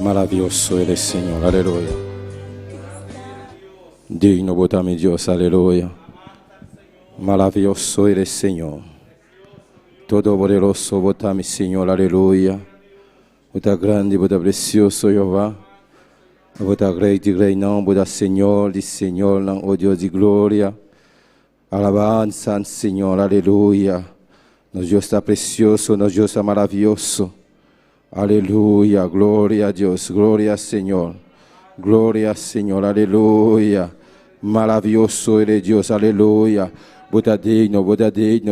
Maravilloso eres, Señor, aleluya. Digno vota mi Dios, aleluya. Maravilloso eres, Señor. Todopoderoso vota mi Señor, aleluya. Vota grande, vota precioso, Jehová. Vota great, não, vota Señor, di Señor, não, oh Dios de gloria. Alabanza al Señor, aleluya. Nos Dios está precioso, nos Dios está maravilloso. Aleluya, gloria a Dios, gloria al Señor. Gloria al Señor, aleluya. Maravilloso eres Dios, aleluya. Vota digno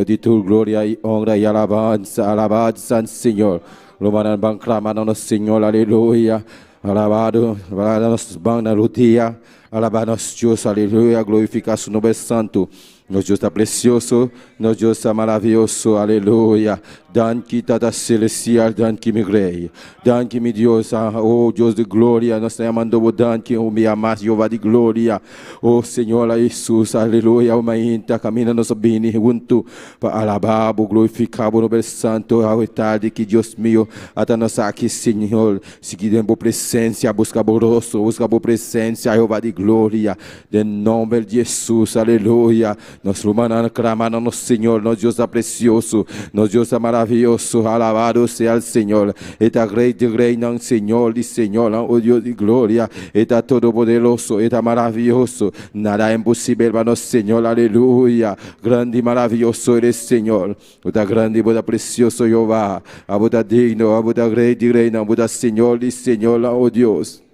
de tu gloria y honra y alabanza, alabanza al Señor. Lo van a clamar al Señor, aleluya. Alabado, nos van a lutia, alabanos Dios, aleluya, glorificar su nombre santo. Nos Dios está precioso, nos Dios está maravilloso, aleluya. Dan que está celestial, dan que mi rey, dan que mi Dios, oh Dios de gloria, nos está llamando, dan que me amas, Jehová de gloria, oh Señor Jesús, aleluya, uma inta, camina nos bem junto, para alabar, glorificar o nome santo, a tarde que Deus meu, até nós aqui, Senhor, seguiremos por presença, busca por rosto, busca por presença, Jehová de glória, em nome de Jesus, aleluia. Nós humanos clamamos no Senhor, nosso Deus é precioso, nosso Deus é maravilhoso, alabado seja o Senhor. Está grande, reina, Senhor, de Senhor, o Deus de glória, está todo poderoso, está maravilhoso, nada é impossível para nós, Senhor, aleluia. Grande e maravilhoso eres, Senhor, está grande, está precioso, Jeová, está digno, está grande, reina, está Senhor, de Senhor, o Deus.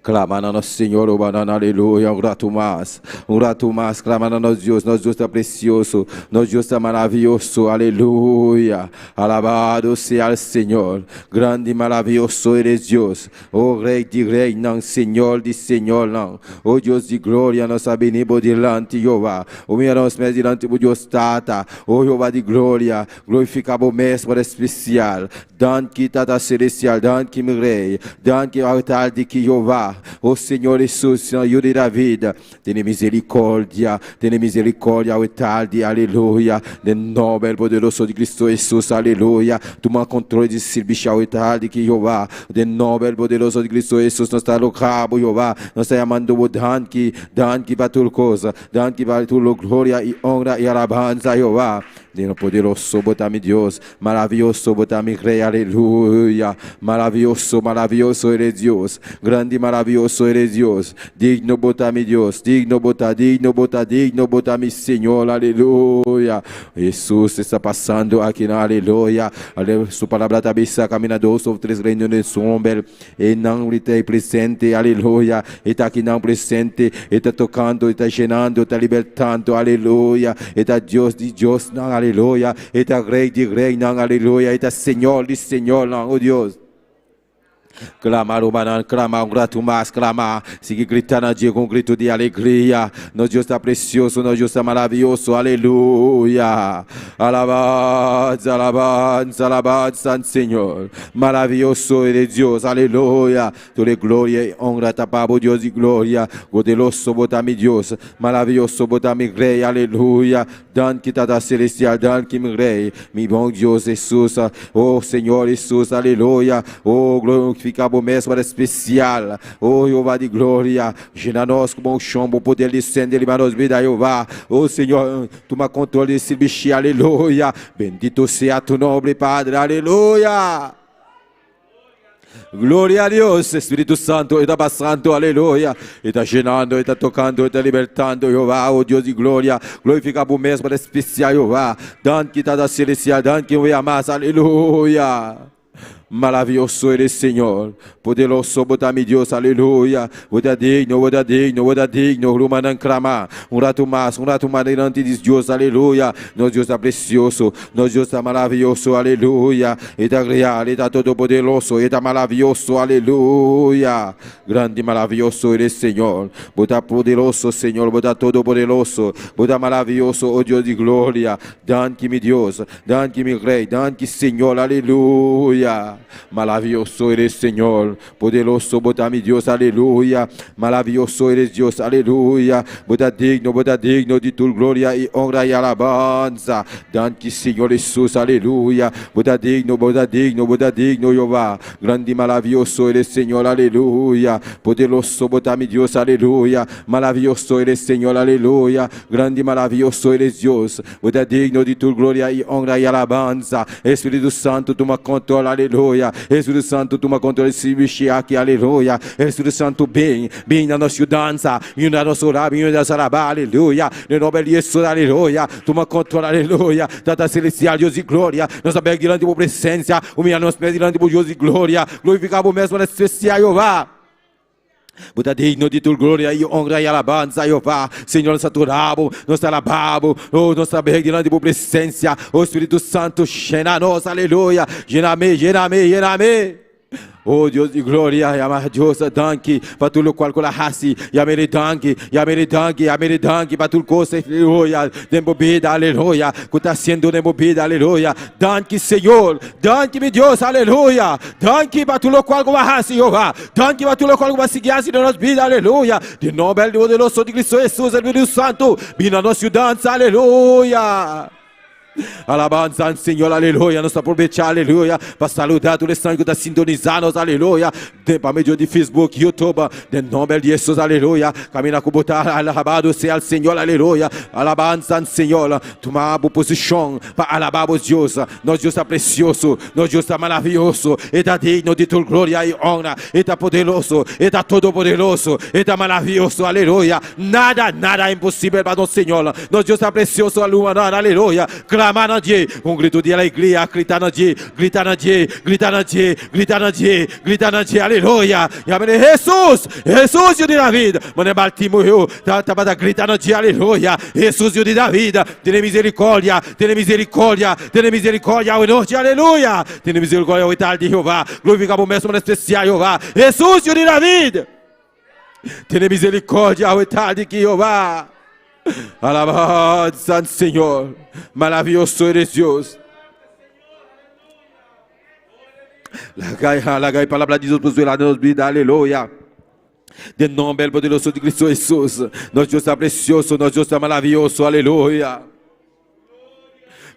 Clamando a nosso Senhor, o banana, aleluia, um grato mais, clamando a nosso Deus está precioso, nosso Deus está maravilhoso, aleluia, alabado seja o Senhor, grande e maravilhoso eres Deus, o Rei de Rei, não, Senhor de Senhor, não, o Deus de glória, nossa benigno delante, Jeová, o meu nós mesmo delante do Deus Tata, o Jeová de glória, glorificado mesmo especial, dan que Tata celestial, dan que meu Rei, dan que altar de que Jeová, o Senhor Jesus, Senhor da vida, tem misericórdia, ao tarde, aleluia, de nome poderoso de Cristo Jesus, aleluia, toma controle de serviço ao tarde, que Jeová, de nome poderoso de Cristo Jesus, nós está no cabo, Jeová, nós está chamando o dan que para tua coisa, dan que para tua glória e honra e alabanza, Jeová. Deus poderoso, bota-me Deus, maravilhoso, bota-me Rei, aleluia, maravilhoso eres Deus, grande e maravilhoso eres Deus, digno bota-me Deus, digno bota-me Senhor, aleluia. Jesus está passando aqui na aleluia, sua palavra está bisa, camina 2 ou 3 reinos de sombra, e não está presente, aleluia, está aqui não presente, está tocando, está llenando, está libertando, aleluia, está Deus de Deus, não, aleluia, está Rei de Rei, não, aleluia, está Senhor de Senhor, não, oh Deus. Clamar o banana, clamar um grato mais, clamar, seguir gritando a Deus com um grito de alegria. Nosso Deus está precioso, nosso Deus está maravilhoso, aleluia. Alabanza, Senhor. Maravilhoso é Deus, aleluia. Toda glória e honra está para o Deus de glória. Poderoso, bota-me Deus, maravilhoso, bota-me Rei, aleluia. Dan que está da celestial, dan que me Rei, meu bom Deus Jesus, oh Senhor Jesus, aleluia. Oh glória. Ficamos mesmo especial, oh Jeová de glória, llena nós como um chumbo, poder descender e nos vida, Jeová, oh Senhor, toma controle desse bicho, aleluia, bendito seja tu nome, Padre, aleluia. Glória a Deus, Espírito Santo, está passando, aleluia, está llenando, está tocando, está libertando, Jeová, oh Deus de glória, glorificamos mesmo especial, Jeová, dan que está da celestial, dan que me amas, aleluia. Maravilhoso eres, Senhor, poderoso, bota-me Deus, aleluia, bota digno, rumanan crama, um rato mais diante de Deus, aleluia, nosso Deus está precioso, nosso Deus está maravilhoso, aleluia, está real, está todo poderoso, está maravilhoso, aleluia, grande e maravilhoso eres, Senhor, bota poderoso, Senhor, bota todo poderoso, bota maravilhoso, oh Deus de glória, dan que me Deus, dan que me Rei, dan que Senhor, aleluia. aleluya. Maravilloso eres, Señor. Poderoso, bota mi Dios, aleluya. Maravilloso eres, Dios, aleluya. Bota digno de tu gloria y honra y alabanza. Danke, Señor Jesús, aleluya. Bota digno, Jehová. Grande y maravilloso eres, Señor, aleluya. Poderoso, bota mi Dios, aleluya. Maravilloso eres, Señor, aleluya. Grande y maravilloso eres, Dios. Bota digno de tu gloria y honra y alabanza. Espírito Santo, toma controle, aleluia. Espírito Santo, toma controle desse bicho aqui, aleluia. Espírito Santo, bem na nossa dança, e na nossa oração, e na nossa rabá, aleluia. No nome de Jesus, aleluia. Toma controle, aleluia. Tata celestial, Deus de glória. Nossa bem grande por presença, humilhar nos pés grande por Deus de glória. Glorificar o mesmo na especial, Jeová. Bota digno de tu glória e honra e alabanza, Jeová. Senhor, nós adoramos, nós alabamos, oh, nossa bem grande por presença, o Espírito Santo, llena-nos, aleluia. Llena-me. Oh Deus de glória, amar Deus, danke, para tudo qual com a raça, e a mere danke, para tudo coisa, aleluia, dembobida, aleluia, que está sendo dembobida, aleluia, danke Senhor, danke meu Deus, aleluia, danke para tudo qual com a raça, Jeová, danke para tudo qual com a segurança de nossa vida, aleluia, de nome de nosso de Cristo Jesus, Espírito Santo, bina nossa dança, aleluia. Alabanza, Senhor, aleluia. Nós aproveitar, aleluia, para saludar todo o sangue que está sintonizando, aleluia. Para meio de Facebook, YouTube, em nome de Jesus, aleluia. Caminha com botar, alabado seja o Senhor, aleluia. Alabanza, Senhor. Tomar a posição para alabar o Deus. Nosso Deus é precioso, nosso Deus é maravilhoso. Ele é digno de tua glória e honra. Ele é poderoso, ele é todo poderoso. Ele é maravilhoso, aleluia. Nada é impossível para o Senhor. Nosso Deus é precioso, aleluia. Clamar a Deus, um grito de alegria, gritar a Deus, aleluia. E amém, Jesus, Deus de David, mano, Bartimeu, estava gritando a Deus, aleluia. Jesus, Deus de David, tem misericórdia, ao norte, aleluia. Tem misericórdia ao tarde de Jeová, glorificar o mesmo especial, Jeová. Jesus, Deus de David, tem misericórdia ao tarde de Jeová. Alabanza, Senhor, maravilhoso eres Deus. Lagai, palavra de Deus por sua nos vida, aleluia. De nome poderoso de Cristo Jesus, nosso Deus é precioso, nosso Deus é maravilhoso, aleluia.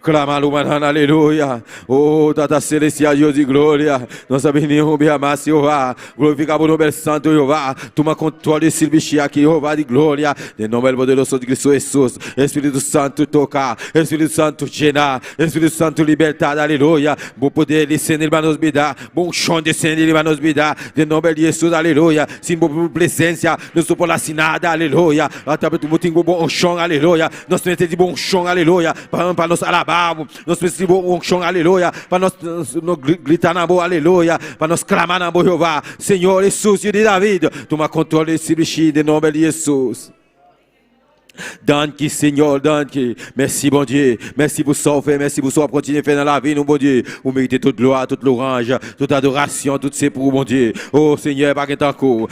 Clamar humana, aleluia. Oh, Tata Celestial, Deus de glória. Nossa bendição, me amar, Jeová. Glorificar o nome santo, Jeová. Toma controle desse bicho aqui, Jeová de glória. Em nome poderoso de Cristo Jesus. Espírito Santo, tocar. Espírito Santo, llenar. Espírito Santo, libertar, aleluia. Bom poder descender, ele vai nos dar. Bom chão descender, ele vai nos dar. Em nome de Jesus, aleluia. Sim, boa presença. Nós somos por assinada, aleluia. Até muito bom chão, aleluia. Nós temos de bom chão, aleluia. Para nos alabar. Nós precisamos um chão, aleluia, para nós gritar na boa, aleluia, para nós clamar na boa, Jeová. Senhor Jesus de David, toma controle desse bichinho, em nome de Jesus. Danke, Senhor, danke. Merci, bon Dieu. Merci pour ça, merci pour ça. Continuez à faire dans la vie, nous, bon Dieu. Vous méritez toute gloire, toute louange, toute adoration, tout c'est pour bon Dieu. Oh, Seigneur, pas qu'un coup,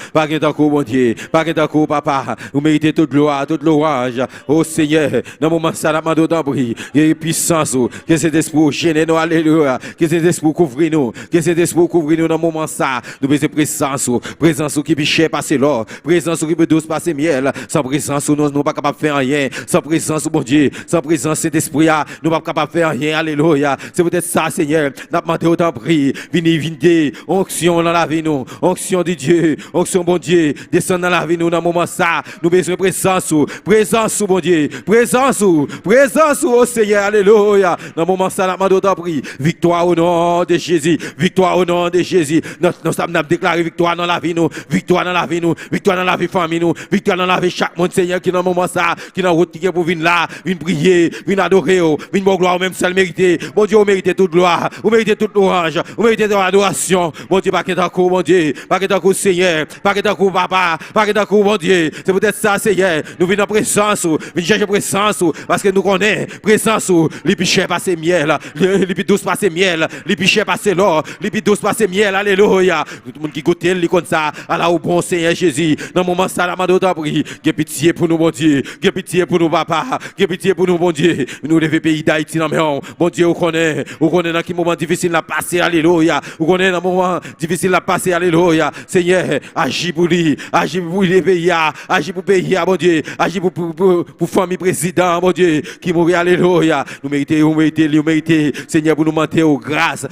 bon Dieu. Pas qu'un coup, papa. Vous méritez toute gloire, toute louange. Oh, Seigneur, dans le moment ça, la main d'autant brille. Et puissance, que cet esprit gêne nous, alléluia. Que cet esprit couvre nous. Que cet esprit couvre nous dans le moment ça. Nous besoin présence qui peut cher passer l'or. Présence qui peut douce passer miel. Sans présence, nous ne pas capable faire rien, sans présence, bon Dieu, sans présence, cet esprit, nous ne sommes pas capables de faire rien, alléluia. C'est peut-être ça, Seigneur, nous demandons autant de prier, venez, onction dans la vie, nous, onction de Dieu, onction, bon Dieu, descend dans la vie, nous, dans le moment ça, nous besoin de présence, bon Dieu, présence, oh Seigneur, alléluia. Dans le moment ça, nous demandons autant de prier, victoire au nom de Jésus, nous sommes déclaré victoire dans la vie, nous, victoire dans la vie, famille, nous, victoire dans la vie, chaque monde, Seigneur, qui dans le moment ça, qui n'a route qui pour venir là, venir prier, venir adorer, venir bon gloire, même seul mérité. Bon Dieu, vous méritez toute gloire, vous méritez toute louange, vous méritez toute adoration. Bon Dieu, pas qu'un coup, mon Dieu, pas qu'un coup, Seigneur, pas qu'un coup, papa, pas qu'un coup, mon Dieu. C'est peut-être ça, Seigneur. Nous venons en présence, venons chercher présence, parce que nous connaissons présence, les pichets passent miel, les douces passent miel, les pichets passent l'or, les douces passent miel, alléluia. Tout le monde qui goûte, comme ça, à la au bon Seigneur Jésus. Dans le moment ça, la main d'autant prie, que pitié pour nous, mon Dieu. Gain pitié pour nous, papa. Gain pitié pour nous, bon Dieu. Nous devons pays d'Haïti dans main. Bon Dieu, on connaît dans quel moment difficile la passer, alléluia. On connaît dans moment difficile la passer, alléluia. Seigneur, agis pour lui, agis pour les pays, agis pour pays, bon Dieu, agis pour famille président, bon Dieu, qui mourit, alléluia. Nous méritons, Seigneur, pour nous mentir aux grâce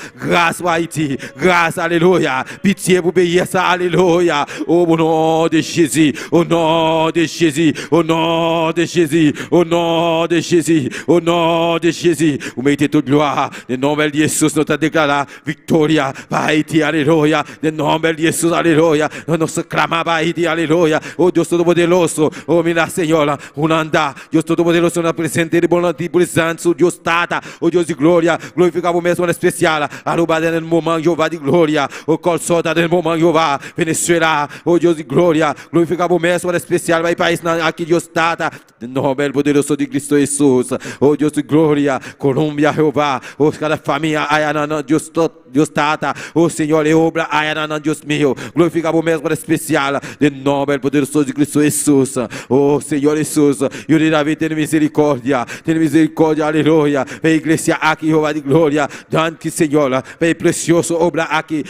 pour Haïti, grâce, alléluia. Pitié pour pays, ça, alléluia. Au nom de Jésus, au nom de Jésus, au nom de Jésus, au nom de Jésus, au nom de Jésus. Vous méritez toute gloire. Le nom de Jésus, notre déclaré victoria par Haïti, alléluia. Le nom de Jésus, alléluia. Nous clamons par Haïti, alléluia. Oh Dios Todopoderoso, oh mira Señor, unanda, Dios Todopoderoso, na presente de bonanti, presença, Dios Tata, oh Deus de glória, glorificamos mesmo especial, arrubada no momento, Jeová de glória, o col solta no momento, Jeová, Venezuela, oh Deus de glória, glorificamos mesmo especial, vai país aqui, Deus Tata, nome poderoso de Cristo Jesus, oh Deus de glória, Colômbia, Jeová, oh cada família, ayana, Deus Tata, oh Senhor, obra, ayana, Deus meu, glorificamos mesmo especial, de nome poderoso de Cristo Jesus, oh Senhor Jesus, e o Davi tem misericórdia, aleluia, vem igreja aqui, Jeová de glória, dante Senhor, vem precioso, obra aqui,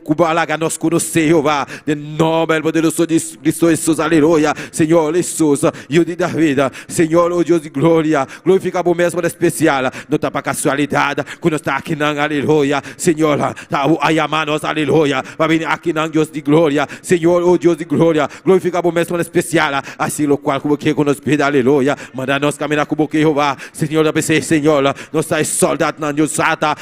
Kubalaga nós conhecer, Jeová, de nome poderoso de Cristo Jesus, aleluia, Senhor Jesus, e o de David, Senhor, oh Deus de glória, glorificamos mesmo especial, não está para casualidade, quando está aqui não, aleluia, Senhor, está a chamar nós, aleluia, para vir aqui não, Deus de glória, Senhor, oh Deus de glória, glorificamos mesmo especial, assim o qual como que nos pede, aleluia, manda nós caminhar como que Jeová, Senhor, da PC, Senhor, nós está soldado não, Deus sata,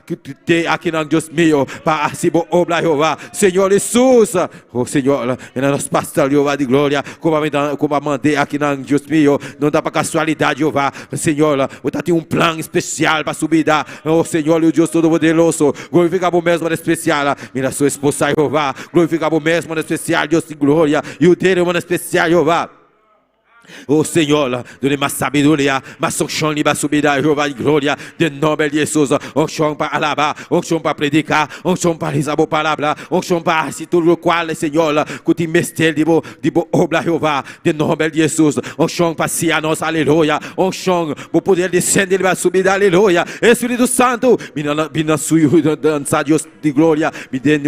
que tem aqui não, Deus meu, para assim obra, Jeová, Senhor Jesus, oh Senhor, e nós pastores, Jeová de glória, como mandei aqui não, Deus meu, não dá para casualidade, Jeová, Senhor, você tem plano especial para subir, oh Senhor, o Deus Todo-Poderoso, glorificamos mesmo especial, mira sua esposa, Jeová, glorificamos mesmo especial, Deus de glória, e o dele é especial, Jeová. Oh Senhor, donne-moi sabiduria, ma sanction liba subida, Jehová de glória, de nome de Jesus, onction para alabar, onction para predicar, onction para lisar a palavra, onction para si tudo o qual, Senhor, que te mestel de bo obra, Jehová, de nome de Jesus, onction para si a nós, aleluia, onction, para poder descender liba subida, aleluia, Espírito Santo, mina suyo dança, Deus de glória, me dê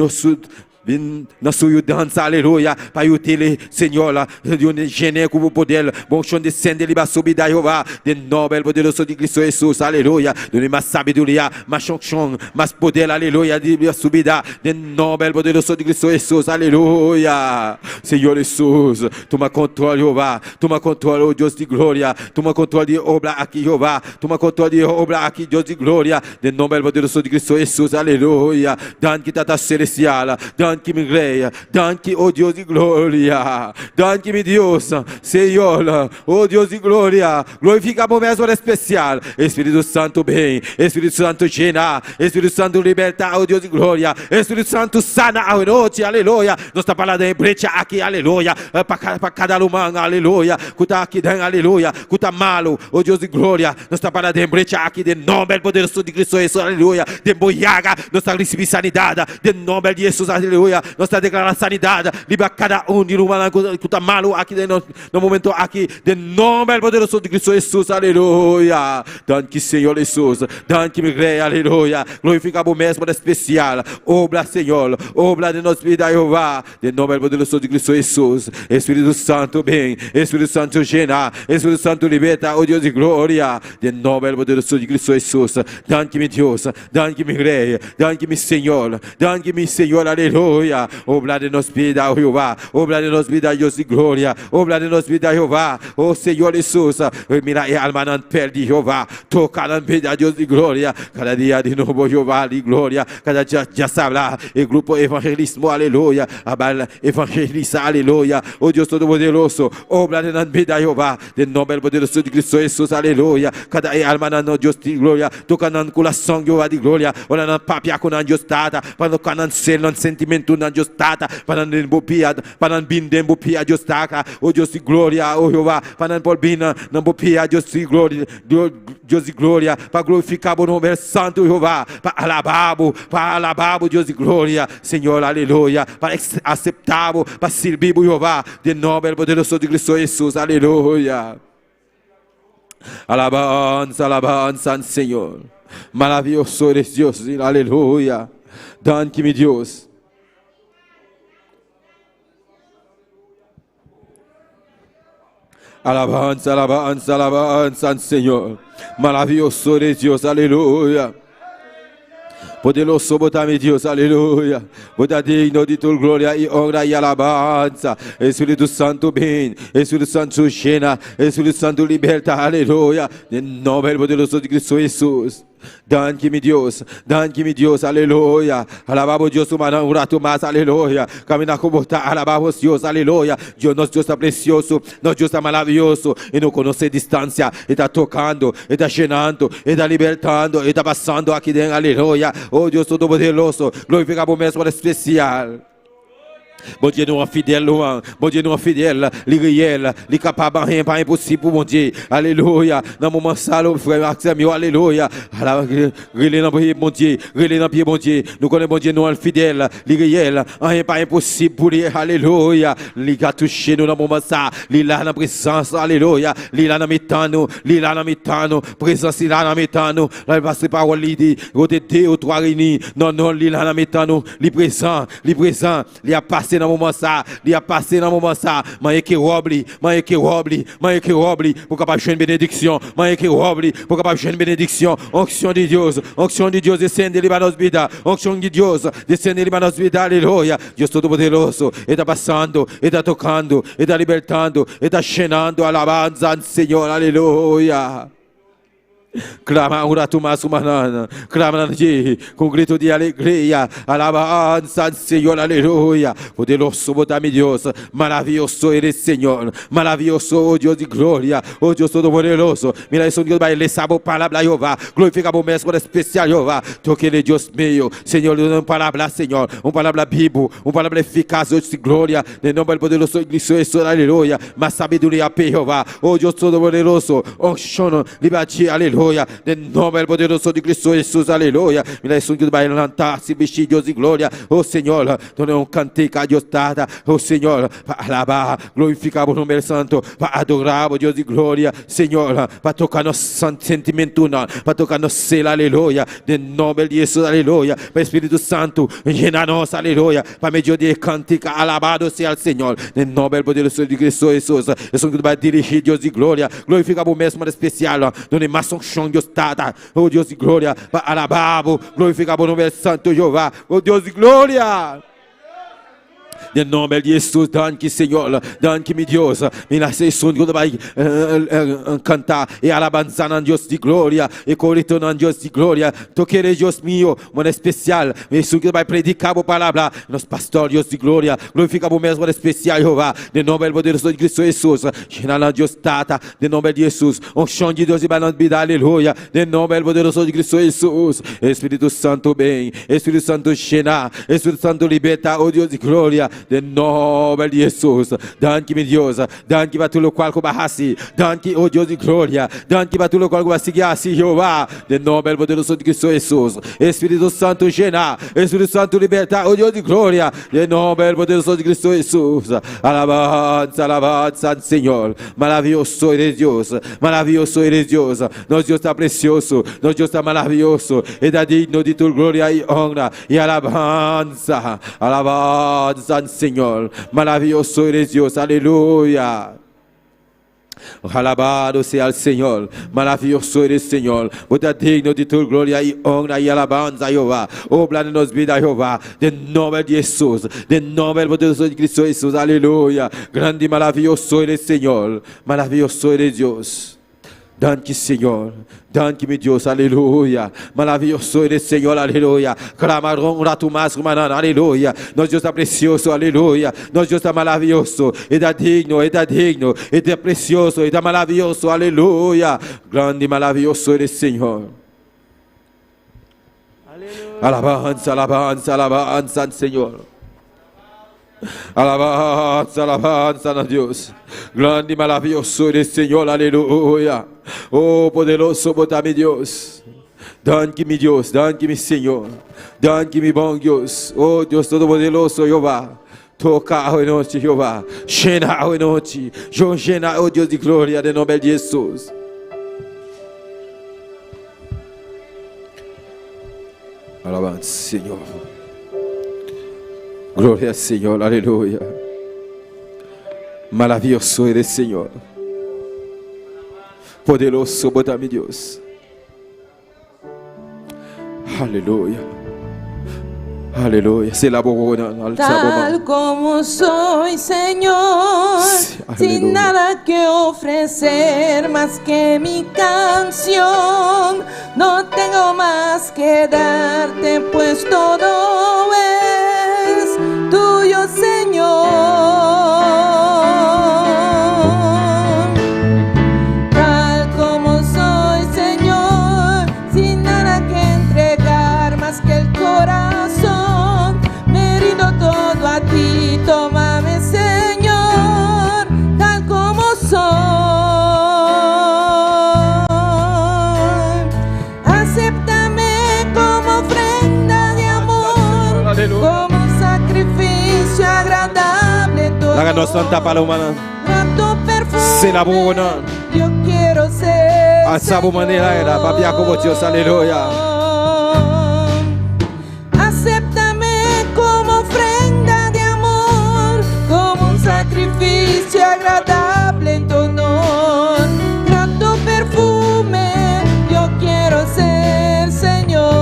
na sua dança, aleluia, para o tele, Senhor, de onde gene como poder, bom chão descende, ele vai subir da Jeová, de nome poderoso de Cristo Jesus, aleluia, de mais sabedoria, mais chão, mais poder, aleluia, de subida, de nome poderoso de Cristo Jesus, aleluia, Senhor Jesus, toma controle, Jeová, toma controle, oh Deus de glória, toma controle de obra aqui, Jeová, toma controle de obra aqui, Deus de glória, de nome poderoso de Cristo Jesus, aleluia, dan que está celestial, dan que me greia, dan que, oh Deus de glória, dan que me Deus, Senhor, oh Deus de glória, glorificamos mesmo especial, Espírito Santo bem, Espírito Santo llena, Espírito Santo liberta, oh Deus de glória, Espírito Santo sana a noite, aleluia, nós está falando em brecha aqui, aleluia, para cada humano, aleluia, que está aqui dentro, aleluia, que está malo, oh Deus de glória, nós está falando em brecha aqui, de nome poderoso de Cristo Jesus, aleluia, de boiaga, nós está recebendo sanidade, de nome de Jesus, aleluia, nós está declarando sanidade, libera cada de humano que está malo aqui no momento aqui, de nome poderoso de Cristo Jesus, aleluia, danke Senhor Jesus, danke me glória, aleluia, glorificamos mesmo especial, obra Senhor, obra de nossa vida, Jeová, de nome poderoso de Cristo Jesus, Espírito Santo bem, Espírito Santo llena, Espírito Santo liberta, oh Deus de glória, de nome poderoso de Cristo Jesus, danke me Deus, danke me glória, danke me Senhor, aleluia, obra de nossa vida, Jeová, obra de nossa vida, Deus de glória, obra de nossa vida, Jeová, oh Senhor Jesus, mira e alma não perde, Jeová, toca na vida, Deus de glória, cada dia de novo, Jeová de glória, cada dia já sabe lá, e grupo evangelismo, aleluia, abala evangelista, aleluia, oh Deus Todo-Poderoso, obra de nossa vida, Jeová, de nome poderoso de Cristo Jesus, aleluia, cada alma não, Deus de glória, toca no coração, Jeová de glória, olha na papia com Deus tata, para tocar no céu, no sentimento, sentimento na Deus tata, para não bopia, para não bindem bopia Deus taca, oh Deus de glória, oh Jeová, para não polbina, não bopia Deus de glória, Deus de glória, para glorificar o nome santo Jeová, para alabar, Deus de glória, Senhor, aleluia, para aceitar, para servir Jeová, de nome poderoso de Cristo Jesus, aleluia. Alabanza, alabanza, Senhor. Maravilhoso eres Deus, aleluia. Danke-me, Deus. Alabanza, alabanza, alabanza, Senhor. Maravilhoso eres Deus, aleluia. Poderoso botar-me Deus, aleluia. Botar digno de tua glória e honra e alabança. Espírito Santo vem, Espírito Santo llena, Espírito Santo liberta, aleluia. Em nome poderoso de Cristo Jesus. Danke-me Deus, aleluia. Alabamos Deus, um rato mais, aleluia. Caminhar com você, alabamos Deus, aleluia. Nosso Deus está precioso, nosso Deus está maravilhoso. E não conhece distância, Ele está tocando, Ele está llenando, Ele está libertando, Ele está passando aqui dentro, aleluia. Oh Deus Todo-Poderoso, glorifica o mesmo especial. Bon Dieu, nous en fidèle, louange. Bon Dieu, nous en fidèle, les réels, les capables, rien pas impossible, bon Dieu. Alléluia. Dans le moment ça, frère Maxime, alléluia. Relais dans le pied, bon Dieu. Relais dans le pied, bon Dieu. Nous connaissons, bon Dieu, nous en fidèle, les réels, rien pas impossible pour lui. Alléluia. Les gars touchés, nous dans le moment ça. Les là dans la présence, alléluia. Les là dans mes temps, nous. Les là dans mes temps, nous. Présence, là dans mes temps, nous. Là, il passe les paroles, l'idée. Côté 2 ou 3 réunis. Non, non, les là dans mes temps, nous. Les présents, il a passé dans le moment ça, il a passé dans le moment ça, mais qui robli, pour capable une bénédiction, mais qui robli, pour capable une bénédiction, onction de Dieu, descend de Libanos vida, onction de Dieu, descend de Libanos vida, alléluia, Dios Todo-Poderoso, está passando, está tocando, está libertando, está llenando, alabanza, Señor, aleluia. Clama ora tu mais humanana, clama com grito de alegria, alabanza, Senhor, aleluia. Poderoso, botar-me Deus, maravilhoso eres, Senhor, maravilhoso, oh Deus de glória, oh Deus Todo-Poderoso. Mira isso, Deus vai ler a palavra, Jeová, glorifica o mesmo especial, Jeová. Toque ele, Deus meu, Senhor, uma palavra, Senhor, uma palavra bíblica, uma palavra eficaz, oh de glória, de nome poderoso de Cristo, aleluia. Mas sabedoria, Jeová, oh Deus Todo-Poderoso, unção, liberdade, aleluia. De nome poderoso de Cristo Jesus, aleluia. Mira isso que vai levantar, se vestir, Deus de glória, oh Senhor. Não cantica a Deus dada, oh Senhor, para alabar, glorificar o nome santo, para adorar o Deus de glória, Senhor, para tocar nosso sentimento, para tocar nosso ser, aleluia. De nome de Jesus, aleluia. Para Espírito Santo, llena-nos, aleluia. Para meio de cantica, alabado seja o Senhor. De nome poderoso de Cristo Jesus, isso que vai dirigir, Deus de glória, glorificar o mesmo especial, donde mais Deus tata, oh Deus de glória, para alabar, glorificar o nome santo Jeová, oh Deus de glória. De nome de Jesus, danke Senhor, danke-me Deus. Me nasce isso que vai cantar e alabançar a Deus de glória, e corretor a Deus de glória. Toque Deus meu, mano especial. Isso que vai predicar a palavra, nosso pastor Deus de glória, glorifica o mesmo especial Jeová. De nome poderoso de Cristo Jesus, llena a Deus tata, de nome de Jesus, unção de Deus e banana vida, aleluia. De nome poderoso de Cristo Jesus, Espírito Santo bem, Espírito Santo llena, Espírito Santo liberta, oh Deus de glória. De nome de Jesus, danke-me Deus, danke para tudo o qual barrasi, danke, oh Deus de glória, danke para tudo o qual vai seguir assim, Jeová, de nome poderoso de Cristo Jesus, Espírito Santo llena, Espírito Santo liberta, oh Deus de glória, de nome poderoso de Cristo Jesus, alabanza, alabanza, Senhor, maravilhoso eres Deus, maravilhoso eres Deus, nosso Deus está precioso, nosso Deus está maravilhoso, e está digno de tua glória e honra, e alabanza, alabanza, Senhor, maravilhoso eres Deus, aleluia. Alabado seja o Senhor, maravilhoso eres, Senhor, você é digno de tua glória e honra e alabanza, Jeová. Obra em nossa vida, Jeová, de nome de Jesus, de nome poderoso de Cristo Jesus, aleluia. Grande e maravilhoso eres, Senhor, maravilhoso eres Deus. Danke, Senhor. Danke-me, Deus, aleluia. Maravilhoso eres, Senhor, aleluia. Clamaram um rato mais, aleluia. Nosso Deus está precioso, aleluia. Nosso Deus está maravilhoso. Ele é digno, ele é precioso, ele é maravilhoso, aleluia. Grande e maravilhoso eres, Senhor. Aleluia. Alabanza, alabanza, alabanza, Senhor. Alabanza, alabanza a Dios. Grande y maravilloso eres, Señor, aleluya. Oh, poderoso, bota mi Dios. Danke, mi Dios, danke, mi Señor. Danke, mi bom Dios. Oh, Dios Todo-Poderoso, Jehová. Toca hoy noche, Jehová. Llena hoy noche. Yo llena, oh Dios de gloria, de nombre de Jesús. Alabanza, Señor. Gloria al Señor, aleluya. Maravilloso eres, Señor. Poderoso, bota mi Dios. Aleluya. Aleluya. Se la boca, tal como soy, Señor, sí, sin nada que ofrecer más que mi canción. No tengo más que darte, pues todo es tuyo, Señor. Tal como soy, Señor, sin nada que entregar más que el corazón. Me rindo todo a ti, tómame, Señor, tal como soy. Acéptame como ofrenda de amor, como un sacrificio agradable. La Santa Paloma. Grato perfume, Se la buona. yo quiero ser A esa manera era, papia como Dios, aleluya. Acéptame como ofrenda de amor, como un sacrificio agradable en tu honor. Grato perfume, yo quiero ser, Señor.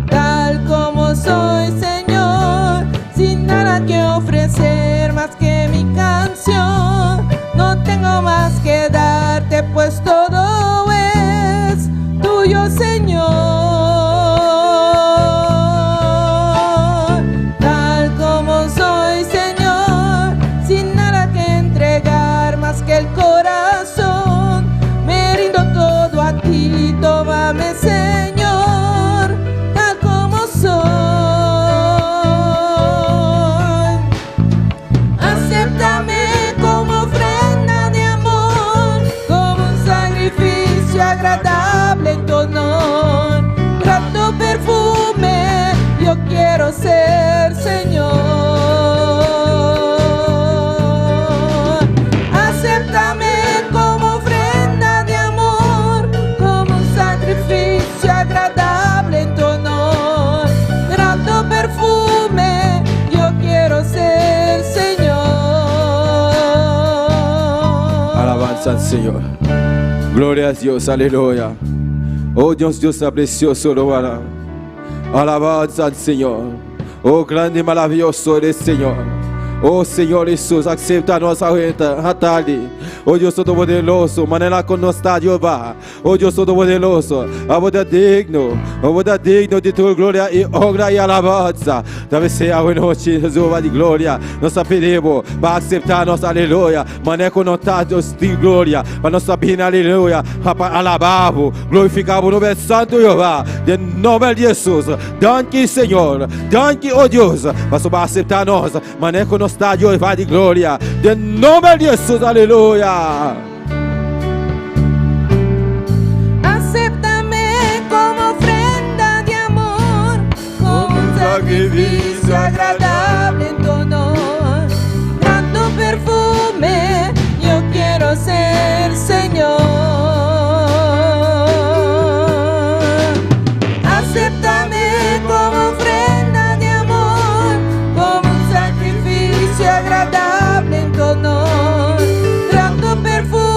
Tal como soy, Señor, sin nada que ofrecer más que mi canción. No tengo más que darte, pues todo es tuyo, Señor. Tal como soy, Señor, sin nada que entregar más que el corazón. Me rindo todo a ti, tómame, Señor, tal como soy. Acéptame como ofrenda de amor, como un sacrificio agradable en tu honor. Grato perfume, yo quiero ser, Señor. Acéptame como ofrenda de amor, como un sacrificio agradable en tu honor. Grato perfume, yo quiero ser, Señor. Alabanza al Señor. Gloria a Dios, aleluya. Oh Dios, Dios precioso, lo hará. Alabanza al Señor. Oh grande y maravilloso eres, Señor. Oh Señor Jesús, acepta nuestra tarde. Oh Dios Todo-Poderoso, maneira conosco, Jehová. Oh Deus Todo-Poderoso, a você é digno de tua glória e honra e alabança. Deve ser a noite, Jeová de glória. Nós pedimos para aceitar nossa aleluia. Maneira conosco, Deus de glória. Para nós saber, aleluia. Para alabá-lo, glorificar o nome santo, Jeová. De nome de Jesus. Danke, Senhor. Danke, oh Deus. Para aceitar nós, maneira conosco, Jeová de glória. De nome de Jesus, aleluia. Acéptame como ofrenda de amor, como un sacrificio agradable en tu honor. Grato perfume, yo quiero ser, Señor. Acéptame como ofrenda de amor, como un sacrificio agradable en tu honor. Grato perfume,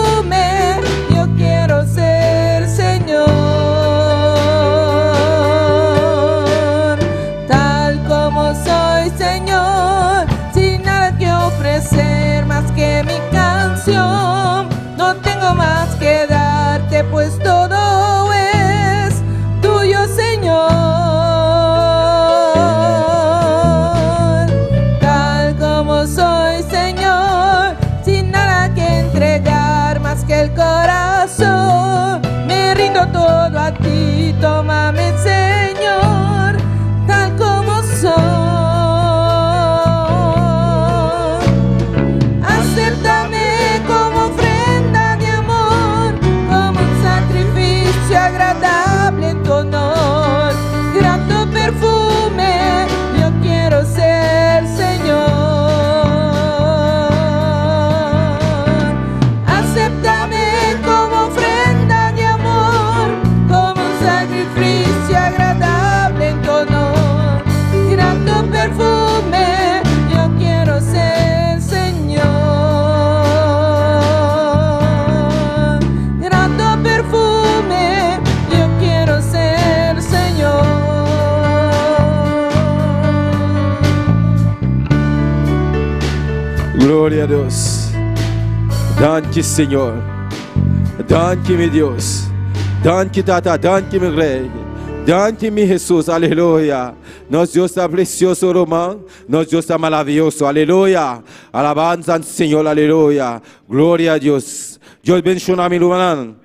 Gloria a Dios. Danke, Señor. Danke, mi Dios. Danke, Tata. Danke, mi Rey. Danke, mi Jesús. Aleluya. Nosso Deus está precioso, Romão. Nosso Deus está maravilhoso. Aleluya. Alabanza al Señor. Aleluya. Gloria a Dios. Dios bendiga a mi hermano.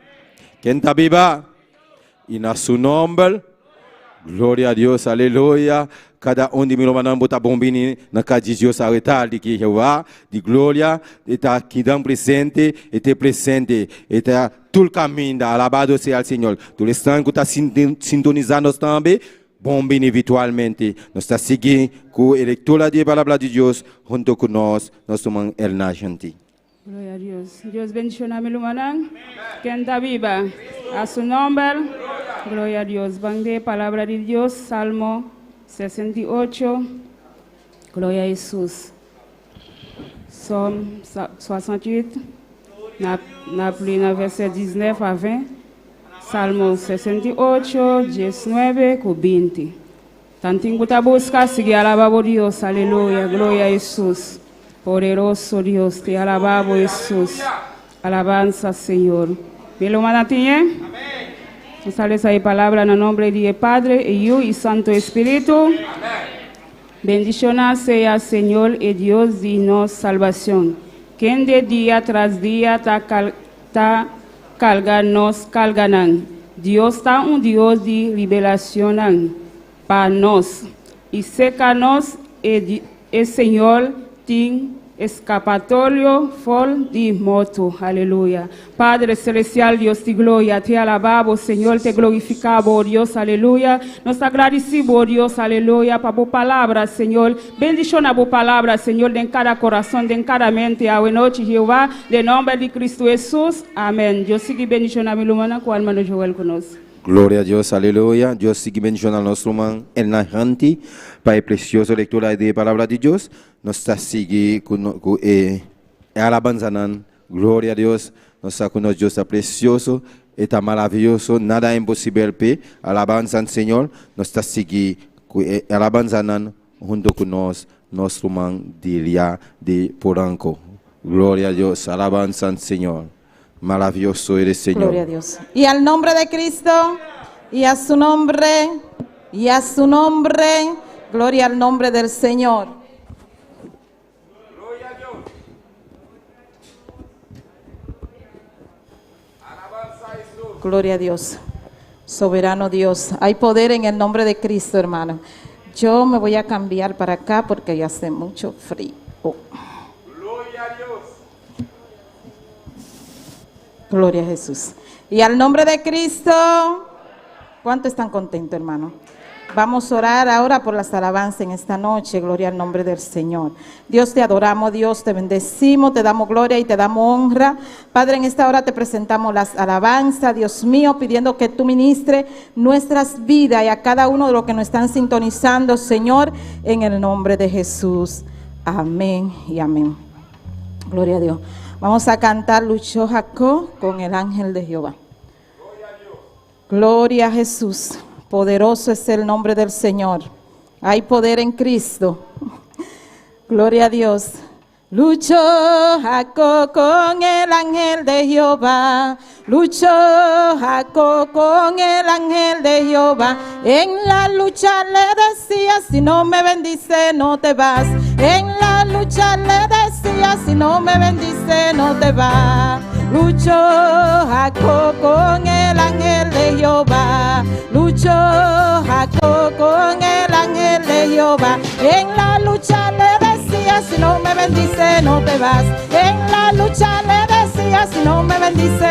Quien está viva. Y en su nombre. Gloria a Deus. Aleluya. Cada de meus irmãos botar bombini na casa de Deus a retalho que Jeová de glória está aqui dando presente, está todo o caminho, alabado seja o Senhor. Todo estranho que está sintonizando também, bombini virtualmente. Nós está seguindo com a leitura da palavra de Deus junto com nós, nosso irmão Elna Gente. Gloria a Dios. Dios bendiga a mi hermana. Quien está viva. A su nombre. Gloria a Dios. Van de palabra de Dios. Salmo 68. Gloria a Jesús. Somme 68. Na verset 19 a 20. Salmo 68, 19 con 20. Tanto que busca, sigue alabado Dios. Aleluya. Gloria a Jesús. Poderoso Dios, te alabamos Jesús. Alabanza Señor. ¿Me lo mantiene? Nos sale esa palabra en el nombre del Padre, Hijo y Santo Espíritu. Bendición sea Señor y Dios de nuestra salvación. Quien de día tras día ta nos cargan. Dios está un Dios de liberación para nos. Y seca-nos el Señor tin escapatorio for de moto. Aleluya. Padre celestial, Dios de gloria, te alabamos, Señor, te glorificamos, Dios, aleluya. Nos agradecemos, Dios, aleluya, por tu palabra, Señor. Bendición a tu palabra, Señor, en cada corazón, en cada mente, a noche, Jehová, en nombre de Cristo Jesús. Amén. Dios sigue bendición a mi hermana, cual hermano Joel conoce. Glória a Deus, aleluia. Deus siga bendicionando nosso irmão Elna Gente para a preciosa leitura da palavra de Deus. Nós está seguindo com a alabanza. Glória a Deus. Nós está com nosso Deus está precioso, está maravilhoso, nada é impossível para alabanza ao Senhor. Nós está seguindo com a alabanza junto com nós, nosso irmão de Poranco. Glória a Deus, alabanza ao Senhor. Maravilloso eres, Señor. Gloria a Dios. Y al nombre de Cristo, y a su nombre, gloria al nombre del Señor. Gloria a Dios. Alabanza a Jesús. Gloria a Dios. Soberano Dios. Hay poder en el nombre de Cristo, hermano. Yo me voy a cambiar para acá porque ya hace mucho frío. Gloria a Dios. Gloria a Jesús. Y al nombre de Cristo, ¿cuántos están contentos, hermano? Vamos a orar ahora por las alabanzas en esta noche. Gloria al nombre del Señor. Dios, te adoramos, Dios, te bendecimos, te damos gloria y te damos honra. Padre, en esta hora te presentamos las alabanzas, Dios mío, pidiendo que tú ministres nuestras vidas y a cada uno de los que nos están sintonizando, Señor, en el nombre de Jesús. Amén y amén. Gloria a Dios. Vamos a cantar Luchó Jacob con el ángel de Jehová. Gloria a Jesús. Poderoso es el nombre del Señor. Hay poder en Cristo. Gloria a Dios. Luchó Jacob con el ángel de Jehová. Luchó Jacob con el ángel de Jehová. En la lucha le decía, si no me bendice no te vas. En la lucha le decía, si no me bendice no te vas. Luchó Jacob con el ángel de Jehová. Luchó Jacob con el ángel de Jehová. En la lucha le decía, si no me bendice no te vas. En la lucha le decía, si no me bendice.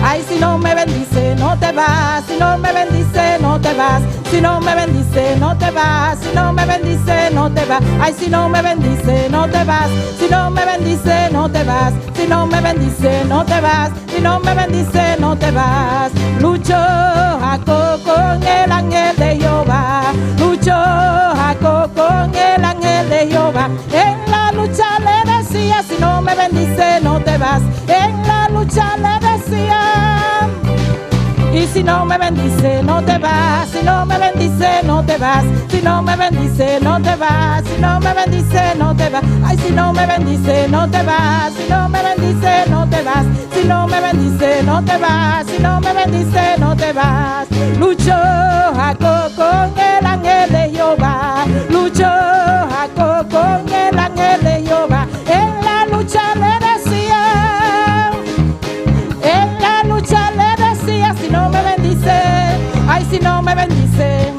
Ay, si no me bendice, no te vas. Si no me bendice, no te vas. Si no me bendice, no te vas. Si no me bendice, no te vas. Ay, si no me bendice, no te vas. Si no me bendice, no te vas. Si no me bendice, no te vas. Si no me bendice, no te vas. Luchó Jacob con el ángel de Jehová. Luchó Jacob con el ángel de Jehová. En la lucha le decía, si no me bendice, no te vas. En la lucha le decía. Y si no me bendice, no te vas. Si no me bendice, no te vas. Si no me bendice, no te vas. Si no me bendice, no te vas. Ay, si no me bendice, no te vas. Si no me bendice, no te vas. Si no me bendice, no te vas. Si no me bendice, no te vas. Luchó Jacob con el ángel de Jehová. Luchó Jacob con el ángel de Jehová. En la lucha le decía, en la lucha le decía, si no me bendice, ay, si no me bendice,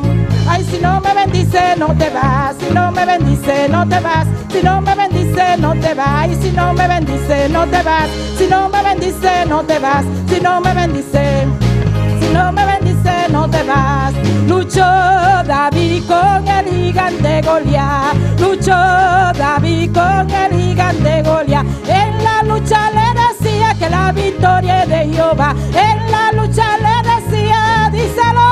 ay, si no me bendice, no te vas. Si no me bendice, no te vas. Si no me bendice, no te vas. Ay, si no me bendice, no te vas. Si no me bendice, no te vas. Si no me bendice, si no me bendice, no te vas. Luchó David con el gigante Goliat. Luchó David con el gigante Goliat. En la lucha le decía que la victoria es de Jehová. En la lucha le decía, díselo,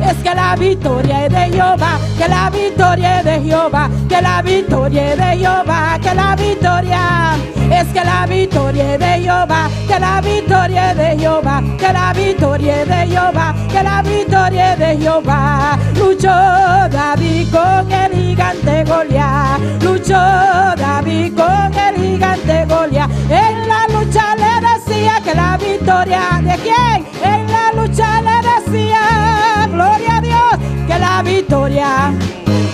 es que la victoria es de Jehová. Que la victoria es de Jehová. Que la victoria es de Jehová. Que la victoria es que la victoria es de Jehová. Que la victoria es de Jehová. Que la victoria es de Jehová. Que la victoria es de Jehová. Luchó David con el gigante Goliat. Luchó David con el gigante Goliat. En la lucha le decía que la victoria, ¿de quién? En la lucha le decía, gloria a Dios, que la victoria,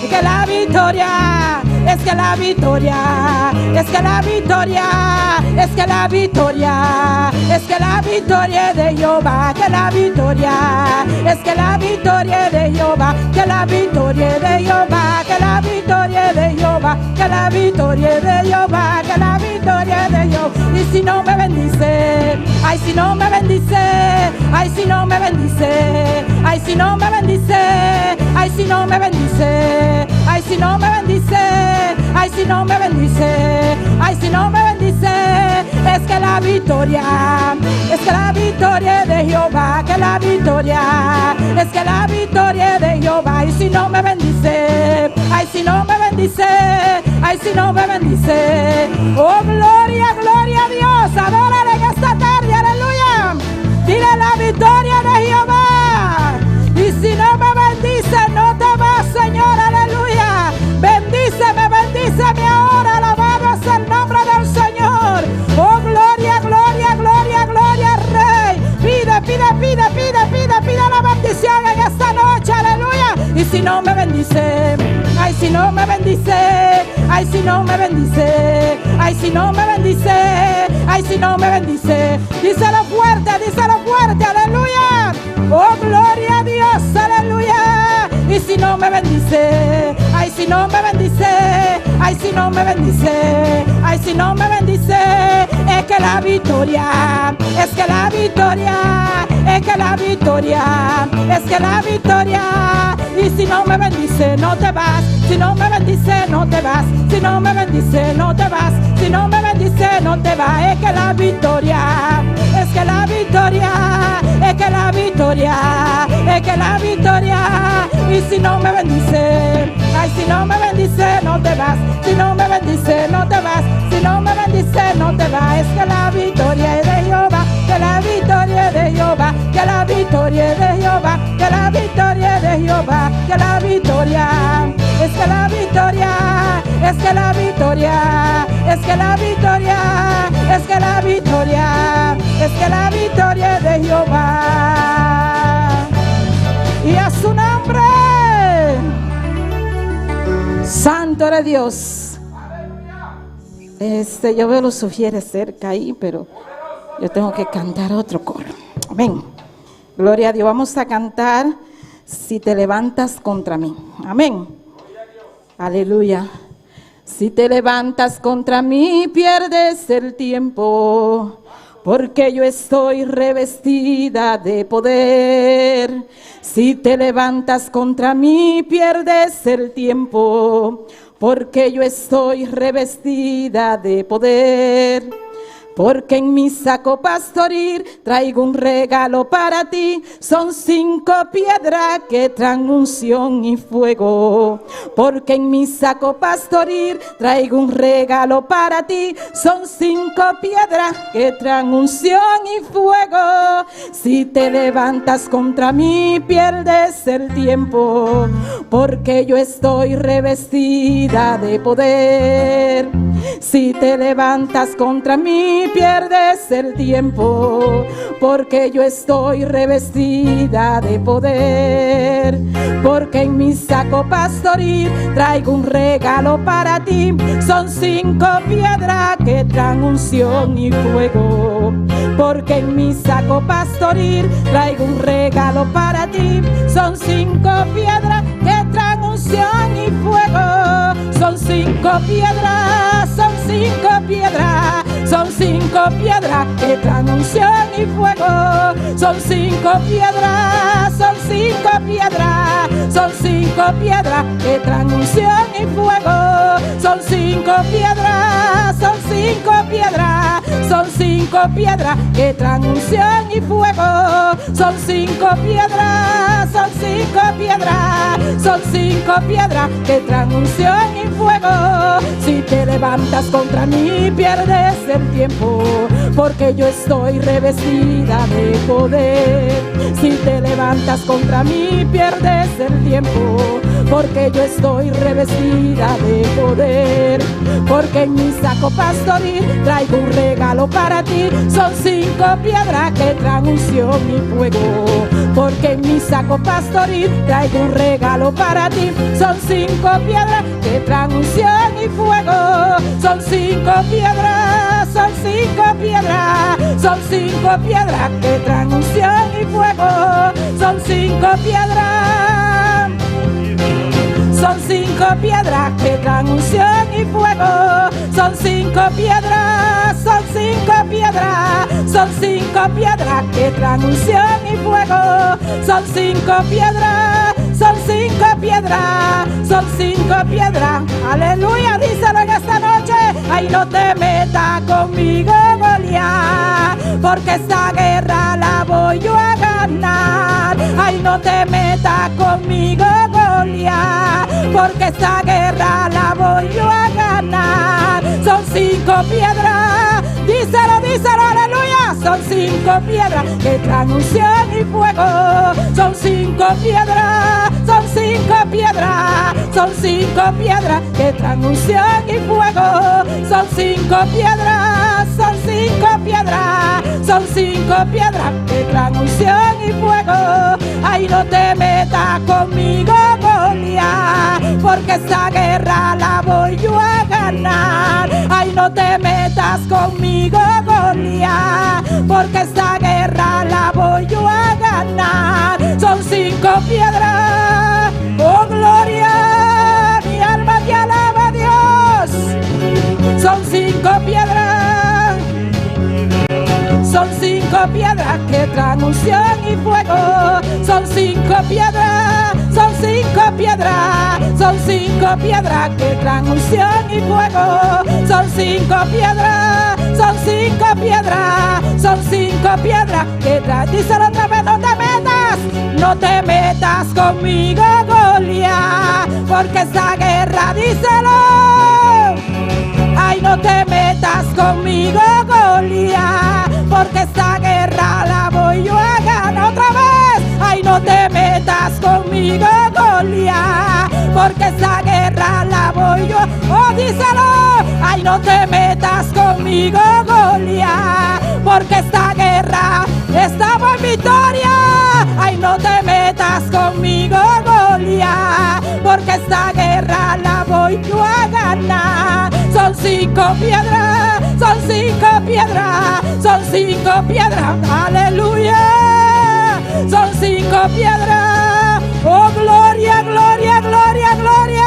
que la victoria, es que la victoria, es que la victoria, es que la victoria, es que la victoria es de Jehová. Que la victoria, es que la victoria es de Jehová. Que la victoria es de Jehová. Que la victoria es de Jehová. Que la victoria es de Jehová. Que la victoria es de Jehová. Y si no me bendice, ay, si no me bendice, ay, si no me bendice, ay, si no me bendice, ay, si no me bendice, ay, si no me bendice, ay, si no me bendice, ay, si no me bendice, es que la victoria, es que la victoria es de Jehová. Que la victoria, es que la victoria es de Jehová. Y si no me bendice, ay, si no me bendice, ay, si no me bendice, oh, gloria, gloria a Dios. Adórale en esta tarde, aleluya. Dile la victoria de Jehová. Y si no me bendice, no te vas, Señor, aleluya. Bendíceme ahora, alabado es el nombre del Señor. Oh, gloria, gloria, gloria, gloria al Rey. Pide la bendición en esta noche, aleluya. Y si no me bendice, ay, si no me bendice, ay, si no me bendice, ay, si no me bendice, ay, si no me bendice, díselo fuerte, aleluya. Oh, gloria a Dios, aleluya. Y si no me bendice, ay, si no me bendice, ay, si no me bendice, ay, si no me bendice, es que la victoria, es que la victoria, es que la victoria, es que la victoria. Y si no me bendice, no te vas. Si no me bendice, no te vas. Si no me bendice, no te vas. Si no me bendice, no te vas. Es que la victoria, es que la victoria, es que la victoria, es que la victoria. Y si no me bendice, ay, si no me bendice, no te vas. Si no me bendice, no te vas. Si no me bendice, no te vas. Es que la victoria es de Jehová. Que la victoria es de Jehová. Que la victoria es de Jehová. Que la victoria es de Jehová. Que la victoria, es que la victoria, es que la victoria, es que la victoria, es que la victoria, es que la victoria es de Jehová. Y a su nombre, santo eres Dios. Yo veo los sugieres cerca ahí, pero yo tengo que cantar otro coro. Amén. Gloria a Dios. Vamos a cantar Si te levantas contra mí. Amén. Aleluya. Si te levantas contra mí, pierdes el tiempo, porque yo estoy revestida de poder. Si te levantas contra mí, pierdes el tiempo, porque yo estoy revestida de poder. Porque en mi saco pastoril traigo un regalo para ti. Son 5 piedras que traen unción y fuego. Porque en mi saco pastoril traigo un regalo para ti. Son 5 piedras que traen unción y fuego. Si te levantas contra mí, pierdes el tiempo. Porque yo estoy revestida de poder. Si te levantas contra mí, pierdes el tiempo, porque yo estoy revestida de poder. Porque en mi saco pastoril traigo un regalo para ti. Son 5 piedras que traen unción y fuego. Porque en mi saco pastoril traigo un regalo para ti. Son 5 piedras que traen unción y fuego. Son 5 piedras, son 5 piedras, son 5 piedras que traen unción y fuego. Son 5 piedras, son 5 piedras, son 5 piedras que traen unción y fuego. Son 5 piedras, son 5 piedras, son 5 piedras que traen unción y fuego. Son 5 piedras, son 5 piedras, son 5 piedras que traen unción y fuego. Si te levantas contra mí, pierdes el tiempo, porque yo estoy revestida de poder. Si te levantas contra mí, pierdes el tiempo, porque yo estoy revestida de poder. Porque en mi saco pastoril traigo un regalo para ti. Son 5 piedras que traen unción y fuego. Porque en mi saco pastoril traigo un regalo para ti. Son 5 piedras que traen unción y fuego. Son 5 piedras, son 5 piedras, son 5 piedras que traen unción y fuego. Son 5 piedras, son 5 piedras que traen unción y fuego. Son 5 piedras, son 5 piedras, son 5 piedras que traen unción y fuego. Son 5 piedras, son 5 piedras, son 5 piedras. Aleluya, díselo en esta noche. Ay, no te metas conmigo, Goliat, porque esta guerra la voy yo a ganar. Ay, no te metas conmigo, Goliat, porque esta guerra la voy yo a ganar. Son 5 piedras, díselo, díselo, aleluya. Son 5 piedras que traen unción y fuego. Son 5 piedras, son 5 piedras, son 5 piedras que traen unción y fuego. Son 5 piedras, son 5 piedras, son 5 piedras que traen unción y fuego. Ay, no te metas conmigo, Goliat, porque esta guerra la voy yo a ganar. Ay, no te metas conmigo, Goliat, porque esta guerra la voy yo a ganar. Son 5 piedras, oh gloria, mi alma te alaba, Dios. Son 5 piedras, son 5 piedras que traen unción y fuego. Son 5 piedras, son 5 piedras, son 5 piedras que traen unción y fuego. Son 5 piedras, son 5 piedras, son 5 piedras que traen. Díselo otra vez, no te metas, no te metas conmigo, Goliat, porque esta guerra, díselo. Ay, no te metas conmigo, Goliat, porque esta guerra la voy yo a ganar. Otra vez. Ay, no te metas conmigo, Goliat, porque esta guerra la voy yo. Oh, díselo. Ay, no te metas conmigo, Goliat, porque esta guerra estamos en victoria. Ay, no te metas conmigo, Goliat, porque esta guerra la voy yo a ganar. Son 5 piedras, son 5 piedras, son 5 piedras, aleluya. Son 5 piedras, oh gloria, gloria, gloria, gloria.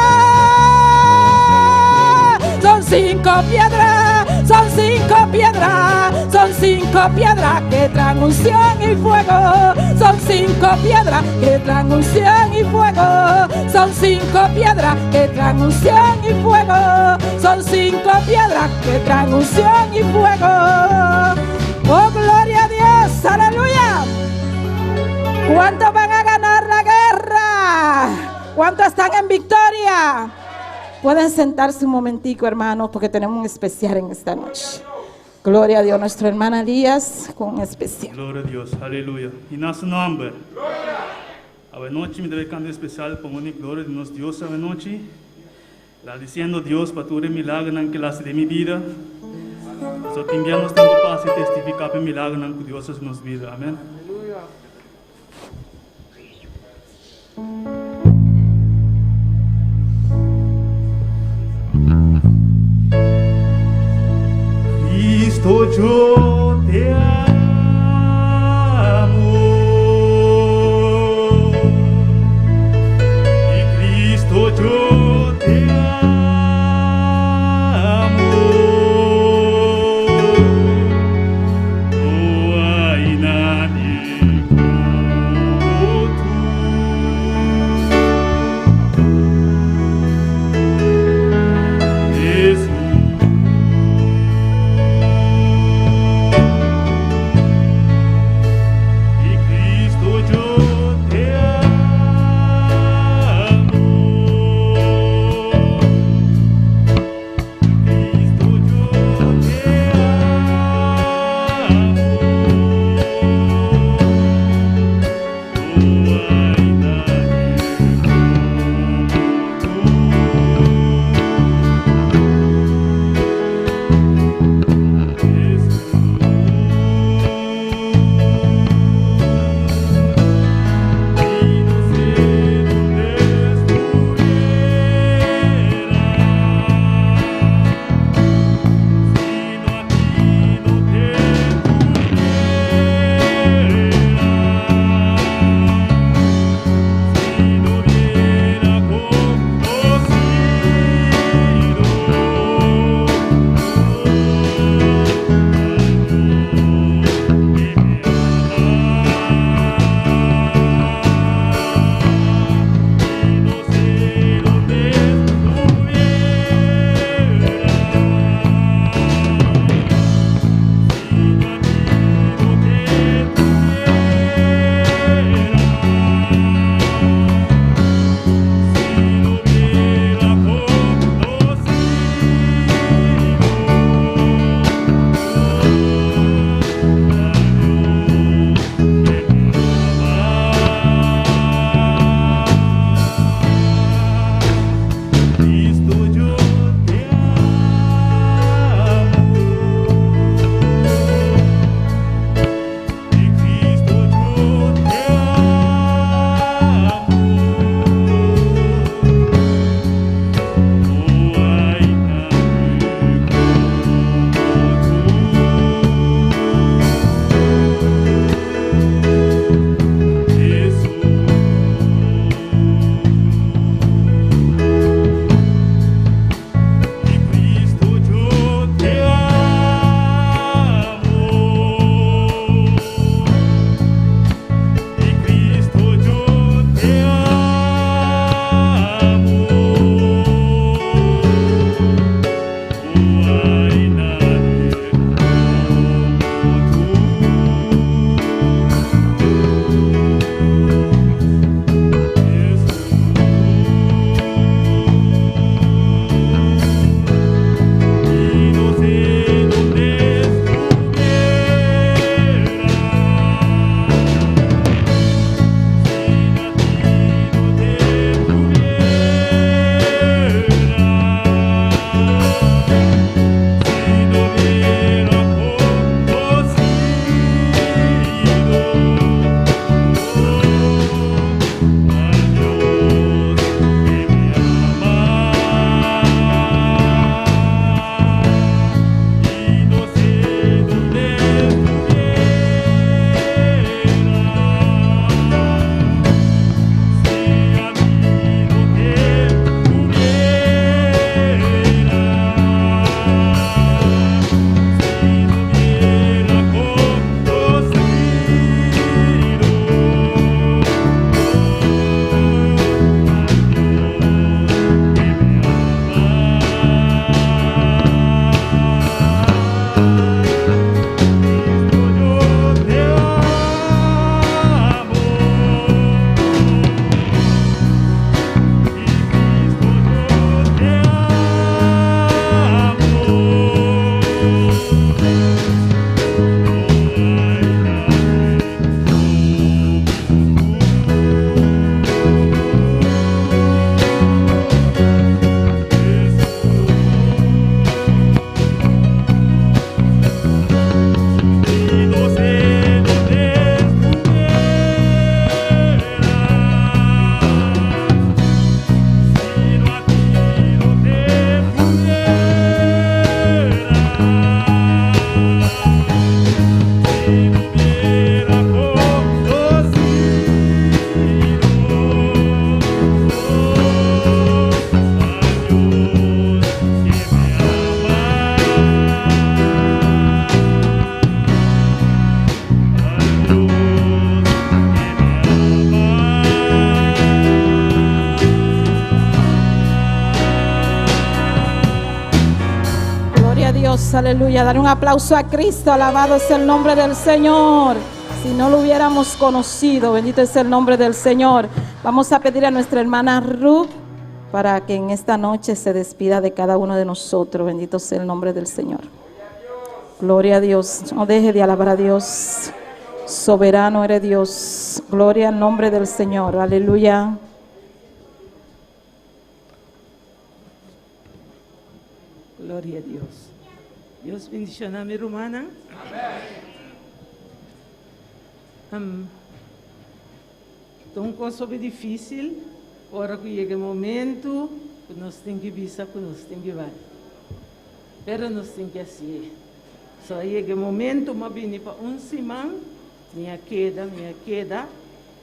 Son 5 piedras, son 5 piedras, son 5 piedras que traen unción y fuego. Son 5 piedras que traen unción y fuego. Son 5 piedras que traen unción y fuego. Son son 5 piedras que traen unción y fuego. Oh, gloria a Dios, aleluya. ¿Cuántos van a ganar la guerra? ¿Cuántos están en victoria? Pueden sentarse un momentico, hermanos, porque tenemos un especial en esta noche. Gloria a Dios, nuestra hermana Díaz con un especial. Gloria a Dios, aleluya. Y en su nombre. A noche me debe cantar especial por una gloria de nuestro Dios a noche. La diciendo Dios para tu milagro en que la hace de mi vida. So tengamos tiempo para testificar el milagro en que Dios es nuestra vida. Amén. Cristo, yo te amo. Y Cristo, yo te amo. No hay nadie como tú. Jesús. Dios, aleluya. Dar un aplauso a Cristo, alabado es el nombre del Señor. Si no lo hubiéramos conocido, bendito es el nombre del Señor. Vamos a pedir a nuestra hermana Ruth para que en esta noche se despida de cada uno de nosotros. Bendito sea el nombre del Señor. Gloria a Dios. No deje de alabar a Dios. Soberano eres Dios. Gloria al nombre del Señor. Aleluya. Gloria a Dios. Dios bendiga a mi hermana. Então, coisa bem difícil. Ora que chega o momento que nós temos que visar, que nós temos que vai. Pero nós temos que assim. Só chega o momento, mas vim para semana, minha queda.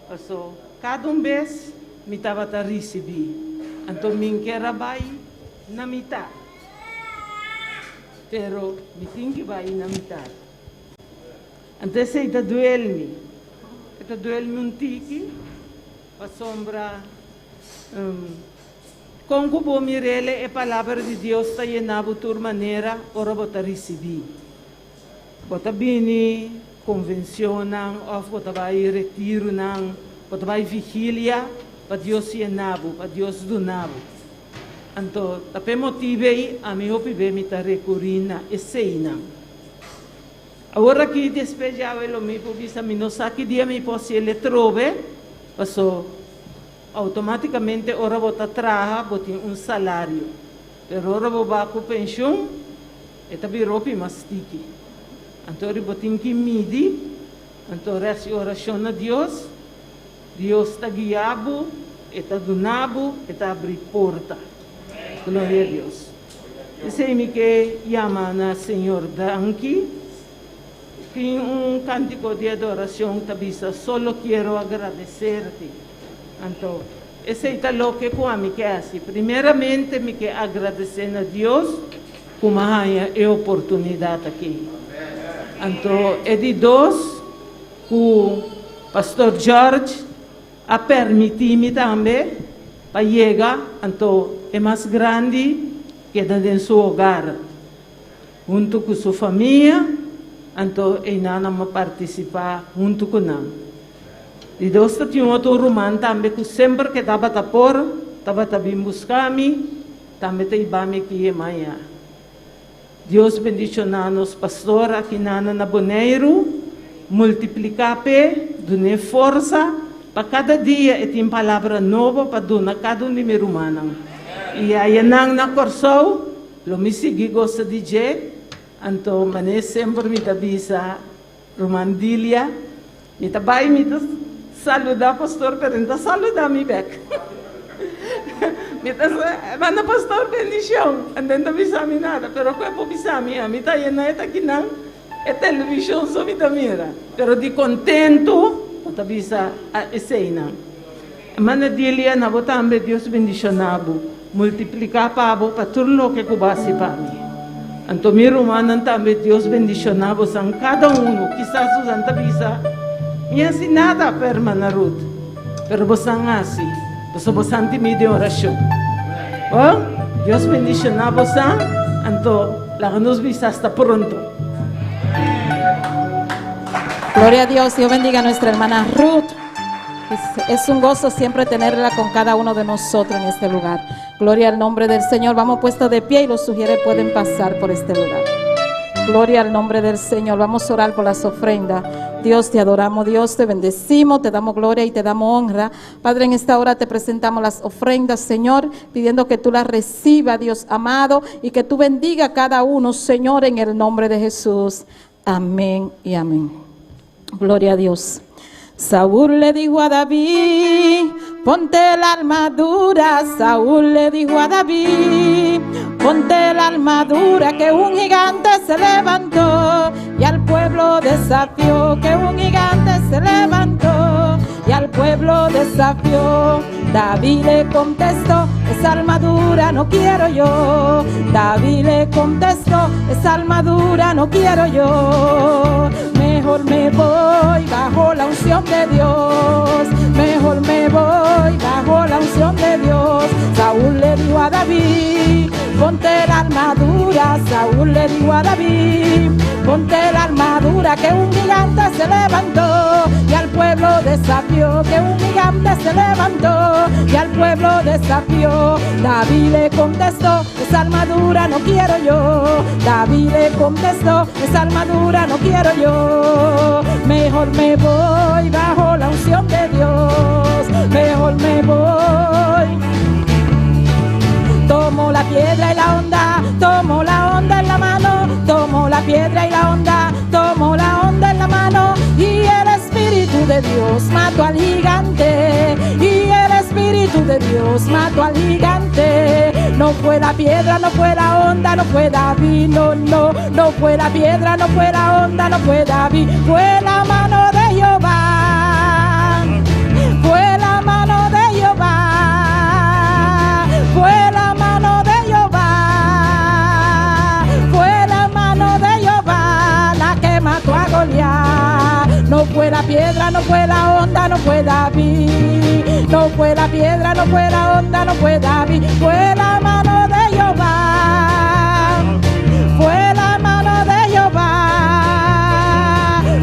Passou cada vez me estava a receber. Então, me quero vai na metade. Pero me tenho que vai na metade. Então, se está doendo-me um tique, a sombra, com que vou mirele a palavra de Deus está llenando de outra maneira, ora bota receber. Bota bem, convencionam, ou bota vai retiro, bota vai vigília, para Deus llenava, para Deus donava. Então, até motivei a mim opive me tá recurrindo e seina. Agora que despejava o meu visa me não sabe que dia me posso ele trove, passou automaticamente ora bota traha, botin salário. Pero ora boba com pensão, e tabi ropi mastiki. Então ora botin que midi, então resta oração a Deus, Deus está guiado, está donado, está abrir porta. Glória a Deus. Disse-me que chama na Senhor Danki, que cântico de adoração tabisa, solo quero agradecer-te. Então, esse é o que eu quero assim. Primeiramente, me quero agradecer a Deus por mais a oportunidade aqui. Então, é de Deus que o pastor George a permitido também para chegar, então, é mais grande que dentro do seu hogar, junto com sua família, então, e não participar junto com nós. E Deus tinha outro romano também, que sempre que estava a pôr, estava a vir buscar-me, também estava aqui amanhã. Deus bendicionar-nos, pastor, aqui na Boneiro, multiplicar-pe, dar força, para cada dia tem palavra nova para dar a cada um de meus romanos. E aí, na Corsou, eu me segui, gosto de dizer, então, mas sempre me avisa, Romandília, me trabalha, me saludar, pastor, pergunta, saludar-me back. Me manda, pastor, bendição, não te avisa-me nada, pero que é para avisar-me, me está llenando aqui não, é televisão, só me está mira, pero de contento, te avisa a cena. Mana dilia, na botambe, Deus bendicionado, multiplicar para tudo o que cubase para mim. Então, meu romano também, Deus bendicionado, são cada um, quizás os antabisa, me ensinada a permanecer, pero você não assim, você antimi de oração. Oh, Deus bendicionado, você, então, lá nos visa hasta pronto. Gloria a Dios. Dios bendiga a nuestra hermana Ruth. Es un gozo siempre tenerla con cada uno de nosotros en este lugar. Gloria al nombre del Señor. Vamos puestos de pie y los sugieres pueden pasar por este lugar. Gloria al nombre del Señor. Vamos a orar por las ofrendas. Dios, te adoramos, Dios, te bendecimos, te damos gloria y te damos honra. Padre, en esta hora te presentamos las ofrendas, Señor, pidiendo que tú las recibas, Dios amado, y que tú bendiga a cada uno, Señor, en el nombre de Jesús. Amén y amén. Gloria a Dios. Saúl le dijo a David, ponte la armadura. Saúl le dijo a David, ponte la armadura, que un gigante se levantó y al pueblo desafió, que un gigante se levantó y al pueblo desafió. David le contestó, esa armadura no quiero yo. David le contestó, esa armadura no quiero yo. Mejor me voy bajo la unción de Dios. Mejor me voy bajo la unción de Dios. Saúl le dijo a David, ponte la armadura. Saúl le dijo a David, ponte la armadura que un gigante se levantó y al pueblo desafió, que un gigante se levantó y al pueblo desafió. David le contestó, esa armadura no quiero yo. David le contestó, esa armadura no quiero yo. Mejor me voy bajo la unción de Dios, mejor me voy. Tomo la piedra y la onda, tomo la onda en la mano, tomo la piedra y la onda, tomo la onda en la mano, y el Espíritu de Dios mató al gigante, y el Espíritu de Dios mató al gigante. No fue la piedra, no fue la onda, no fue David, no, no, no fue la piedra, no fue la onda, no fue David, fue la mano de Jehová, fue la mano de Jehová, fue la mano de Jehová, fue la mano de Jehová la que mató a Goliat. No fue la piedra, no fue la onda, no fue David, no fue la piedra, no fue la onda, no fue David, fue la mano de Jehová, fue la mano de Jehová,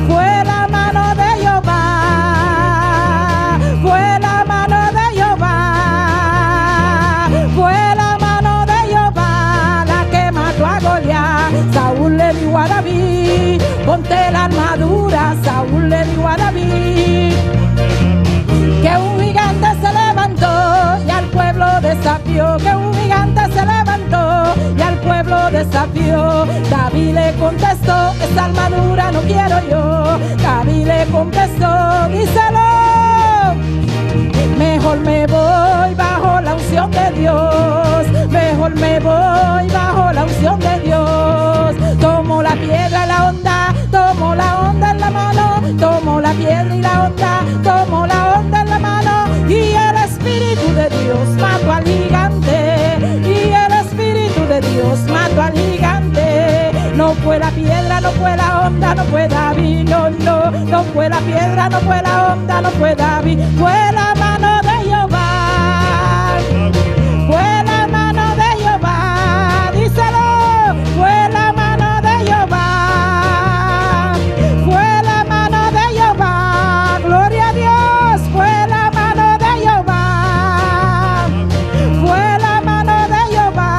fue la mano de Jehová, fue la mano de Jehová, fue la mano de Jehová la que mató a Goliat. Saúl le dijo a David, ponte la armadura. Saúl le dijo a David que un gigante se levantó y al pueblo desafió, que un gigante se levantó y al pueblo desafió. David le contestó, esa armadura no quiero yo. David le contestó, díselo, mejor me voy bajo la unción de Dios, mejor me voy bajo la unción de Dios. Tomo la piedra y la onda, tomo la onda en la mano, tomo la piedra y la onda, tomo la onda en la mano, y el Espíritu de Dios mató al gigante, y el Espíritu de Dios mató al gigante. No fue la piedra, no fue la onda, no fue David, no, no, no fue la piedra, no fue la onda, no fue David, fue la mano de Jehová, fue la mano de Jehová, díselo, fue la mano de Jehová, fue la mano de Jehová, gloria a Dios, fue la mano de Jehová, fue la mano de Jehová.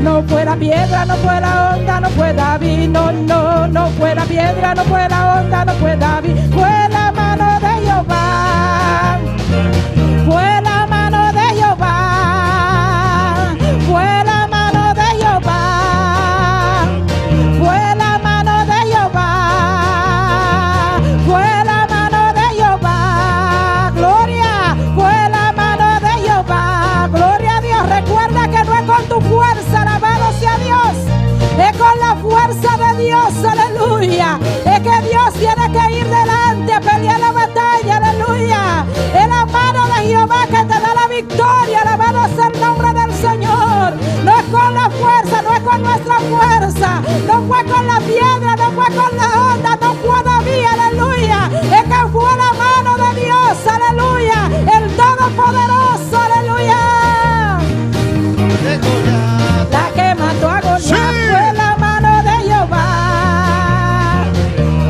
No fue la piedra, no fue la onda, no fue David, no, no, no fue la piedra, no fue la onda, no fue David, fue la mano de Jehová, fue la mano de Jehová, fue la mano de Jehová, fue la mano de Jehová, fue la mano de Jehová, gloria, fue la mano de Jehová, gloria a Dios. Recuerda que no es con tu fuerza, alabado sea Dios, es con la fuerza de Dios, aleluya. Es que Dios tiene que ir delante a pelear la batalla, aleluya. Es la mano de Jehová que te da la victoria, alabado sea el nombre del Señor. No es con la fuerza, no es con nuestra fuerza, no fue con la piedra, no fue con la onda, no fue David, aleluya. Es que fue la mano de Dios, aleluya, el Todopoderoso, aleluya. La que mató a Goliat, sí, fue la mano de Jehová,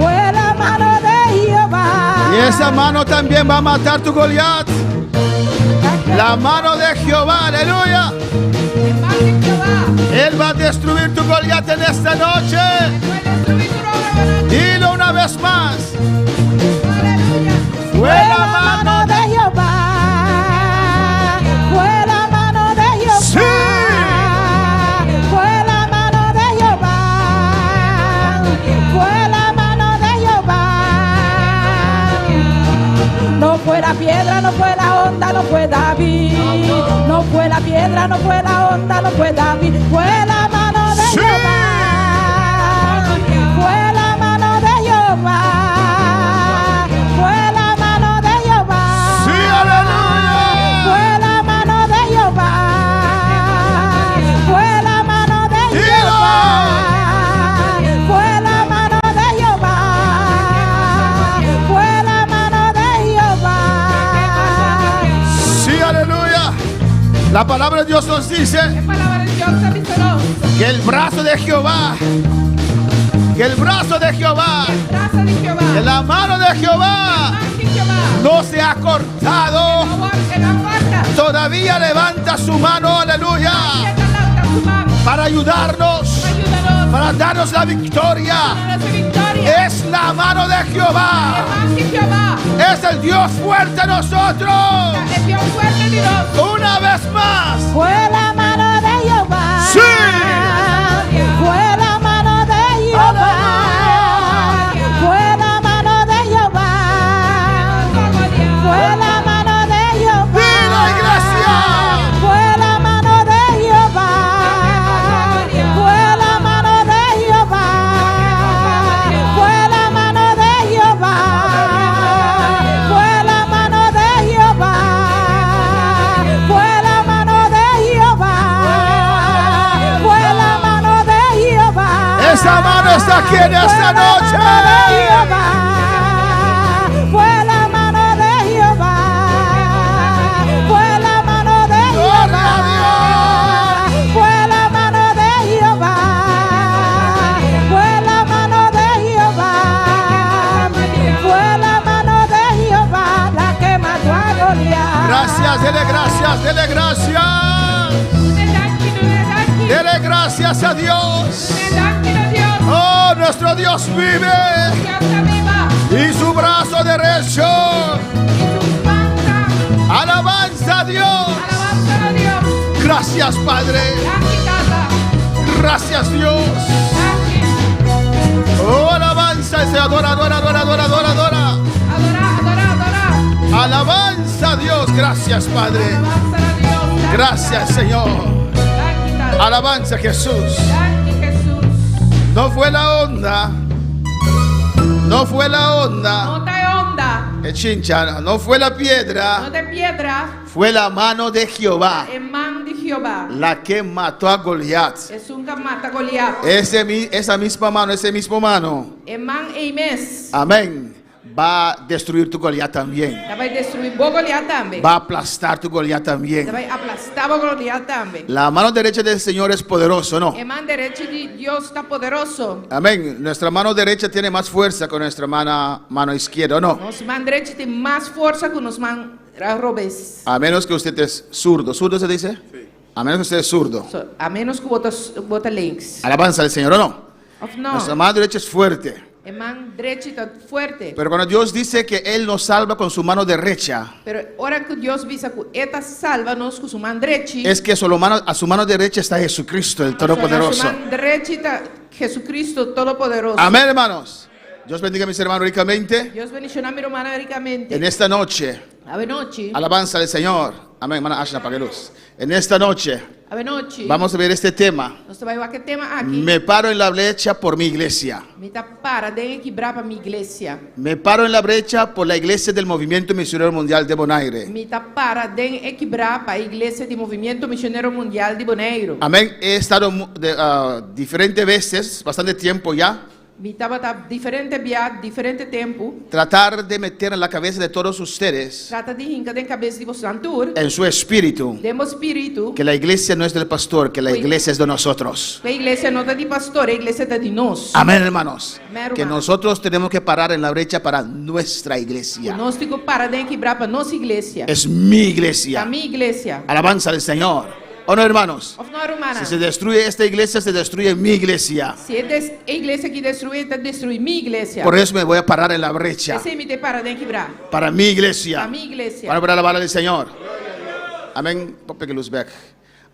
fue la mano de Jehová. Y esa mano también va a matar tu Goliat. La mano de Jehová, aleluya. Él va a destruir tu Goliat en esta noche. Dilo una vez más. Fue la mano de Jehová, fue la mano de Jehová. Sí. Fue la mano de Jehová, fue la mano de Jehová. No fue la piedra, no fue la onda, no fue David. No fue la piedra, no fue la onda, no fue David. Fue la mano de Jehová, fue la mano de Jehová, fue la mano de Jehová. Sí, aleluya. Fue la mano de Jehová, fue la mano de Jehová, fue la mano de Jehová, fue la mano de Jehová. Sí, aleluya. La palabra de Dios nos dice E palavra de Deus está dizendo que el brazo de Jehová, que el brazo de Jehová, graça de Jeová. que la mano de Jehová Mão de Jeová. no se ha cortado. Que não corta. Todavía levanta su mano, aleluya, Tenta lá su mão. para ayudarnos, Ajuda-nos. para darnos la victoria. A nossa vitória. Es la mano de É Jehová. mão de Jeová. Es el Dios fuerte en nosotros. É Deus fuerte de nós. Una vez más. Fue la mano de Jehová. Sí. Fue la mano de Jehová. Fue la mano de Jehová. Fue la mano de Jehová. ¡Viva iglesia! Fue la mano de Jehová. Fue la mano de Jehová. Fue la mano de Jehová. Fue la mano de Jehová. Fue la mano de Jehová. Fue la mano de Jehová. Esa mano está aquí en esta noche. Fue la mano de Jehová. Fue la mano de Gloria Jehová. a Dios. Fue la mano de Jehová. Fue la mano de Jehová. Fue la mano de Jehová la que mató a Goliat. Gracias, dele gracias, dele gracias. Dele gracias a Dios. Oh, nuestro Dios vive y su brazo derecho. Alabanza a Dios. Gracias, Padre. Gracias, Dios. Oh, alabanza, ese adora, adora, adora, adora, adora, adora. Alabanza a Dios. Gracias, Padre. Gracias, Señor. Alabanza a Jesús. No fue la onda. No fue la onda. Não tem onda, Chincha, no fue la não piedra. tem pedra, Fue la mano de Jehová é mão de Jeová. la que mató a Goliat. É que mata Goliat. Esa misma mano, ese mismo mano. É mão e mes. Amén. Va a destruir tu Goliat también. Vai destruir o Goliat também. Va a aplastar tu Goliat también. Vai aplastar o Goliat também. La mano derecha del Señor es poderoso, ¿no? É mão direita de Deus está poderoso. Amén. Nuestra mano derecha tiene más fuerza que nuestra mano izquierda, ¿o no? Nossa mão direita tem mais força que nossa mão robês. A menos que usted es zurdo. ¿Zurdo se dice? Sí. A menos que usted es zurdo. A menos que bota links. Alabanza al Señor, ¿o no? Of não. Nuestra mano derecha es fuerte. É mão direita forte. Pero cuando Dios dice que Él nos salva con su mano derecha, Pero hora que Deus visa que eta salva-nos com sua mão direita. es que a su mano derecha está Jesucristo, el Todopoderoso. A mão direita está Jesucristo Todo-Poderoso. Amén, hermanos. Dios bendiga a mis hermanos ricamente. Deus bendicionar meu irmão ricamente. En esta noche, A noite. alabanza al Señor. Amén, hermana Ashna, apague luz. En esta noche, A noite. vamos a ver este tema. Nós vai ver que tema aqui. Me paro en la brecha por mi iglesia. Me tá para de quebrar para minha igreja. Me paro en la brecha por la iglesia del Movimiento Misionero Mundial de Bonaire. Me tá para de quebrar para a igreja de Movimento Missionário Mundial de Bonaire. Amén. He estado diferentes veces, bastante tiempo ya, Me estava diferente viagem, diferente tempo. tratar de meter en la cabeza de todos ustedes, Trata de rincar de cabeça de vocês, en su espíritu, de meu espírito. que la iglesia no es del pastor, que la iglesia es de nosotros. Que a igreja não está de pastor, a igreja está de nós. Amén, hermanos. Amén, Que hermano. nosotros tenemos que parar en la brecha para nuestra iglesia. Nós temos que parar de quebrar para nossa igreja. Es mi A iglesia. minha igreja. Alabanza al Señor. ¿O no, hermanos? Of não, hermana. Si se destruye esta iglesia, se destruye mi iglesia. Se a igreja que destruir, está destruir minha igreja. Por eso me voy a parar en la brecha. Esse me te para de quebrar. Para mi iglesia. A minha igreja. Para alabar al Señor. Amén. Ponte luz back.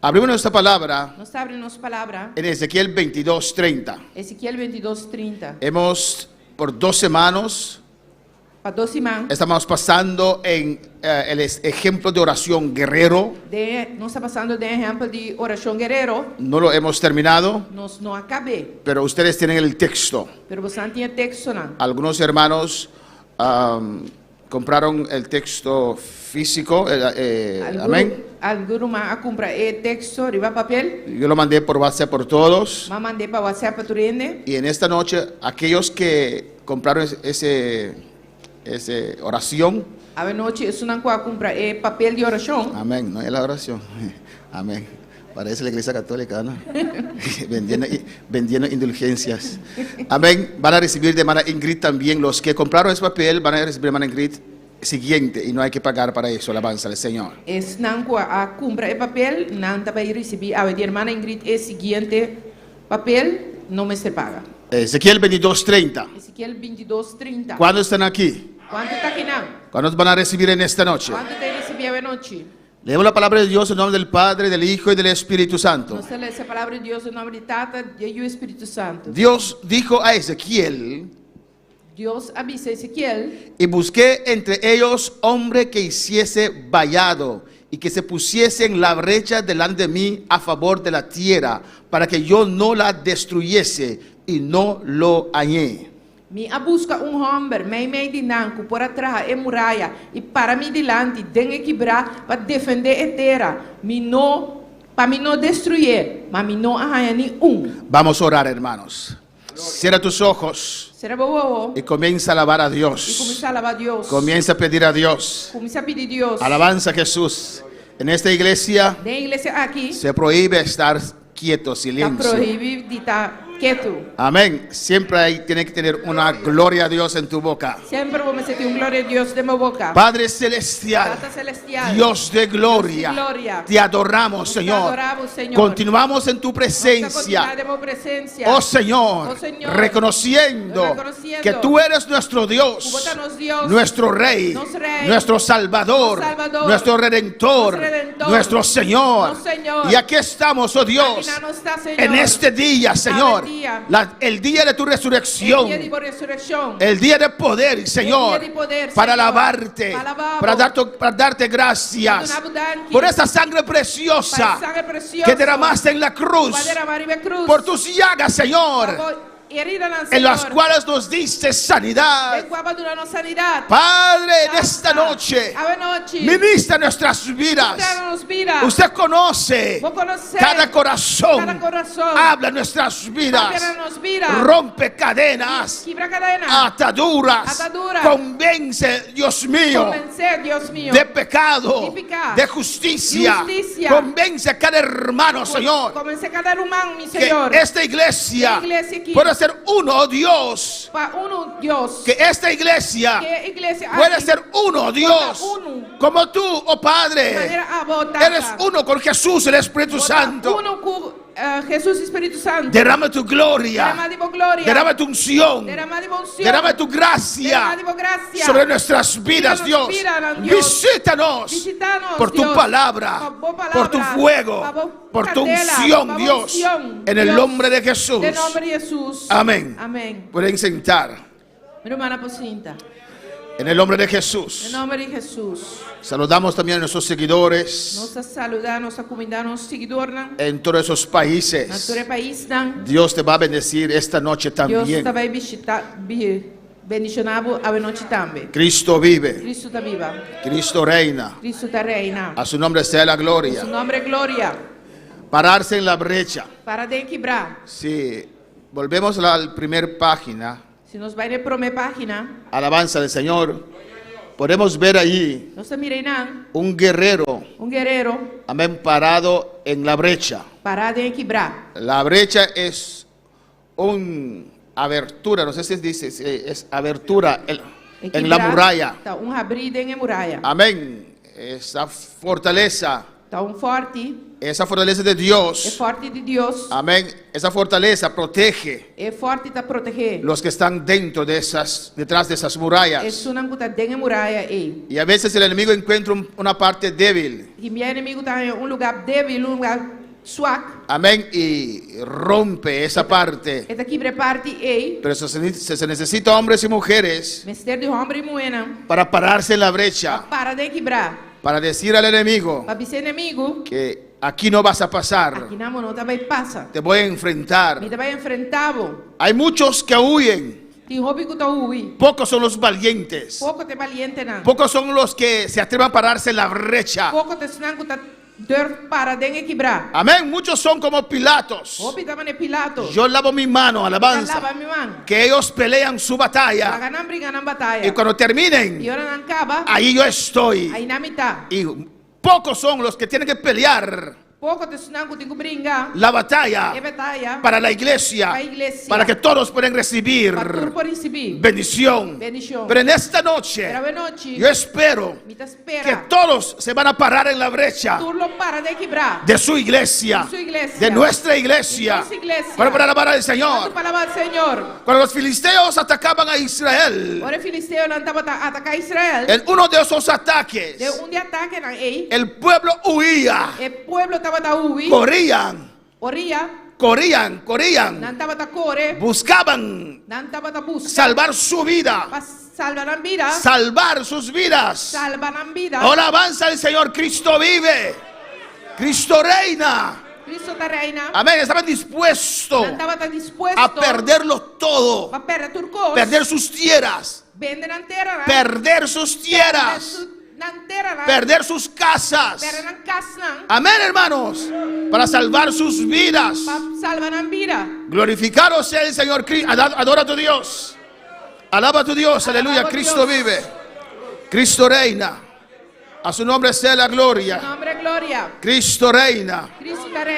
Abrimos nuestra palabra Nós abrimos nossa palavra. en Ezequiel 22:30. Ezequiel 22:30. Hemos, por 2 semanas, Para 12 irmãos. estamos pasando en el ejemplo de oración guerrero. Nós está passando de exemplo de oração guerreiro. No lo hemos terminado, Nós não acabei. pero ustedes tienen el texto. Pero você não tinha texto, não. Algunos hermanos compraron el texto físico. Amén. Algum a comprar o texto, riba papel. Yo lo mandé por WhatsApp por todos. Mas mandei para WhatsApp para tu rende. Y en esta noche, aquellos que compraron esa oración, A noche es una compra papel de oración. Amén. No es la oración. Amén. Parece la iglesia católica, ¿no? vendiendo indulgencias. Amén. Van a recibir de hermana Ingrid también. Los que compraron ese papel van a recibir de hermana Ingrid siguiente y no hay que pagar para eso. Alabanza al Señor. Es a compra el papel, nanta va a recibir a de hermana Ingrid el siguiente papel, no me se paga. Ezequiel 22:30. Ezequiel 22:30. ¿Cuándo están aquí? ¿Cuánto está aquí? ¿Cuándo van a recibir en esta noche? ¿Cuánto te recibí anoche? Leemos la palabra de Dios en nombre del Padre, del Hijo y del Espíritu Santo. Nós lemos a palavra de Deus em nome de Tata e o Espírito Santo. Dios dijo a Ezequiel: Deus avisa Ezequiel: y busqué entre ellos hombre que hiciese vallado y que se pusiese en la brecha delante de mí a favor de la tierra, para que yo no la destruyese, y no lo hallé. Me busca homem, meio de nanco, por atrás é muralha, e para mim delante, tem que quebrar para defender a terra, para me não destruir, mas me não arranhar nenhum. Vamos a orar, hermanos. Cierra tus ojos Será boa y comienza a alabar a e Dios. começar a alabar a Deus. Comienza a pedir a Dios. Começar a pedir a Deus. Alabanza a Jesús. En esta iglesia Na igreja aqui, se prohíbe estar quieto, está silencio. proibido de estar quieto. Amén. Siempre tiene que tener una gloria a Dios en tu boca. Sempre vamos sentir glória a Deus de minha boca. Padre celestial, Tata celestial, Dios de gloria, Dios de gloria, te adoramos, te Señor. adoramos, Señor. Continuamos en tu presencia. Oh Señor, reconociendo que tú eres nuestro Dios, nuestro Rey, nuestro Salvador, nuestro Redentor, nuestro Señor. Y aquí estamos, oh Dios, en este día, Señor, el día de tu resurrección, el día de poder, Señor, para alabarte, para darte gracias por esa sangre preciosa que derramaste en la cruz, por tus llagas, Señor, en las cuales nos diste sanidad. Padre, en esta noche, ministra nuestras vidas. Usted conoce cada corazón. Habla nuestras vidas. Rompe cadenas, ataduras. Convence, Dios mío, de pecado, de justicia. Convence a cada hermano, Señor, que esta iglesia puede ser uno, Dios. Que esta iglesia puede ser uno, Dios. Como tú, oh Padre, eres uno con Jesús, el Espíritu Santo. Jesús Espíritu Santo. Derrama tu gloria. Derrama tu unción. Derrama tu gracia sobre nuestras vidas, Dios. Visítanos por tu palabra, por tu fuego, por tu unción, Dios. En el nombre de Jesús. Amén. Pueden sentar. En el nombre de Jesús. Saludamos también a nuestros seguidores en todos esos países. Dios te va a bendecir esta noche también. Cristo vive. Cristo reina. A su nombre sea la gloria. Pararse en la brecha. Sí. Volvemos a la primera página. Si nos va a ir a la página, alabanza del Señor. Podemos ver allí un guerrero, amén, parado en la brecha. La brecha es una abertura, no sé si dice, es abertura en la muralla. Amén. Esa fortaleza. Esa fortaleza de Dios. Amén. Esa fortaleza protege. Los que están detrás de esas murallas. Y a veces el enemigo encuentra una parte débil. Amén. Y rompe esa parte. Pero se necesita hombres y mujeres para pararse en la brecha. Para decir al enemigo que aquí no vas a pasar. Te voy a enfrentar. Hay muchos que huyen. Pocos son los valientes. Pocos son los que se atreven a pararse en la brecha. Amén. Muchos son como Pilatos. Yo lavo mi mano, alabanza. Que ellos pelean su batalla. Y cuando terminen, ahí yo estoy. Y pocos son los que tienen que pelear la batalla para la iglesia, para que todos puedan recibir bendición. Pero en esta noche yo espero que todos se van a parar en la brecha de su iglesia, de nuestra iglesia, para alabar al Señor. Cuando los filisteos atacaban a Israel, en uno de esos ataques el pueblo huía, corrían, buscaban salvar su vida, salvar sus vidas. Alabanza al Señor. Cristo vive, Cristo reina. Amén. Estaban dispuestos a perderlo todo, perder sus tierras, perder sus casas. Amén, hermanos, para salvar sus vidas. Glorificado sea el Señor. Adora a tu Dios, alaba a tu Dios. Aleluya. Cristo vive, Cristo reina. A su nombre sea la gloria. Cristo reina.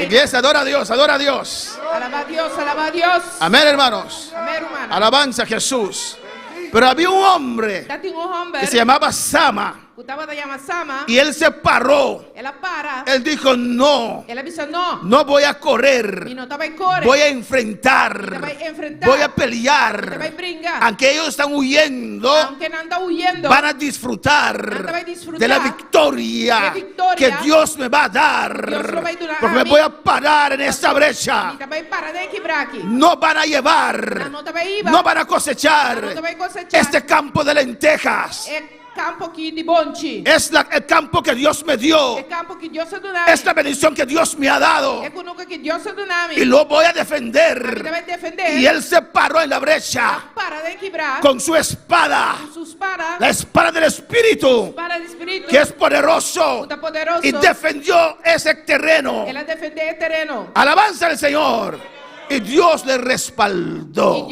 Iglesia, adora a Dios, adora a Dios. Alaba a Dios, alaba a Dios. Amén, hermanos. Alabanza a Jesús. Pero había un hombre que se llamaba Sama. Y él se paró. Él dijo: no voy a correr, voy a enfrentar, voy a pelear. Aunque ellos están huyendo, van a disfrutar de la victoria que Dios me va a dar, porque me voy a parar en esta brecha. No van a llevar, no van a cosechar este campo de lentejas. Es el campo que Dios me dio. Es la bendición que Dios me ha dado. Y lo voy a defender. Y él se paró en la brecha con su espada, la espada del Espíritu, que es poderoso, y defendió ese terreno. Alabanza al Señor. Y Dios le respaldó.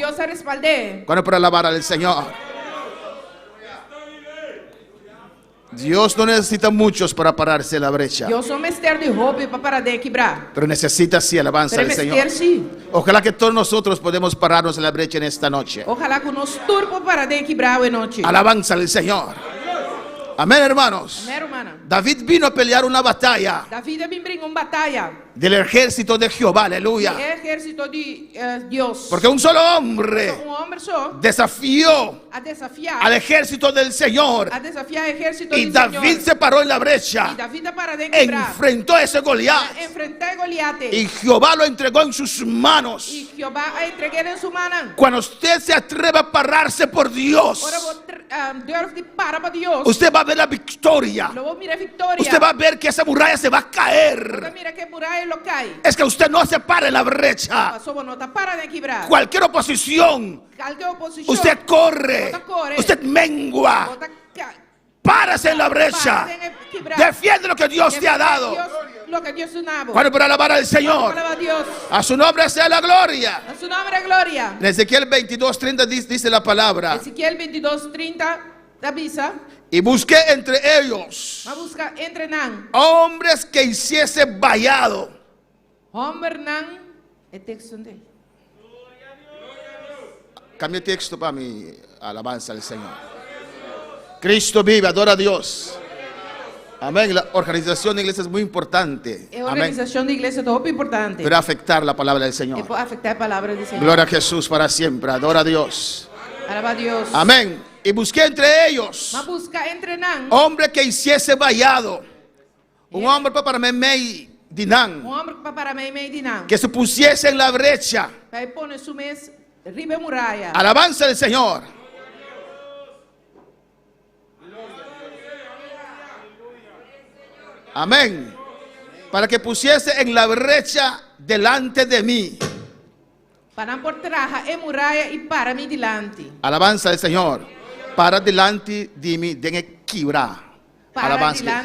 Cuando para alabar al Señor. Dios no necesita muchos para pararse en la brecha, pero necesita sí alabanza al Señor. Ojalá que todos nosotros podemos pararnos en la brecha en esta noche. Alabanza al Señor. Amén, hermanos. David vino a pelear una batalla del ejército de Jehová. Aleluya. Porque un solo hombre desafió al ejército del Señor. Y David se paró en la brecha, enfrentó a ese Goliat, y Jehová lo entregó en sus manos. Cuando usted se atreve a pararse por Dios, usted va a ver la victoria. Usted va a ver que esa muralla se va a caer. Es que usted no se para en la brecha. Cualquier oposición, usted corre, usted mengua. Párase en la brecha. Defiende lo que Dios te ha dado. Bueno, para alabar al Señor. A su nombre sea la gloria. En Ezequiel 22:30 dice la palabra: Ezequiel 22:30 avisa: y busqué entre ellos hombres que hiciese vallado. Cambia el texto para mi alabanza al Señor. Cristo vive, adora a Dios. Amén. La organización de iglesia es muy importante. Organización de iglesia es muy importante. Pero afectar la palabra del Señor. Gloria a Jesús para siempre. Adora a Dios. Alaba a Dios. Amén. Y busqué entre ellos hombre que hiciese vallado. Un hombre para Memei Dinán, que se pusiese en la brecha. Alabanza del Señor. Amén. Para que pusiese en la brecha delante de mí. Alabanza del Señor. Para delante de mí, den quebrar. Alabanza.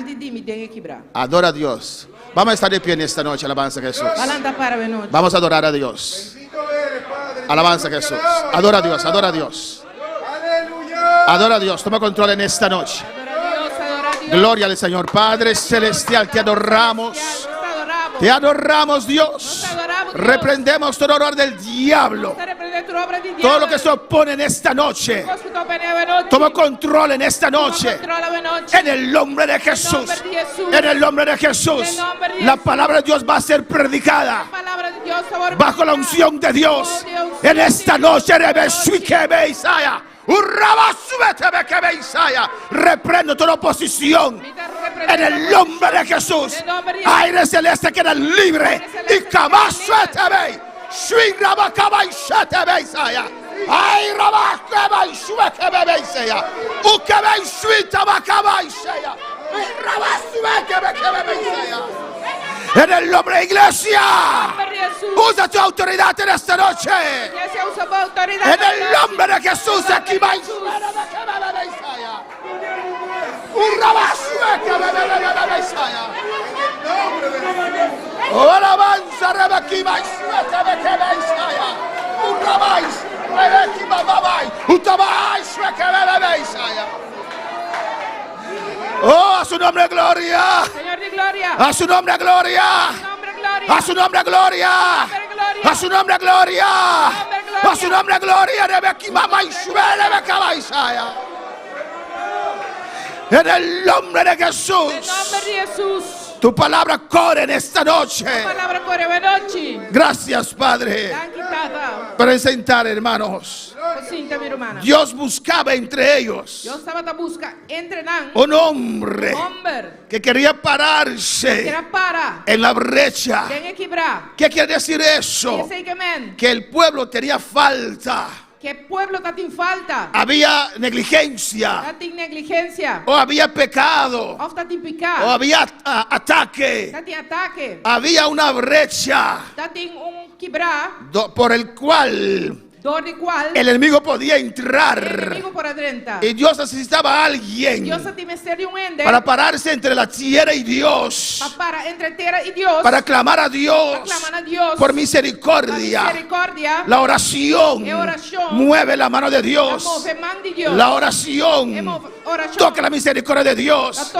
Adora a Dios. Vamos a estar de pie en esta noche. Alabanza a Jesús. Vamos a adorar a Dios. Alabanza a Jesús. Adora a Dios, adora a Dios. Adora a Dios. Toma control en esta noche. Gloria al Señor. Padre celestial, te adoramos. Te adoramos, Dios. Reprendemos todo horror del diablo. Todo lo que se opone en esta noche. Toma control en esta noche. En el nombre de Jesús. En el nombre de Jesús. La palabra de Dios va a ser predicada bajo la unción de Dios. En esta noche, reprendo toda oposición. En el nombre de Jesús. Aire celeste queda libre. Y cabasuetebe. Shui rabakaba y shetebe Isaya. Ay rabakaba y shuekebe Isaya. Ukebe y shui tabakaba Isaya. En el nombre de Iglesia, usa tu autoridad en esta noche. En el nombre de Jesús, aquí va oh, a su nombre gloria. Señor de gloria. A su nombre gloria. A su nombre gloria. A su nombre gloria. A su nombre gloria. En el nombre de Jesús. Tu palabra corre en esta noche. Gracias, Padre. Presentar, hermanos. Dios buscaba entre ellos un hombre que quería pararse en la brecha. ¿Qué quiere decir eso? Que el pueblo tenía falta. Que el pueblo está en falta. Había negligencia. O había pecado. O había ataque. Había una brecha por el cual el enemigo podía entrar. Y Dios necesitaba a alguien para pararse entre la tierra y Dios. Para clamar a Dios por misericordia. La oración mueve la mano de Dios. La oración toca la misericordia de Dios.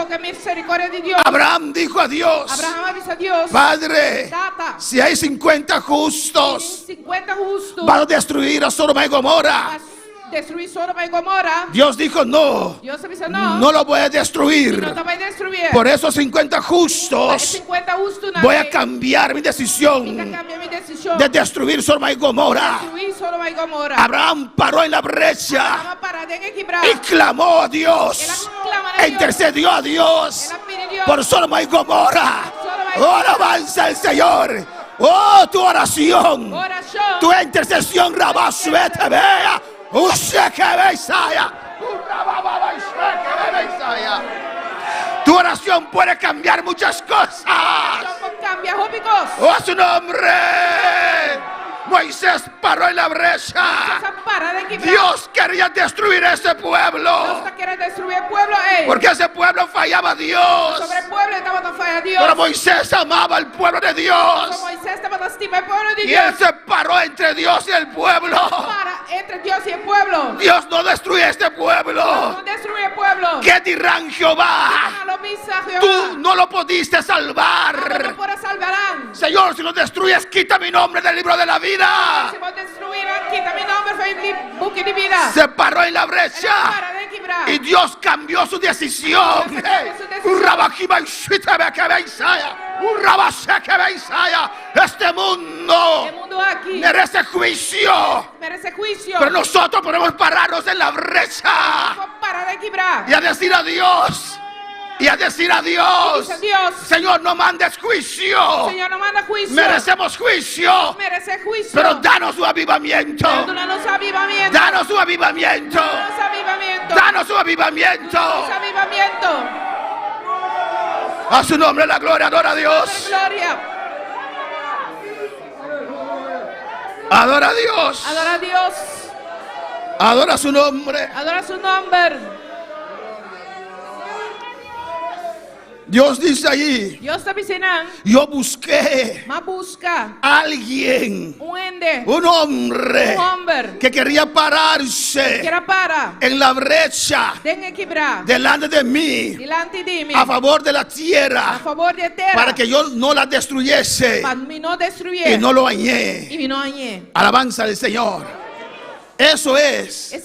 Abraham dijo a Dios: Padre, si hay 50 justos, van a destruir a Sodoma y Gomorra. Dios dijo: no, no lo voy a destruir. Por esos 50 justos voy a cambiar mi decisión de destruir Sodoma y Gomorra. Abraham paró en la brecha y clamó a Dios, intercedió a Dios por Sodoma y Gomorra. Oh, alabanza al Señor. Oh, tu oración, tu intercesión, Rabasuetebea. Tu oración puede cambiar muchas cosas. Oh, a su nombre. Moisés paró en la brecha. Dios quería destruir ese pueblo. Porque ese pueblo fallaba a Dios. Pero Moisés amaba al pueblo de Dios. Y él se paró entre Dios y el pueblo. Dios no destruye este pueblo. ¿Qué dirán Jehová? Tú no lo pudiste salvar. Señor, si lo destruyes, quita mi nombre del libro de la vida. Se paró en la brecha y Dios cambió su decisión. Este mundo merece juicio, pero nosotros podemos pararnos en la brecha y a decir a Dios. Y a decir a Dios: Señor, no mandes juicio. Merecemos juicio. Pero danos su avivamiento. Danos su avivamiento. Danos su avivamiento. A su nombre la gloria. Adora a Dios. Adora a Dios. Adora a Dios. Adora su nombre. Adora su nombre. Dios dice allí, Dios está diciendo, yo busqué ma busca a alguien, un hombre que quería pararse en la brecha delante de mí a favor de la tierra para que yo no la destruyese y no lo dañé. Alabanza del Señor. Eso es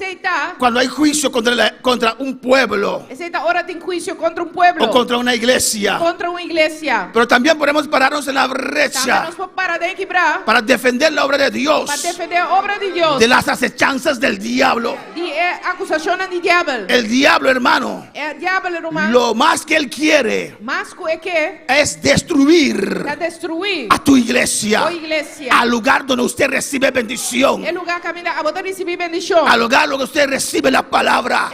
cuando hay juicio contra un pueblo o contra una iglesia. Pero también podemos pararnos en la brecha para defender la obra de Dios de las acechanzas del diablo. El diablo, hermano, lo más que él quiere es destruir a tu iglesia, al lugar donde usted recibe bendición, al lugar donde usted recibe la palabra,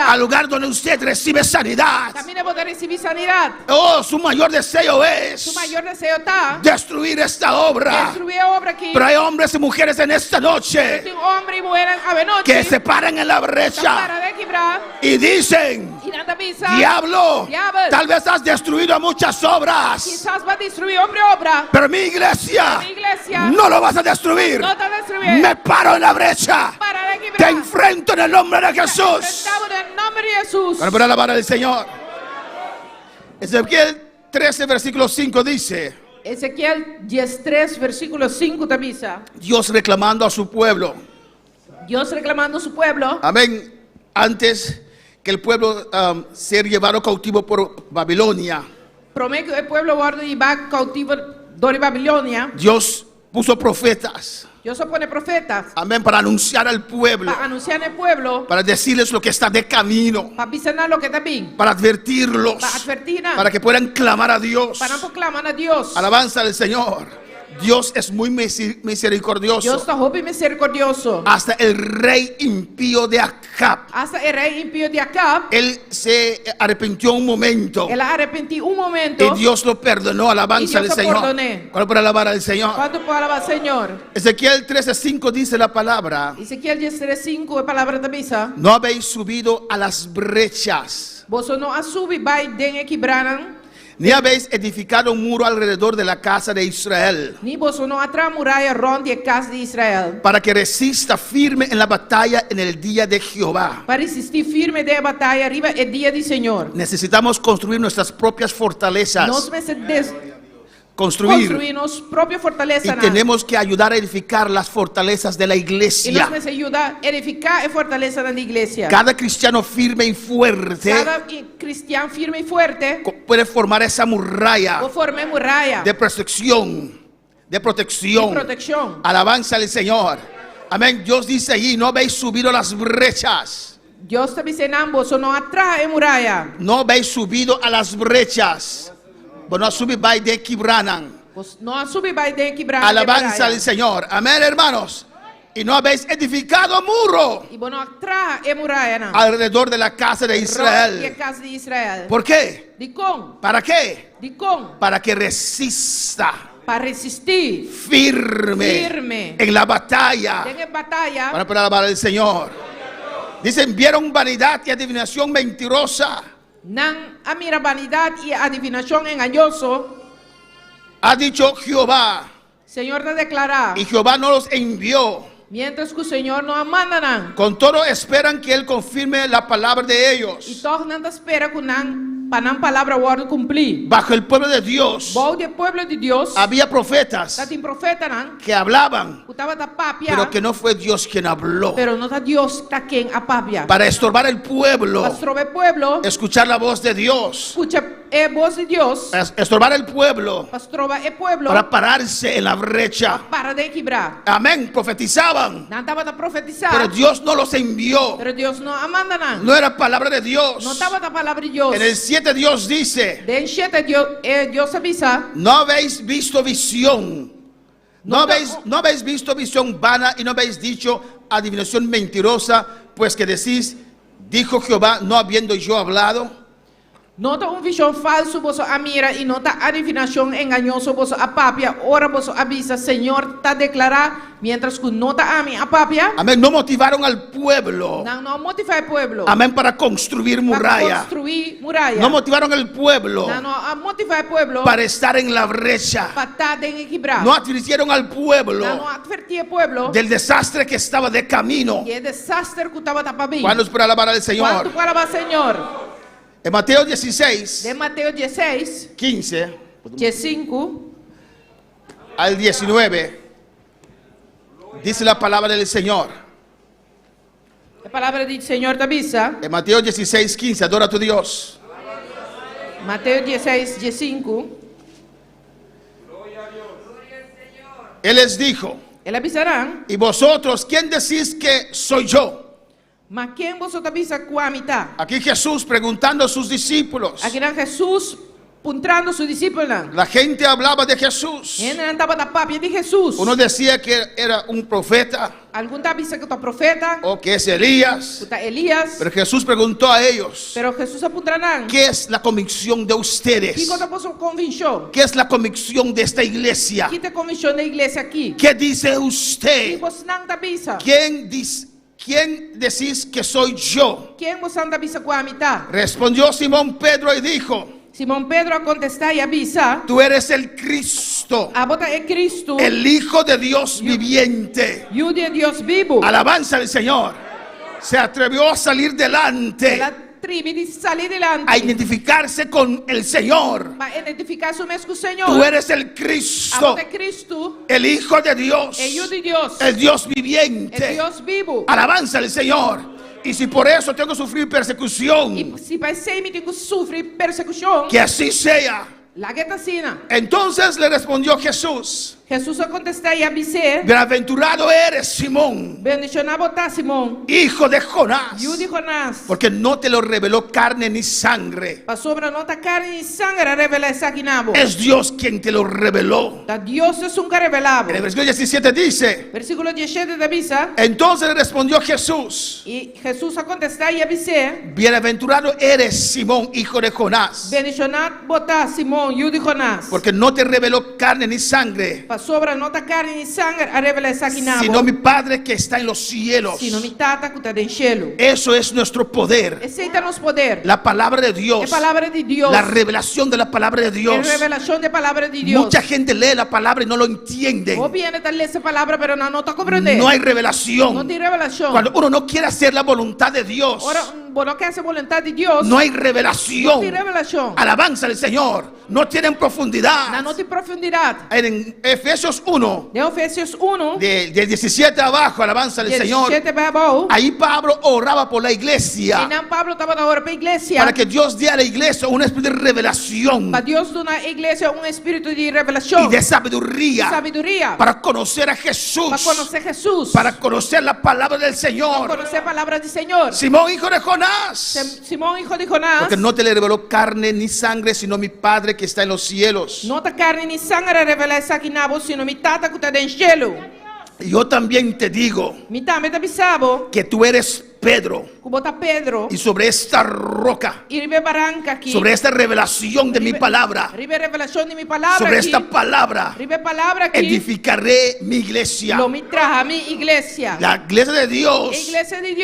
al lugar donde usted recibe sanidad. Oh, su mayor deseo es destruir esta obra. Pero hay hombres y mujeres en esta noche que se paran en la brecha y dicen: diablo, tal vez has destruido muchas obras, pero mi iglesia no lo vas a destruir. Me paro en la brecha, te enfrento en el nombre de Jesús. Para alabar al Señor. Ezequiel 13 versículo 5 dice: Ezequiel 13 versículo 5 dice, Dios reclamando a su pueblo. Amén. Antes que el pueblo ser llevado cautivo por Babilonia, promete que el pueblo guarda y va cautivo de Babilonia. Dios puso profetas. Dios pone profetas. Amén. Para anunciar al pueblo. Para decirles lo que está de camino. Para advertirlos. Para que puedan clamar a Dios. Alabanza al Señor. Dios es muy misericordioso. Hasta el rey impío de Acab. Él se arrepintió un momento. Y Dios lo perdonó. Alabanza al Señor. ¿Cuál puede alabar al Señor? Ezequiel 13:5 dice la palabra: no habéis subido a las brechas, ni habéis edificado un muro alrededor de la casa de Israel, para que resista firme en la batalla en el día de Jehová. Necesitamos construir nuestras propias fortalezas. Construir y tenemos que ayudar a edificar las fortalezas de la iglesia. Cada cristiano firme y fuerte puede formar esa muralla de protección. Alabanza al Señor. Amén. Dios dice allí: no habéis subido las brechas. No habéis subido a las brechas. No subi by de Kibranan. Alabanza al Señor. Amén, hermanos. Y no habéis edificado muro alrededor de la casa de Israel. ¿Por qué? ¿Para qué? Para que resista. Para resistir firme en la batalla. Para alabar al Señor. Dicen: vieron vanidad y adivinación mentirosa. Mira vanidad y adivinación engañoso. Ha dicho Jehová. Señor te declara. Y Jehová no los envió. Mientras que el Señor no mandan. Con todo esperan que Él confirme la palabra de ellos. Y todos no esperan que la palabra guarda cumplir. Bajo el pueblo de Dios, había profetas que hablaban, pero que no fue Dios quien habló. Para estorbar el pueblo, escuchar la voz de Dios. Estorbar el pueblo para pararse en la brecha. Amén. Profetizaban, pero Dios no los envió. No era palabra de Dios. En el 7 Dios dice: no habéis visto visión. No habéis visto visión vana, y no habéis dicho adivinación mentirosa, pues que decís: dijo Jehová, no habiendo yo hablado. Nota visão falso vosso amira e nota adivinação engañoso vosso apapia. Ora vosso avisa, Senhor, ta declarar mientras que nota ami apapia. Amén. No motivaron al pueblo. No motiva el pueblo. Amén. Para construir muralla. Para construir muralla. No motivaron al pueblo. No motiva el pueblo. Para estar en la brecha. No advirtieron al pueblo. No advertía el pueblo. Del desastre que estaba de camino. Y el desastre que estaba tapado. ¿Cuándo es para alabar al Señor? ¿Cuánto para alabar al Señor? En Mateo 16, de Mateo 16, 15 al 19, dice la palabra del Señor. La palabra del Señor te avisa. En Mateo 16, 15, adora a tu Dios. Mateo 16, 15. Él les dijo, Él avisarán. ¿y vosotros quién decís que soy yo? Mas ¿quién vosotros avisa cuál mitad? Aquí Jesús preguntando a sus discípulos. Aquí era Jesús puntrando a sus discípulos. La gente hablaba de Jesús. Uno decía que era un profeta. Algún avisa que es profeta. O que es Elías. Pero Jesús preguntó a ellos. Pero Jesús apuntarán. ¿Qué es la convicción de ustedes? ¿Qué es la convicción de esta iglesia? ¿Qué dice usted? ¿Quién decís que soy yo? Respondió Simón Pedro y dijo: Simón Pedro contesta y avisa: tú eres el Cristo, el Hijo de Dios viviente. Alabanza al Señor. Se atrevió a salir delante, a identificarse con el Señor. Tú eres el Cristo, el Hijo de Dios, el Dios viviente. Alabanza al Señor. Y si por eso tengo que sufrir persecución, que así sea. Entonces le respondió Jesús: bienaventurado eres, Simón, hijo de Jonás, porque no te lo reveló carne ni sangre, es Dios quien te lo reveló. En el versículo 17 dice: entonces le respondió Jesús: bienaventurado eres, Simón, hijo de Jonás, porque no te reveló carne ni sangre, sino mi Padre que está en los cielos. Eso es nuestro poder. La palabra de Dios. La revelación de la palabra de Dios. Mucha gente lee la palabra y no lo entiende. No hay revelación. Cuando uno no quiere hacer la voluntad de Dios, no hay revelación. Alabanza al Señor. No tienen profundidad. En Efesios 1, del 17 abajo, alabanza al Señor. Ahí Pablo oraba por la iglesia, para que Dios dé a la iglesia un espíritu de revelación y de sabiduría, para conocer a Jesús, para conocer la palabra del Señor. Simón, hijo de Jonás, porque no te le reveló carne ni sangre, sino mi Padre que está en los cielos. Yo también te digo que tú eres Pedro, y sobre esta roca, sobre esta revelación de mi palabra, sobre esta palabra, edificaré mi iglesia. La iglesia de Dios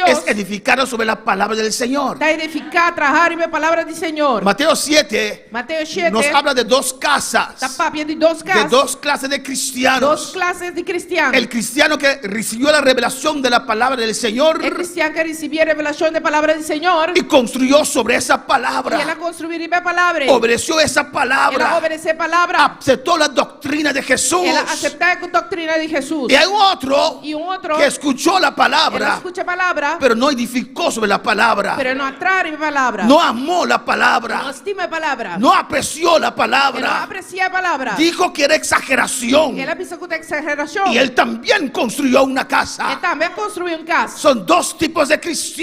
es edificada sobre la palabra del Señor. Mateo 7 nos habla de dos casas, de dos clases de cristianos. El cristiano que recibió la revelación de la palabra del Señor recibía revelación de palabra del Señor y construyó sobre esa palabra, obedeció esa palabra, aceptó la doctrina de Jesús. Y hay otro que escuchó la palabra, pero no edificó sobre la palabra, no amó la palabra, no apreció la palabra, dijo que era exageración, y él también construyó una casa. Son dos tipos de cristianos.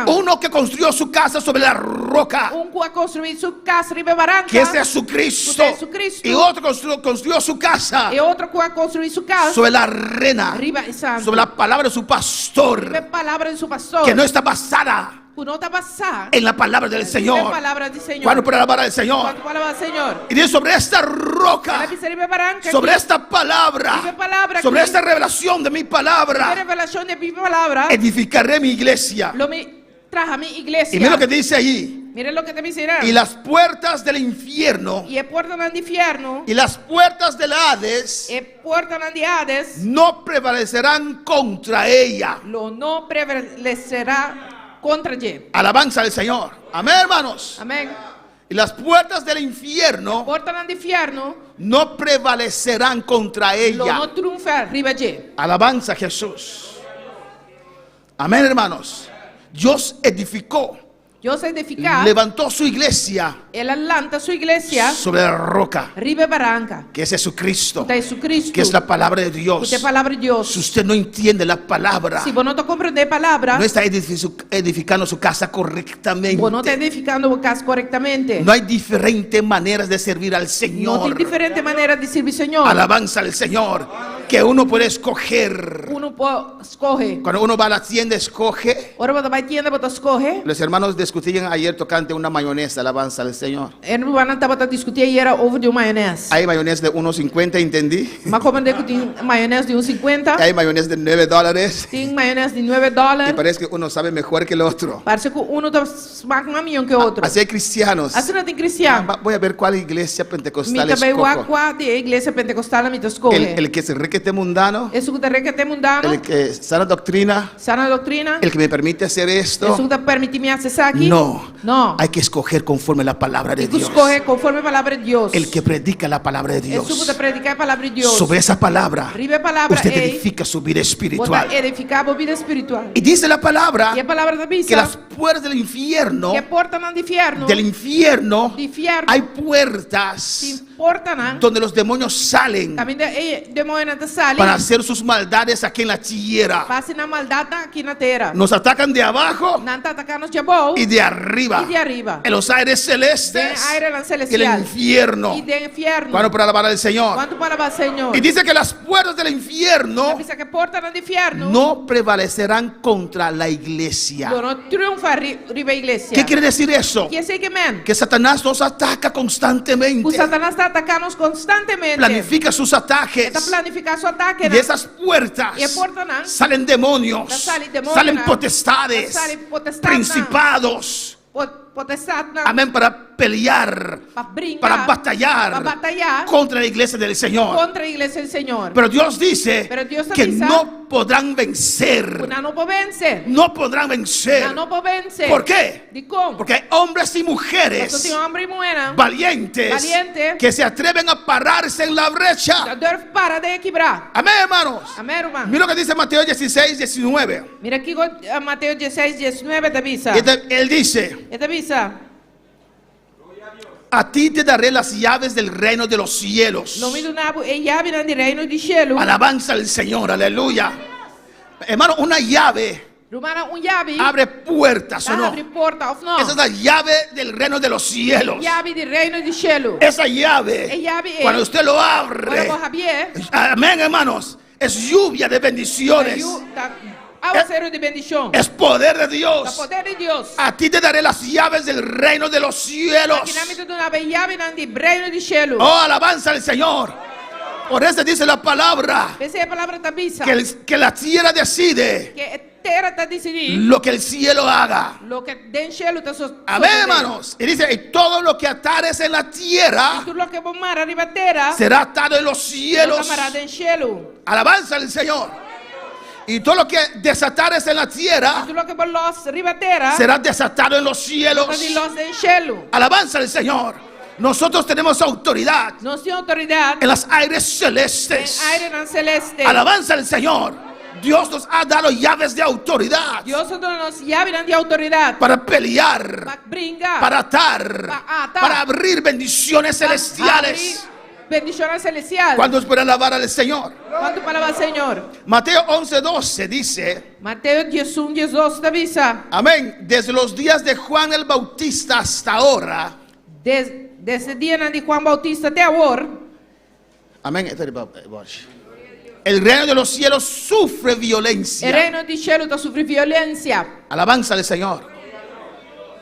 Uno que construyó su casa sobre la roca, que es Jesucristo, y otro construyó su casa sobre la arena, sobre la palabra de su pastor, que no está basada en la palabra del Señor. Cuando puede alabar al Señor. Y dice sobre esta roca, sobre esta palabra, sobre esta revelación de mi palabra, edificaré mi iglesia. Y mira lo que dice allí. Miren lo que te dice. Y las puertas del infierno y las puertas del Hades no prevalecerán contra ella. No prevalecerá contra ella. Alabanza al Señor. Amén, hermanos. Amén. Y las puertas del infierno no prevalecerán contra ella. No triunfa arriba ella. Alabanza a Jesús. Amén, hermanos. Dios edificó, levantó su iglesia, sobre la roca, que es Jesucristo, que es la palabra de Dios. Si usted no entiende la palabra, no está edificando su casa correctamente. No hay diferentes maneras de servir al Señor. Alabanza al Señor, que uno puede escoger. Cuando uno va a la tienda, escoge. Los hermanos discutían ayer tocante una mayonesa. Alabanza al Señor. Hay mayonesa de 1.50, entendí. Hay mayonesa de $9. Y parece que uno sabe mejor que el otro. Así hay cristianos. Voy a ver cuál iglesia pentecostal escojo. El que se requete mundano, el que sana doctrina, el que me permite hacer esto. No, hay que escoger conforme la palabra de Dios. El que predica la palabra de Dios. Sobre esa palabra, usted edifica su vida espiritual. Y dice la palabra que las puertas del infierno, hay puertas donde los demonios salen para hacer sus maldades aquí en la tierra. Nos atacan de abajo y de arriba, en los aires celestes y el infierno. Cuando para alabar al Señor. Y dice que las puertas del infierno no prevalecerán contra la iglesia. ¿Qué quiere decir eso? Que Satanás nos ataca constantemente. Planifica sus ataques. Y de esas puertas salen demonios, salen potestades, principados. Amén, para pelear, para batallar contra la iglesia del Señor. Pero Dios dice que no podrán vencer. No podrán vencer. ¿Por qué? Porque hay hombres y mujeres valientes que se atreven a pararse en la brecha. Amén, hermanos. Mira lo que dice Mateo 16, 19. Mira aquí Mateo 16, 19 te dice. Él dice: a ti te daré las llaves del reino de los cielos. Alabanza al Señor, aleluya. Hermano, una llave abre puertas, ¿o no? Esa es la llave del reino de los cielos. Esa llave, cuando usted lo abre, amén, hermanos, es lluvia de bendiciones. Es poder de Dios. A ti te daré las llaves del reino de los cielos. Oh, alabanza al Señor. Por eso dice la palabra que la tierra decide lo que el cielo haga. Amén, hermanos. Y dice: y todo lo que atares en la tierra será atado en los cielos. Alabanza al Señor. Y todo lo que desatares en la tierra será desatado en los cielos. Alabanza al Señor. Nosotros tenemos autoridad en los aires celestes. Alabanza al Señor. Dios nos ha dado llaves de autoridad para pelear, para atar, para abrir bendiciones celestiales. ¿Cuándo es para alabar al Señor? Mateo 11:12 dice: amén. Desde los días de Juan el Bautista hasta ahora. Desde el día de Juan Bautista até agora. Amén. El reino de los cielos sufre violencia. El reino del cielo sufre violencia. Alabanza al Señor.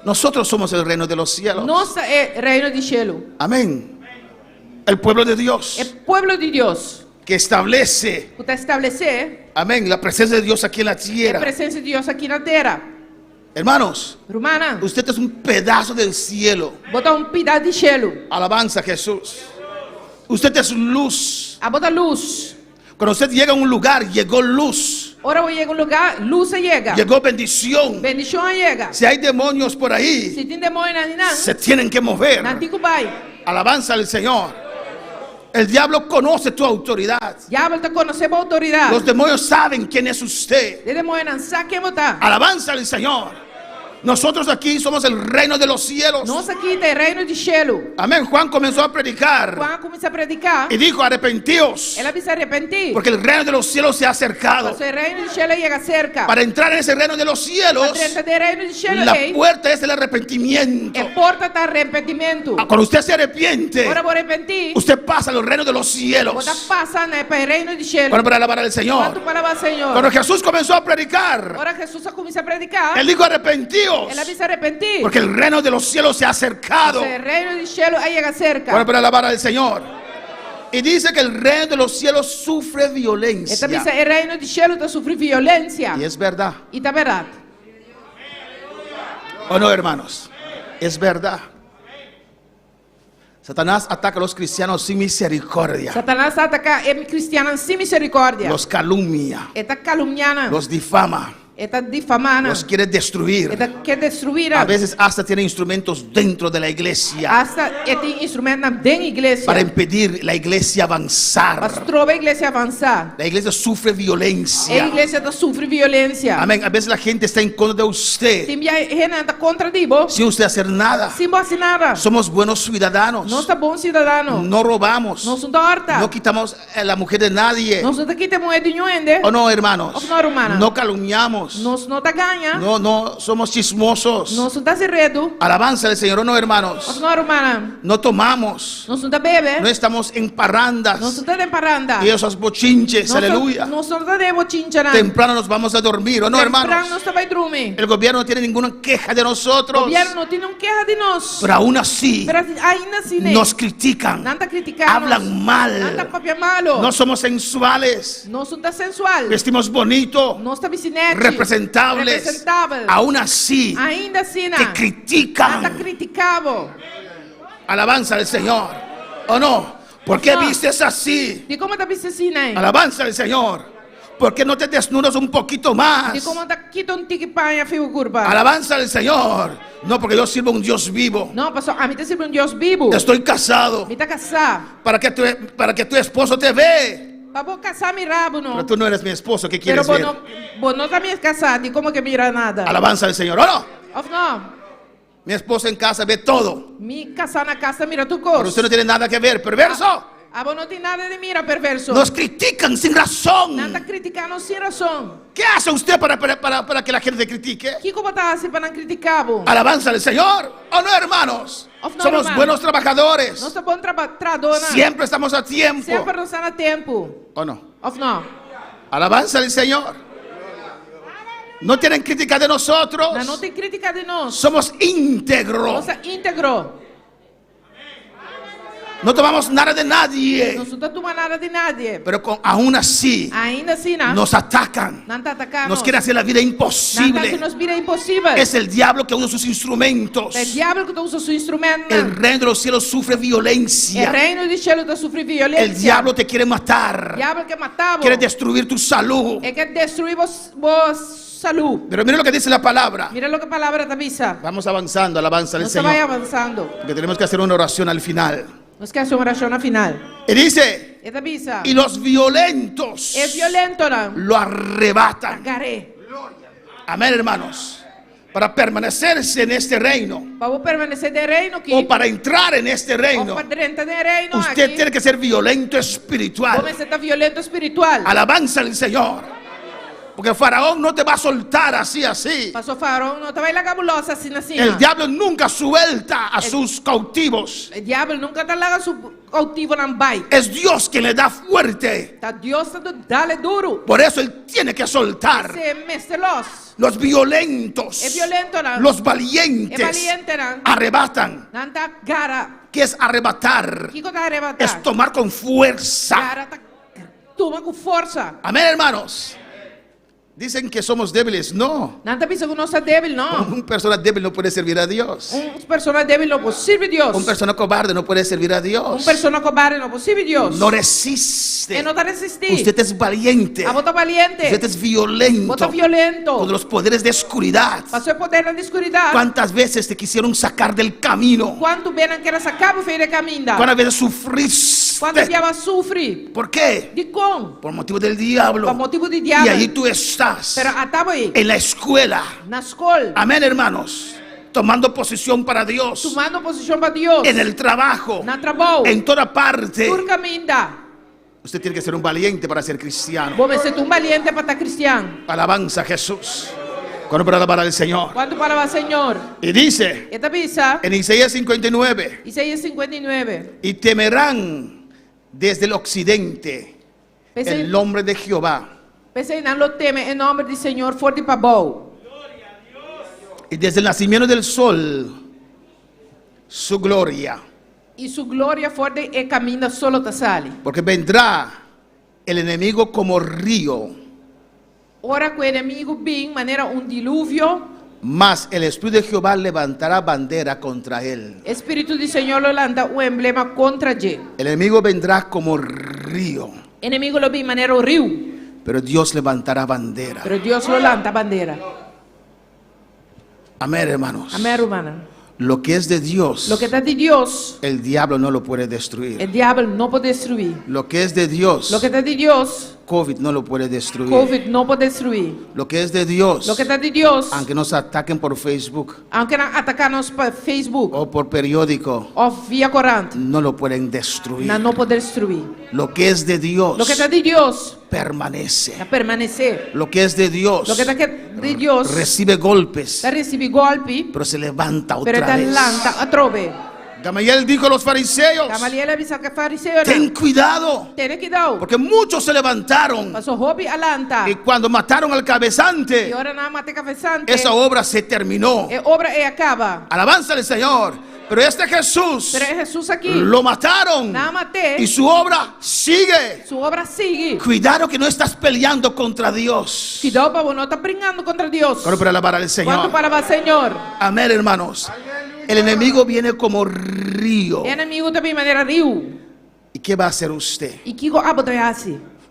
Nosotros somos el reino de los cielos. Nossa é reino di cielo. Amén. El pueblo de Dios. É povo de Deus. Que establece, Para estabelecer amén, la presencia de Dios aquí en la a tierra. presença de Deus aqui na terra. Hermanos, Romana, usted es un pedazo del cielo. botar pedaço de cielo. Alabanza a Jesús. Usted es luz. A botar luz. Cuando usted llega a un lugar, llegó luz. Ora eu chego a um lugar, luz chega. Llegó bendición. Bendição chega. Si hay demonios por ahí, Se tem demônio na se tienen que mover. Nantico vai. Alabanza al Señor. El diablo conoce tu autoridad. Diabo está conhecendo a autoridade. Los demonios saben quién es usted. De demônio não sabe quem botar. Alabanza al Señor. Nosotros aquí somos el reino de los cielos. Nós aqui tem reino de cielo. Amén. Juan comenzó a predicar Quando começa a predicar, y dijo: arrepentíos, ela precisa arrepentir. porque el reino de los cielos se ha acercado. Porque o reino de cielo chega cerca. Para entrar en ese reino de los cielos, Para entrar no reino de cielo, la puerta es el arrepentimiento. é porta do arrependimento. Cuando usted se arrepiente, Ora vou arrepentir. usted pasa al reino de los Vou cielos. estar passando para o reino de cielo. Bueno, para alabar al Señor. Quanto para o Senhor. Cuando Jesús comenzó a predicar, Ora Jesus começa a predicar. Él dijo: arrepentíos, Ela precisa arrepentir. porque el reino de los cielos se ha acercado. O reino de cielo chega cerca. Bueno, para alabar al Señor. Y dice que el reino de los cielos sufre violencia. Esta dice, el reino de cielo está sufriendo violencia. Y es verdad. Y está verdad. ¿O no, hermanos? Es verdad. Satanás ataca a los cristianos sin misericordia. Satanás ataca a cristianos sin misericordia. Los calumnia. Está calumniando. Los difama. Está difamando. Los quiere destruir. Está quiere destruir. A veces hasta tiene instrumentos dentro de la iglesia Hasta tem instrumentos dentro da igreja. para impedir la iglesia avanzar. Mas trova a igreja avançar. La iglesia sufre violencia. A igreja está sofrendo violência. Amén. A veces la gente está en contra de usted Tem gente está contra de vos. sin usted hacer nada. Sem você nada. Somos buenos ciudadanos. Não está bom cidadão. No robamos. Não são torta. No quitamos la mujer de nadie. Não são aqui tem moeda de ninguém. ¿O no, hermanos? No, hermana. No calumniamos. Não está ganha. No somos chismosos. Não são tá serredo. Alabanza al Señor, ¿o no, hermanos? Não, hermana. No tomamos. Não são tá bebe. No estamos en parrandas Não são tá de paranda. y esos bochinches. Aleluya. Não são tá de bochincha. Temprano nos vamos a dormir, ¿o no, Temprano hermanos? não está vai dormir. El gobierno no tiene ninguna queja de O nosotros. governo não tem queja de nós. Pero aún así Pero ainda assim, né? nos critican. Não está criticando. Hablan Não mal. está papia malo. No somos sensuales. Não são tá sensual. Vestimos bonito. Não está vicinete. Representables. Representável. Aún así Ainda assim, te não está critican. criticado. Alabanza al Señor. ¿O no? ¿Por qué No. vistes así? De como está vicinete, né? Alabanza al Señor. ¿Por qué no te desnudas un poquito más? De como está quita tique panha fio curva. Alabanza al Señor. No, porque yo sirvo a un Dios vivo. Não, pastor, a mim está sendo Deus vivo. Estoy casado Me está casado. para que tu esposo te ve. Para vou casar mi rabo, não. Pero tú no eres mi esposo. ¿Qué Pero quieres ver? vos não está me casado. De como que mira nada. Alabanza al Señor. ¿O no? Of não. Mi esposa en casa ve todo. Me casar na casa mira tu Pero coisa. usted no tiene nada que ver. Perverso. Ah, vos não tem nada de mira perverso. Nos critican sin razón. Nada criticando sem razão. ¿Qué hace usted para que la gente te critique? Que como tá assim para não criticar, vos? Alabanza al Señor. ¿O no, hermanos? Of no, Somos hermano. buenos trabajadores. Nós estamos bom trabalhador, né? Siempre estamos a tiempo. Sempre não está a tempo. ¿O no? Of não. Alabanza al Señor. No tienen crítica de nosotros. Não tem crítica de nós. Somos íntegros. Nós é íntegro. No tomamos nada de nadie. Não está tomando nada de nadie. Pero aún así Ainda assim, não. nos atacan. Não está atacando. Nos quiere hacer la vida Não imposible. está nos vira impossível. Es el diablo que usa sus instrumentos. É o diabo que usa seu instrumento. El reino de los cielos sufre O violencia. reino de cielo está sofrendo violência. El diablo te quiere O matar. diabo quer matar vos. Quiere destruir tu salud. É quer destruir vos salud. Pero mira lo que dice la palabra. Mira lo que a palavra te avisa. Vamos avanzando, alabanza al Nós vai Señor. avançando. Porque tenemos que hacer una oración al final. Nós queremos uma oração na final. Y dice, E te avisa. y los violentos É violento, não? lo arrebatan. Garé. Amén, hermanos. Para permanecerse en este reino Para vos permanecer de reino aqui. o para entrar en este Ou reino, para dentro de reino usted aqui. tiene que ser violento espiritual. Vos está violento espiritual. Alabanza al Señor. Porque Faraón no te va a soltar así. Pastor Faraón no te va a ir la cabulosa así. El diablo nunca suelta a sus cautivos. El diablo nunca te larga su cautivo en bai. Es Dios quien le da fuerte. Dios te dale duro. Por eso él tiene que soltar. Los violentos, los valientes arrebatan. ¿Qué es arrebatar? Es tomar con fuerza. Toma con fuerza. Amén, hermanos. Dicen que somos débiles. No. Nanta pensa que no está débil, no. Una persona débil no puede servir a Dios. Una persona débil no puede servir a Dios. Una persona cobarde no puede servir a Dios. Una persona cobarde no puede servir a Dios. No resiste. No te resiste. Usted es valiente. Usted es violento. Con los poderes de oscuridad. Pasó el poder de la oscuridad. ¿Cuántas veces te quisieron sacar del camino? ¿Cuánto ven que la sacaba fuera de camino? ¿Cuántas veces sufriste? ¿Cuántas veces sufrí? ¿Por qué? Por motivo del diablo. Por motivo del diablo. Y ahí tú estás. Pero en la escuela. Amén, hermanos. Tomando posición para Dios. Tomando posición para Dios. En el trabajo. En toda parte. Usted tiene que ser un valiente para ser cristiano. Vos ser un valiente para ser cristiano. Alabanza a Jesús. ¿Cuándo para alabar al Señor? ¿Cuándo para alabar al Señor? Y dice en Isaías 59. Isaías 59. Y temerán desde el occidente el nombre de Jehová. Lo teme en nombre del Señor fuerte para vos. Y desde el nacimiento del sol, su gloria. Y su gloria fuerte y camina solo te sale. Porque vendrá el enemigo como río. Ahora que el enemigo viene manera un diluvio. Mas el Espíritu de Jehová levantará bandera contra él. Espíritu del Señor lo levanta un emblema contra él. El enemigo vendrá como río. El enemigo lo viene manera un río. Pero Dios levantará bandera. Pero Dios lo levanta bandera. Amén, hermanos. Amén, hermana. Lo que es de Dios, lo que está de Dios, el diablo no lo puede destruir. El diablo no puede destruir. Lo que es de Dios, lo que está de Dios, COVID no lo puede destruir. COVID no puede destruir. Lo que es de Dios, lo que está de Dios, aunque nos ataquen por Facebook, aunque atacarnos por Facebook o por periódico, o vía corriente, no lo pueden destruir. No puede destruir. Lo que es de Dios, lo que está de Dios, permanece. Permanecer. Lo que es de Dios, lo que está de Dios, recibe golpes, pero se levanta otra vez. Gamaliel dijo a los fariseos: ten cuidado, porque muchos se levantaron, y cuando mataron al cabezante, esa obra se terminó. Alabanza al Señor. Pero Jesús aquí, lo mataron, y su obra sigue. Cuidado que no estás peleando contra Dios. ¿Cuándo para alabar al Señor? Amén, hermanos. El enemigo viene como río. ¿Y qué va a hacer usted?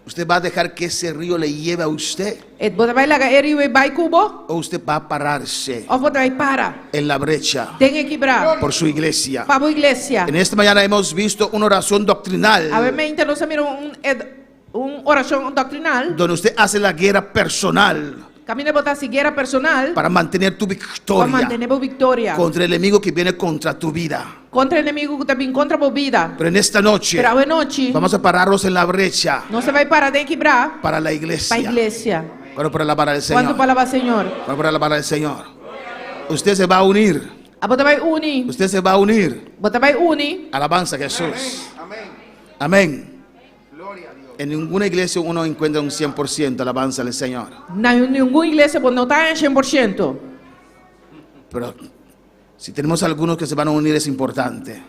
¿Usted va a dejar que ese río le lleve a usted? ¿O usted va a pararse en la brecha por su iglesia? En esta mañana hemos visto una oración doctrinal, donde usted hace la guerra personal para mantener tu victoria contra el enemigo que viene contra tu vida. Pero en esta noche vamos a pararnos en la brecha para la iglesia. Bueno, para alabar al Señor. Bueno, para alabar al Señor. Usted se va a unir. Usted se va a unir. Alabanza a Jesús. Amén. En ninguna iglesia uno encuentra un 100% alabanza al Señor. En ninguna iglesia no está en 100%. Pero si tenemos algunos que se van a unir es importante.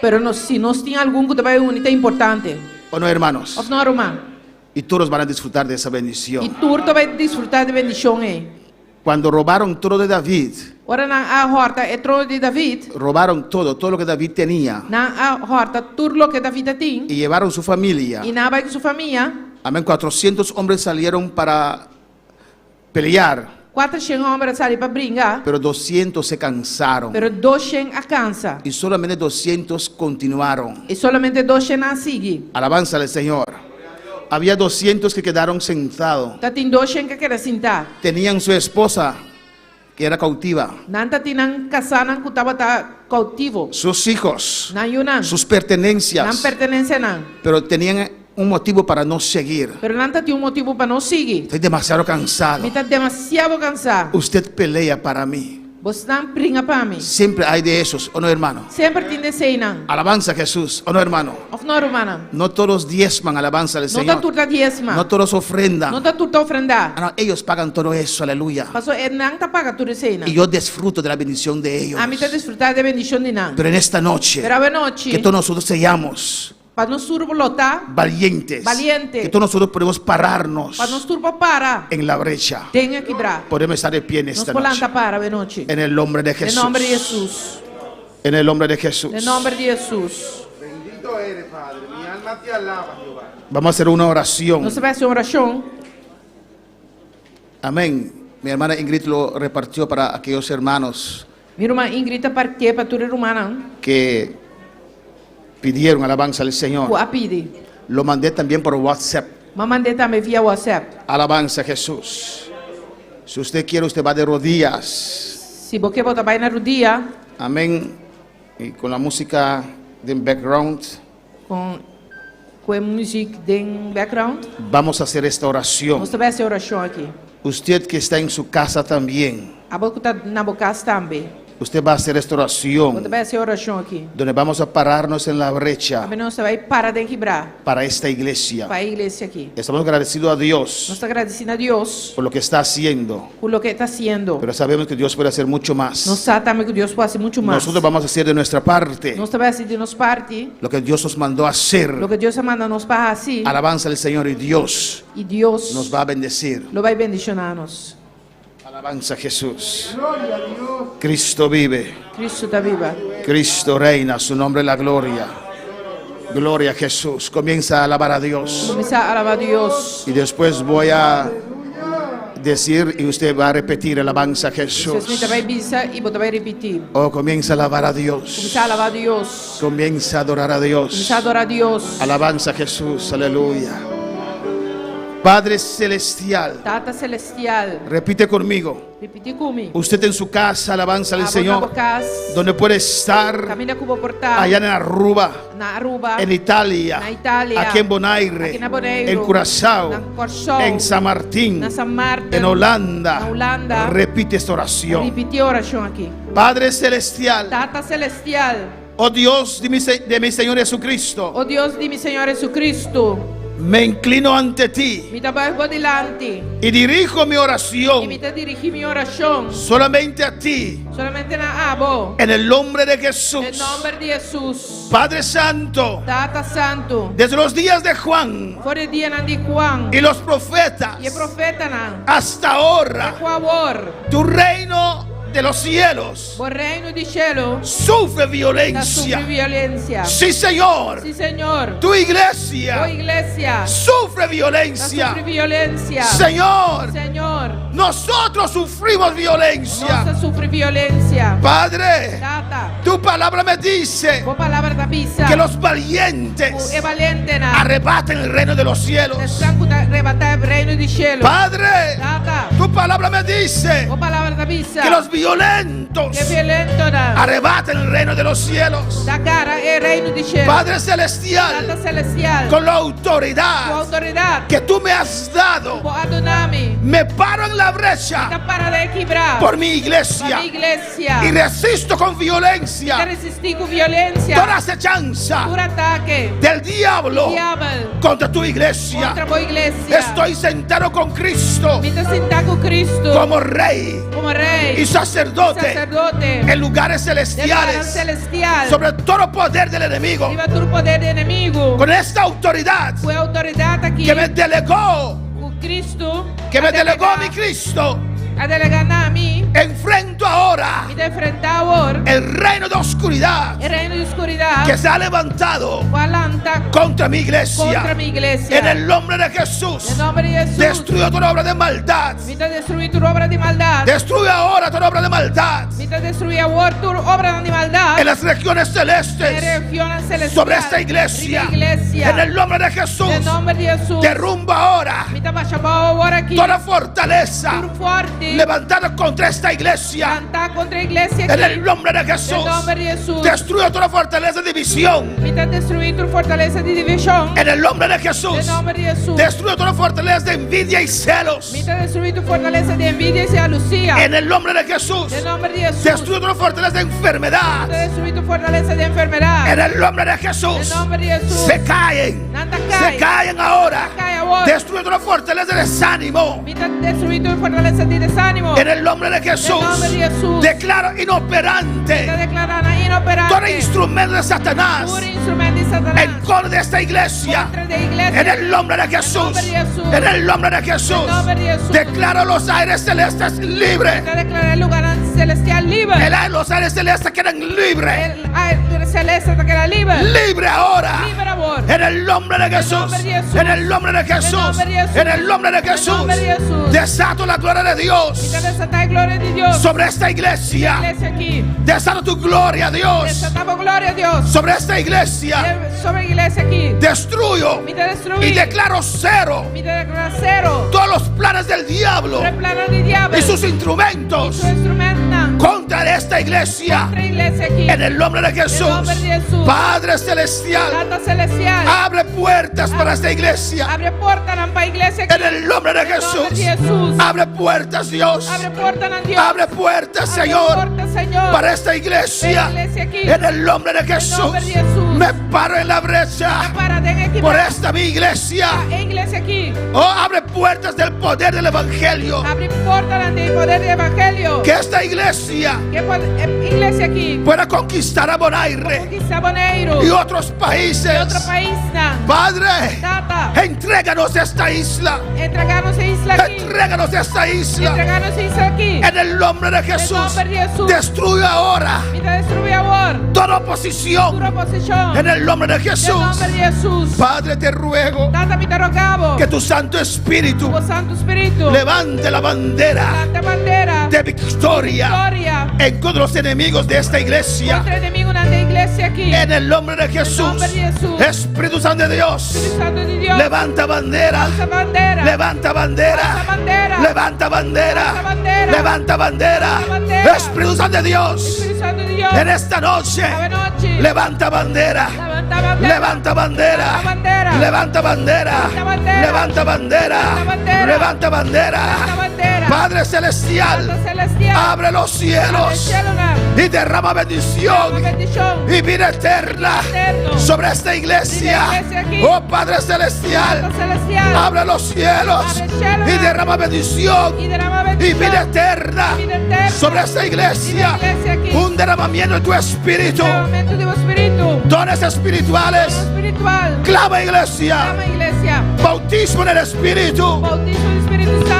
Pero si no tiene algún que te va a unir es importante. ¿O no, hermanos? ¿O no, hermano? Y todos van a disfrutar de esa bendición. Y todos van a disfrutar de bendición. Cuando robaron todo de David, robaron todo lo que David tenía, y llevaron su familia. Amén. 400 hombres salieron para pelear, 400 hombres salieron para brincar, pero 200 se cansaron. Pero 200 cansa. Y solamente 200 continuaron. Y solamente 200 siguen. Alabanza al Señor. Había 200 que quedaron sentados. Tenían su esposa que era cautiva, sus hijos, sus pertenencias, pero tenían un motivo para no seguir. Pero nanta tem motivo para não seguir. Estoy demasiado cansado. Me está demasiado cansado. Usted pelea para mí. Você não brinca para mim. Siempre hay de esos, ¿o no, hermano? Sempre tem de cena. Alabanza a Jesús, ¿o no, hermano? Of não, hermana. No todos diezman alabanza al Não Señor. está tudo diezma. No todos ofrendan. Não está tudo ofrenda. No, ellos pagan todo eso, aleluya. Pastor, não está paga tudo cena. Y yo disfruto de la bendición de ellos. A mim está desfrutar de bendição de não. Pero en esta noche, Pero a noite. que todos nosotros seamos Para nós turbo lotar. valientes, Valiente. que todos nosotros podemos pararnos Para nós turbo para. en la brecha. Tenha quebrar. Podemos estar de pie en Nós esta noche. polanta para a noite. En el nombre de Em Jesús. nome de Jesus. En el nombre de Jesús. Em nome de Jesus. Bendito eres, Padre. Mi alma te alaba, Jehová. Vamos a hacer una oración. Nós vai fazer uma oração. Amén. Mi hermana Ingrid lo repartió para aquellos hermanos Minha irmã Ingrid partiu para toda irmã. que pidieron alabanza al Señor. O apide. Lo mandé también por WhatsApp. Mas mandei também via WhatsApp. Alabanza a Jesús. Si usted quiere, usted va de rodillas. Se você botar bem na rodia, Amén. Y con la música de background, com a música de background, vamos a hacer esta oración. nós vai fazer oração aqui. Usted que está en su casa también, A boca está na boca também. usted va a hacer esta Você oración vai fazer oração aqui. donde vamos a pararnos en la brecha Também nós vai parar de quebrar para esta iglesia. para a igreja aqui. Estamos agradecidos a Nós Dios estamos agradecidos a Deus por lo que está haciendo, por lo que está haciendo. pero sabemos que Dios puede hacer mucho Nós más. sabemos também que Deus pode fazer muito mais. Nosotros vamos a hacer de nuestra parte Nós também fazer de nossa parte lo que Dios nos mandó a hacer. lo que Deus manda nos para assim. Alabanza al Señor y Dios E Deus nos va a bendecir. lo vai bendicionar-nos. Alabanza a Jesús. Cristo vive. Cristo está viva. Cristo reina, su nombre es la gloria. Gloria a Jesús. Comienza a alabar a Dios. Começar a alabar a Deus. Y después voy a decir y usted va a repetir alabanza a Você Jesús. vai bisa e você vai repetir. Oh, comienza a alabar a Dios. Começar a alabar a Deus. Comienza a adorar a Dios. Começar a adorar a Deus. Alabanza a Jesús. Aleluya. Padre celestial, Tata celestial. repite conmigo. Repetir comigo. Usted en su casa, alabanza al Abra na Señor, boca. donde puede estar, Camina como portal. allá en Aruba, Na Aruba. en Italia, Na Itália, aquí en Bonaire, aqui na Bonaire, en Curazao, na Curaçao, en San Martín, na San Martín, en Holanda. na Holanda. Repite esta oración. Repetir a oração aqui. Padre celestial, Tata celestial. oh Dios de mi Señor Jesucristo, Oh Deus de mi Senhor Jesucristo. me inclino ante ti Me trabalho delante. y dirijo mi E me oración te dirigir minha oração. solamente a ti, Solamente na abo. en el nombre de Em Jesús. nome de Jesus. Padre Santo, Tata Santo. desde los días de Juan Fora dia na de Juan. y los profetas E profeta na. hasta ahora, Por favor. tu reino de los cielos O reino de cielo. sufre Da violencia. sufre violência. Sí, Señor, Sim, Senhor. tu Oh iglesia igreja. sufre Da violencia. sufre violência. Señor, Senhor. nosotros sufrimos violencia. Nossa sufre violência. Padre, Tata. tu palabra me dice Boa palavra da pisa. que los O valientes é valente na. arrebaten el reino de los cielos. Sangue da arrebatar o reino de cielo. Padre, Tata. tu palabra me dice Boa palavra da pisa. que los violentos Que violento na. arrebaten el reino de los cielos. Da cara é reino de cielo. Padre celestial, Tata celestial. con la Com autoridad autoridade. que tú me has dado, Com Adonami. me paro en la Da brecha para de quebrar. por mi Para iglesia a igreja. y resisto con Da violencia resistir com violência. toda acechanza Por ataque. del diablo Diabo. contra tu iglesia. Contra a igreja. Estoy sentado con Cristo Me sentar com Cristo. como rey Como rei. y sacerdote Sacerdote. en lugares De lugar celestiales celestial. sobre todo poder del enemigo. Viva todo o poder do inimigo. Con esta autoridad Foi a autoridade aqui. que me delegó, O Cristo. que me a delegó delegar- mi Cristo, A delegar a mim. enfrento ahora E de enfrentar agora. el reino de oscuridad O reino de escuridade. que se ha levantado Falanta contra mi iglesia. contra minha igreja. En el nombre de Jesús, Em nome de Jesus. destruyo toda obra de maldad. Me te destruir tu obra de maldade. Destruye ahora toda obra de maldad Me te destruir agora tu obra de maldade. en las regiones En celestes regiões celestiais. sobre esta iglesia. Iglesia. En el nombre de Jesús, Em nome de Jesus. derrumba ahora Me te baixa agora aqui. toda fortaleza Tudo forte. levantado contra esta iglesia. En el nombre de Jesús. Destruye toda fortaleza de división. En el nombre de Jesús. Destruye toda fortaleza de envidia y celos. En el nombre de Jesús. Destruye toda fortaleza de enfermedad. En el nombre de Jesús. Se caen. Se caen ahora. Destruye toda fortaleza de desánimo. En el nombre de Jesús. Declaro inoperante todo instrumento de Satanás en contra de esta iglesia. En el nombre de Jesús. En el nombre de Jesús. Declaro los aires celestes libres. Los aires celestes quedan libres. Libre ahora. En el nombre de Jesús. En el nombre de Jesús. En el nombre de Jesús. Desato la gloria de Dios sobre esta iglesia. Desato tu gloria, Dios, sobre esta iglesia. Destruyo y declaro cero todos los planes del diablo y sus instrumentos contra esta iglesia. En el nombre de Jesús. Padre celestial, abre puertas para esta iglesia. En el nombre de Jesús. Abre puertas, Dios. Abre puertas, Señor, para esta iglesia. En el nombre de Jesús. Me paro en la brecha por esta mi iglesia. Oh, abre puertas del poder del evangelio. Que esta iglesia pueda conquistar a Bonaire y otros países. Padre, entréganos esta isla. Entréganos esta isla. En el nombre de Jesús. Destruye ahora toda oposición. En el nombre de Jesús. Padre, te ruego que tu Santo Espíritu levante la bandera de victoria en contra de los enemigos de esta iglesia. En el nombre de Jesús. Espíritu Santo de Dios, levanta bandera. Levanta bandera. Levanta bandera. Levanta bandera. Espíritu Santo de Dios, en esta noche, levanta bandera. Levanta bandera. Levanta bandera. Levanta bandera. Levanta bandera. Padre celestial, abre los cielos y derrama bendición y vida eterna sobre esta iglesia. Oh Padre celestial, abre los cielos y derrama bendición y vida eterna sobre esta iglesia. Un derramamiento de tu espíritu, dones espirituales. Clama, iglesia. Bautismo en el espíritu.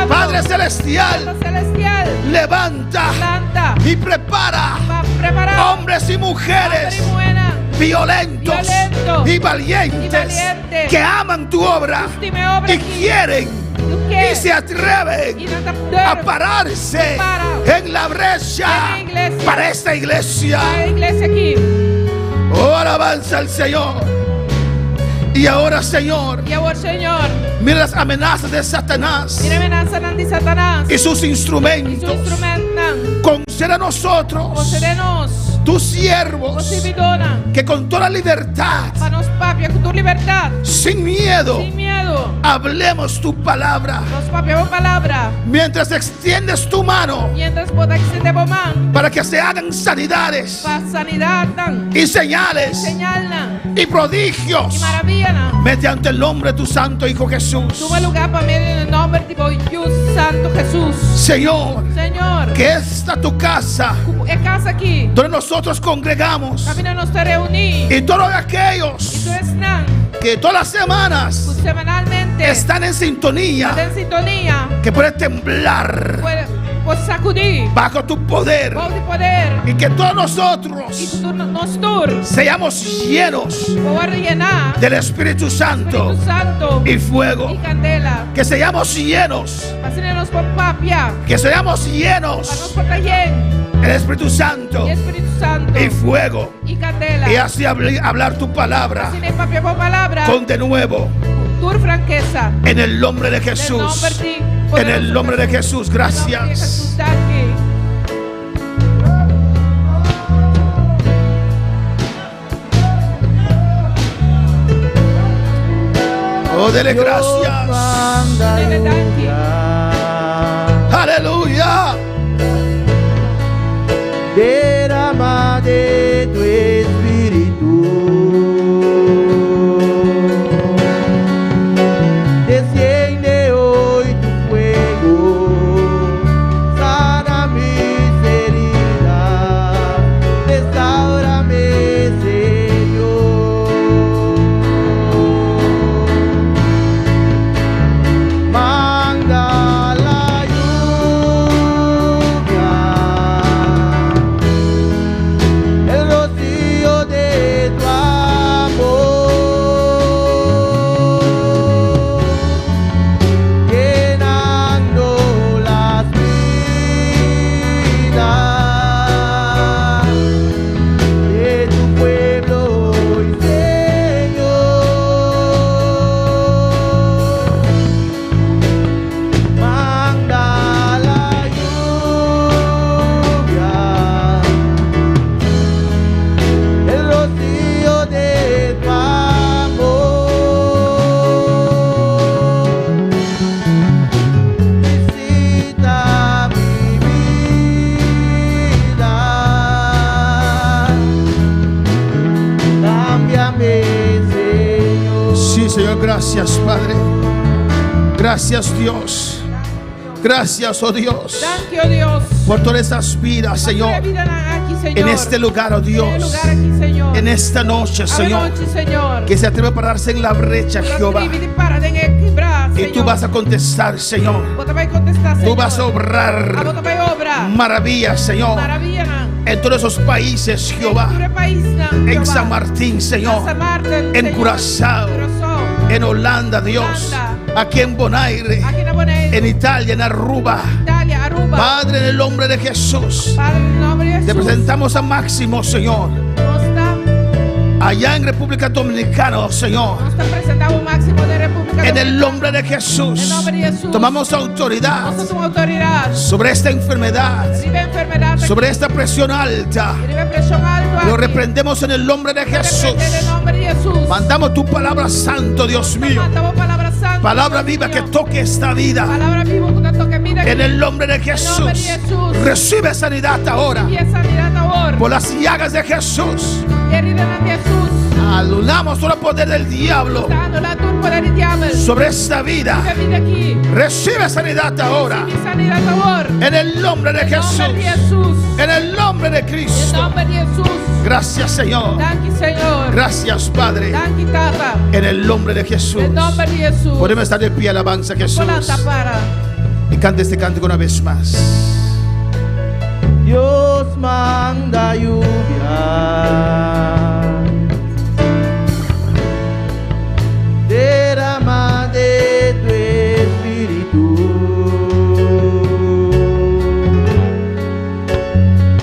Padre celestial, levanta y prepara hombres y mujeres violentos y valientes que aman tu obra y quieren y se atreven a pararse en la brecha para esta iglesia. Oh, alabanza al Señor. Y ahora, Señor, mira las amenazas de Satanás y sus instrumentos. Concede a nosotros, tus siervos, que con toda libertad, sin miedo, hablemos tu palabra. Mientras extiendes tu mano para que se hagan sanidades y señales y prodigios mediante el nombre de tu Santo Hijo Jesús. Señor, que esta tu casa donde nosotros congregamos y todos aquellos que todas las semanas están en sintonía, que pueden temblar bajo tu poder, y que todos nosotros seamos llenos del Espíritu Santo y fuego, que seamos llenos, que seamos llenos del Espíritu Santo y fuego, y así hablar tu palabra con de nuevo en el nombre de Jesús. En el nombre de Jesús, gracias. Oh, dele gracias. Aleluya. Derrama de tu espíritu, desciende hoy tu fuego, sana mis heridas, restaurame, Señor. Manda la lluvia, el rocío de tu amor, llenando las vidas de tu pueblo hoy, Señor. Manda la lluvia, el rocío de tu amor, visita mi vida, cámbiame, Señor. Sí, Señor, gracias, Padre. Gracias, Dios. Gracias, oh Dios, Thank you, Dios. por todas estas vidas, Señor. Aquí, Señor. En este lugar, oh En Dios. el lugar aquí, Señor. En esta noche, Señor. Noche, Señor. Que se atreve a pararse en la brecha, Jehová. Y tú vas a contestar, Señor. Tú vas a obrar maravillas, Señor. En todos esos países, Jehová. En San Martín, Señor. En Curazao. En Holanda, Dios. Aquí en Bonaire. En Italia, en Aruba. Padre, en el nombre de Jesús. Te presentamos a Máximo, Señor. Allá en República Dominicana, oh Señor. En el nombre de Jesús. Tomamos autoridad sobre esta enfermedad, sobre esta presión alta. Lo reprendemos en el nombre de Jesús. Mandamos tu palabra santo, Dios mío. Palabra viva que toque esta vida. En el nombre de Jesús. Recibe sanidad ahora. Por las llagas de Jesús. Anulamos todo el poder del diablo sobre esta vida. Recibe sanidad ahora. En el nombre de Jesús. En el nombre de Cristo. Gracias, Señor. Gracias, Padre. En el nombre de Jesús. Podemos estar de pie, alabanza a Jesús. Y cante este cántico una vez más. Dios manda lluvia, derrama de tu espíritu,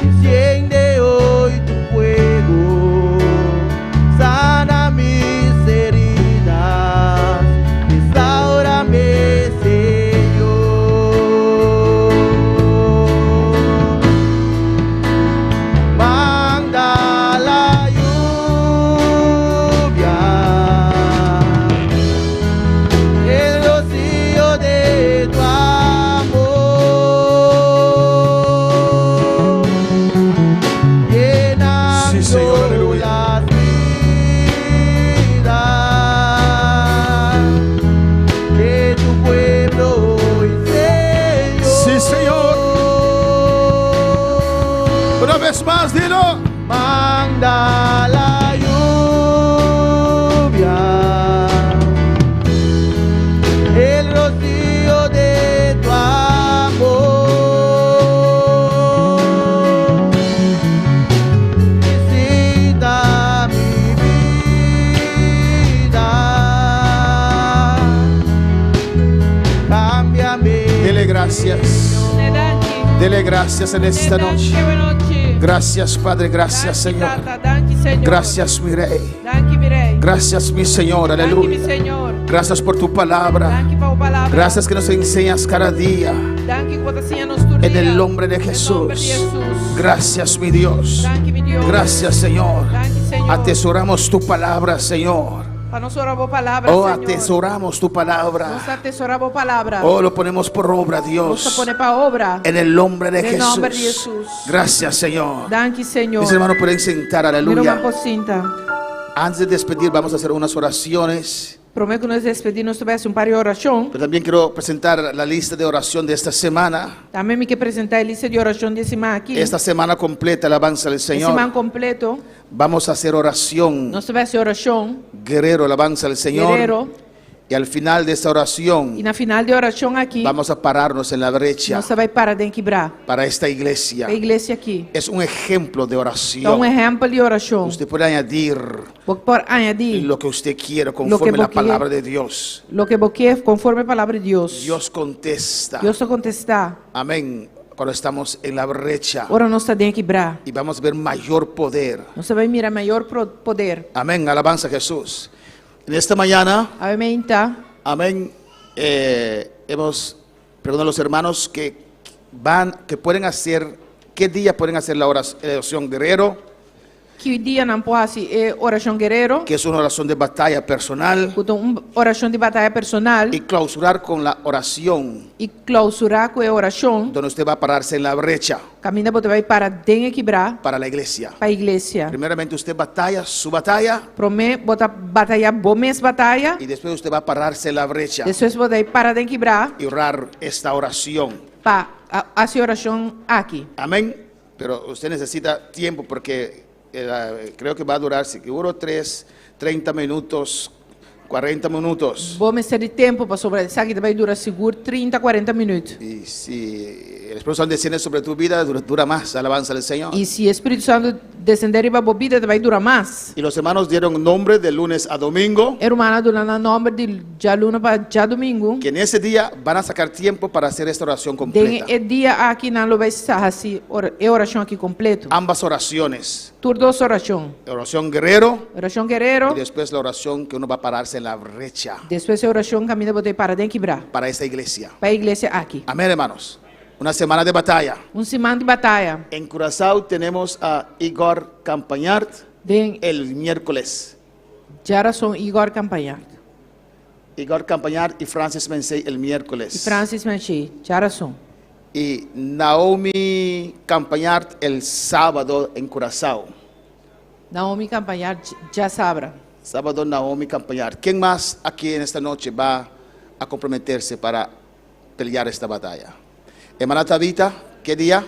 enciende hoy tu fuego, sana mis heridas, restaurame, Señor. Manda la lluvia, el rocío de tu amor, llenando Sí, Señor, aleluya. las vidas de tu pueblo hoy, Señor. Sí, Señor. Una vez más, dilo. Manda la lluvia, el rocío de tu amor, visita mi vida, cámbiame. Dele gracias. Dele gracias en esta noche. Gracias, Padre. Gracias, Señor. Gracias, mi Rey. Gracias, mi Señor. Aleluya. Gracias por tu palabra. Gracias que nos enseñas cada día. En el nombre de Jesús. Gracias, mi Dios. Gracias, Señor. Atesoramos tu palabra, Señor. Oh, atesoramos tu palabra. Oh, lo ponemos por obra, Dios. En el nombre de Jesús. Gracias, Señor. Mis hermanos pueden sentar, aleluya. Antes de despedir, vamos a hacer unas oraciones. Prometo que nos despedirnos tivesse par de oração. Pero también quiero presentar la lista de oración de esta semana. Também me quer apresentar a lista de oração de semana aqui. Esta semana completa, alabanza al Señor. Semana completo. Vamos a hacer oración. Nós tivesse oração. Guerrero, alabanza al Señor. Guerrero. Y al final de esta oración, E na final de oração aqui, vamos a pararnos en la brecha nós vai parar de quebrar. para esta iglesia. A igreja aqui. Es un ejemplo de É oración. exemplo de oração. Usted puede añadir Por añadir lo que usted quiera conforme la você- palabra de Dios. lo que você conforme a palavra de Deus. Dios contesta. Deus só contestar. Amén. Cuando estamos en la brecha Ora nós está de quebrar. y vamos a ver mayor poder. Nós vai mirar maior poder. Amén. Alabanza a Jesús. En esta mañana, Amém, tá? amén, hemos preguntado a los hermanos que pueden hacer, qué día pueden hacer la oración guerrero, Que dia não pode oração guerreiro. que es una oración de batalla personal, Oração de batalha personal. y clausurar con la oración, E clausurar com a oração. donde usted va a pararse en la brecha Caminha você vai para de quebrar. para la iglesia. Para a igreja. Primeramente usted batalla su batalla, Promete botar batalha bom mês batalha. y después usted va a pararse en la brecha Depois você vai para de quebrar. y orar esta oración. Para a oração aqui. Amén. Pero usted necesita tiempo porque creo que va a durar seguro 30 minutos, 40 minutos. Vou ser de tempo para sobre. Sabe que vai durar seguro 30, 40 minutos. Y si el Espíritu Santo desciende sobre tu vida, dura más. Alabanza al Señor. E se o Espírito Santo descender e vai bobida, vai durar mais. Y los hermanos dieron nombre de lunes a domingo, Hermana, durante o nome de já luna para já domingo. que en ese día van a sacar tiempo para hacer esta oración Tem completa. o dia aqui na lo vai estar assim, oração aqui completo. Ambas oraciones. Tur dos oração. Oración guerrero Oração guerreiro. y después la oración que uno va a pararse en la brecha Depois a oração caminha botar para de quebrar. para esta iglesia. Para a igreja aqui. Amén, hermanos. Una semana de batalla. Semana de batalha. En Curazao tenemos a Igor Campañart Den el miércoles. Jarason Igor Campagnard. Igor Campañart y Francis Mensei el E miércoles. Francis Manchi. Jarason. Y Naomi Campañart el sábado en Curazao. Naomi Campagnard já sabra. Sábado Naomi Campañart. ¿Quién más aquí en esta noche va a comprometerse para pelear esta batalla? Hermana Tabita, ¿qué día?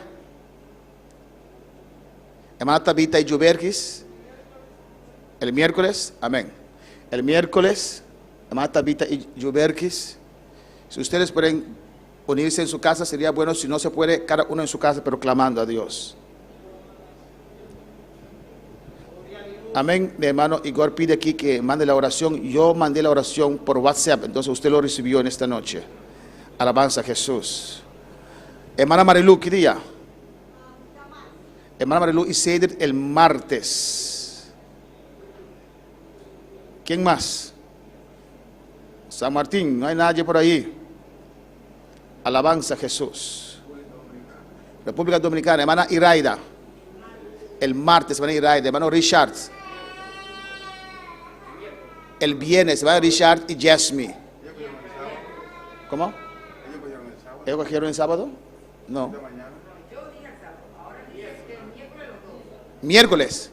Hermana Tabita y Juberkis, el miércoles, amén. El miércoles, hermana Tabita y Juberkis, si ustedes pueden unirse en su casa, sería bueno. Si no se puede, cada uno en su casa, pero clamando a Dios. Amén. Mi hermano Igor pide aquí que mande la oración. Yo mandé la oración por WhatsApp, entonces usted lo recibió en esta noche. Alabanza a Jesús. Hermana Marilu, ¿qué día? Hermana Marilu y Seder el martes. ¿Quién más? San Martín, no hay nadie por ahí. Alabanza a Jesús. República Dominicana, hermana Iraida. El martes, hermana Iraida. Hermano Richard. El viernes, hermana Richard y Jasmine. ¿Cómo? ¿Ellos cogieron el sábado? No. Miércoles.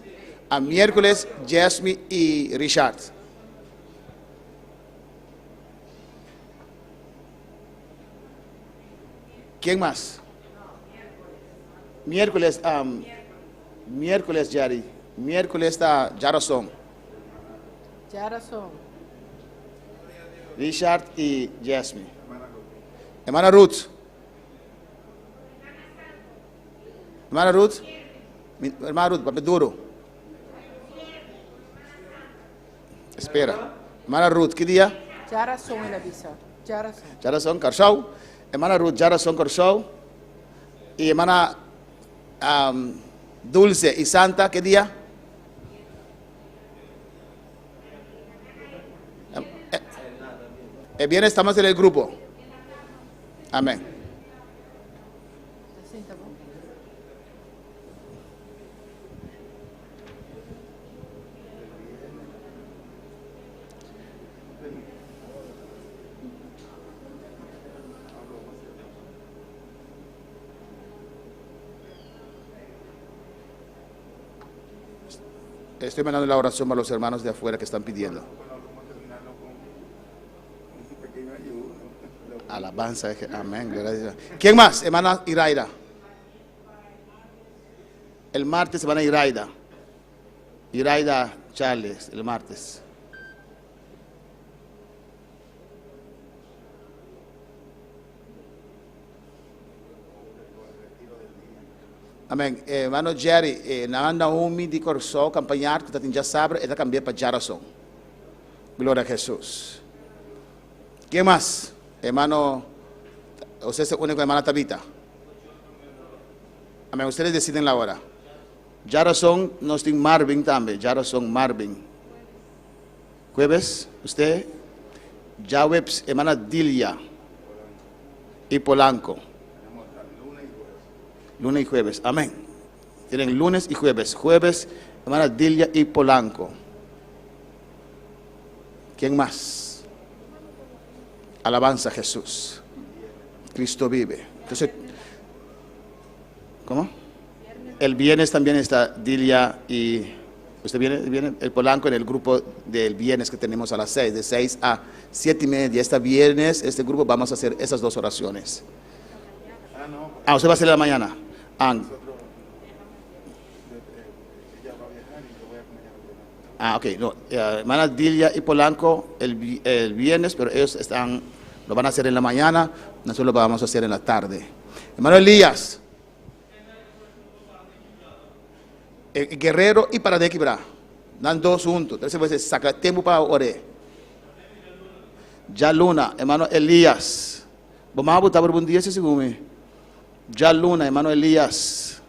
A miércoles, Jasmine y Richard. ¿Quién más? Miércoles, miércoles, Yari. Miércoles está Jarason. Jarason. Richard y Jasmine. Hermana Ruth. Hermana Ruth. Hermana Ruth, papel duro. Espera. Hermana Ruth, ¿qué día? Jarason en la visa. Jarason. Jarason, Carchau. Hermana Ruth, Jarason, Carchau. Y hermana Dulce y Santa, ¿qué día? El viernes estamos en el grupo. Amén. Estoy mandando la oración para los hermanos de afuera que están pidiendo. Alabanza. Amén. Gracias. ¿Quién más? Hermana Iraida. El martes, hermana Iraida. Iraida Charles, el martes. Amém. Hermano Jerry, na Naomi de Corsol, acompanhar, que está já sabe, ela cambia para Jarason. Glória a Jesús. ¿Quién más? Hermano, usted se une con hermana Tabita. Amén. Ustedes deciden la hora. Jarason, nos tiene Marvin también. Jarason, Marvin. Jueves, usted. Jawebs, hermana Dilia. Y Polanco. Lunes y jueves, amén. Tienen lunes y jueves. Jueves, hermana Dilia y Polanco. ¿Quién más? Alabanza a Jesús. Cristo vive. Entonces, ¿cómo? El viernes también está Dilia y... ¿Usted viene el Polanco en el grupo del viernes que tenemos a las 6, de 6 a 7:30. Este viernes, este grupo vamos a hacer esas dos oraciones. Usted va a hacer en la mañana. Ok, no, hermana Dilia y Polanco el viernes, pero ellos lo van a hacer en la mañana, nosotros lo vamos a hacer en la tarde. Hermano Elías, el guerrero y para de equilibrar, dan dos juntos, 13 veces, saca tiempo para orar. Ya Luna, hermano Elías, vamos a votar por un día, según ya Luna, hermano Elías.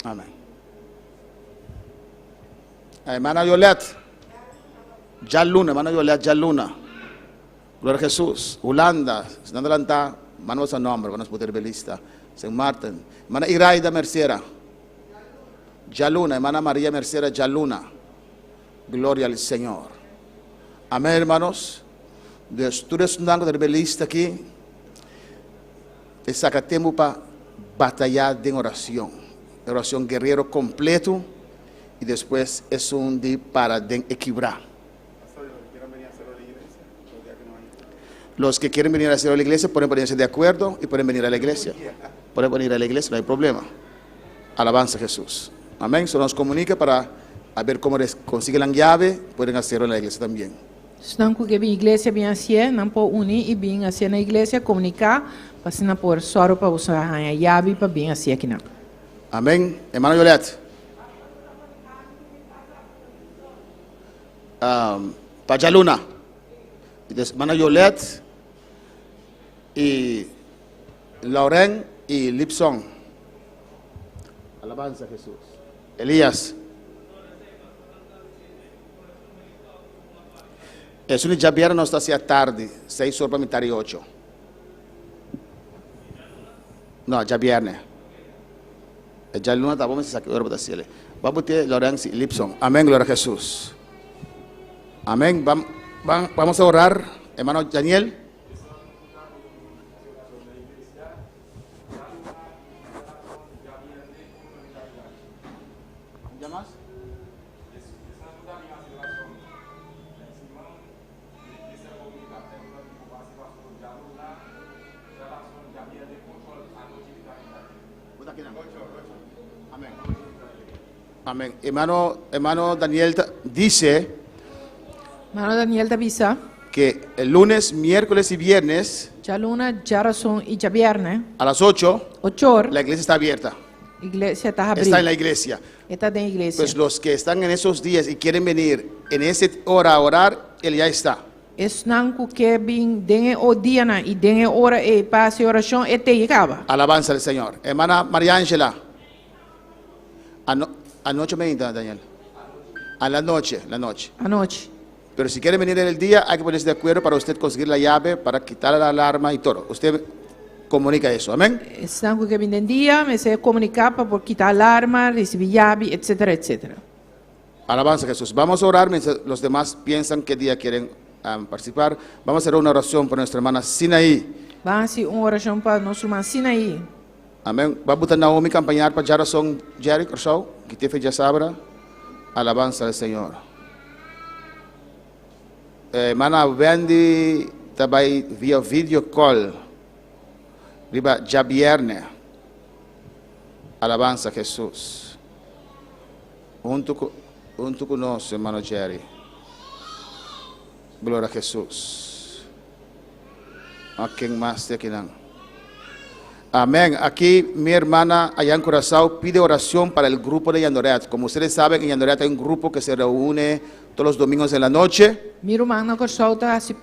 Amén. Hermana Violet. Ya Luna, hermana Violet, ya Luna. Gloria a Jesús. Holanda, sin adelantar, manos a nombre, manos puterbelista. San Martín. Hermana Iraida Merciera. Yaluna, hermana María Mercedes Yaluna. Gloria al Señor. Amén, hermanos. Dios, tú eres un ángel de rebelista aquí. Te saca tiempo para batallar en oración. Oración guerrero completo. Y después es un día para equilibrar. Los que quieren venir a hacer la iglesia pueden ponerse de acuerdo y pueden venir a la iglesia. Pueden venir a la iglesia, no hay problema. Alabanza a Jesús. Amén. Eso nos comunica para ver cómo consiguen la llave, pueden hacerlo en la iglesia también. Senão que a igreja bem assim, não pode unir e bem assim na igreja comunicar, para se não por soro para usar a chave para bem assim aqui não. Amém. Hermano Violet. Para Yaluna. Hermana Violet y Lauren y Lipson. Alabanza a Jesús. Elías. Es un viernes, no está hacia tarde, 6 horas para mitad y 8. No, ya viernes. Ya luna está, vamos a sacar hora para decirle. Vamos a tener Lorenz y Lipson. Amén, gloria a Jesús. Amén. Vamos a orar, hermano Daniel. Amén. Hermano Daniel dice. Hermano Daniel avisa que el lunes, miércoles y viernes. Ya luna, ya razón y ya viernes. A las 8. 8 horas. La iglesia está abierta. Iglesia está abierta. Está en la iglesia. Está en la iglesia. Pues los que están en esos días y quieren venir en esa hora a orar, él ya está. Esnanku kebing denge o diana y denge ora e pase oración e te llegaba. Alabanza al Señor. Hermana María Ángela. Anoche me dijo Daniel. A la noche. Anoche. Pero si quiere venir en el día, hay que ponerse de acuerdo para usted conseguir la llave, para quitar la alarma y todo. Usted comunica eso, amén. Esnanku kebing den día, me se comunica para quitar alarma, recibir llave, etcétera, etcétera. Alabanza a Jesús. Vamos a orar mientras los demás piensan qué día quieren participar. Vamos a hacer una oración por nuestra hermana Sinaí. Vamos a hacer una oración para nuestra hermana Sinaí. Amén. Vamos a Naomi acompañar para Jarason Jerry Corsau, que te fe ya sabra. Alabanza al Señor. Hermana Wendy também via video call. Riba já viernes. Alabanza a Jesús. Junto conosco, hermano Jerry. Gloria a Jesús. ¿A quién más de aquí? Amén. Aquí mi hermana allá en Curazao pide oración para el grupo de Yandoret. Como ustedes saben, en Yandoret hay un grupo que se reúne todos los domingos en la noche. Mi hermana Curazao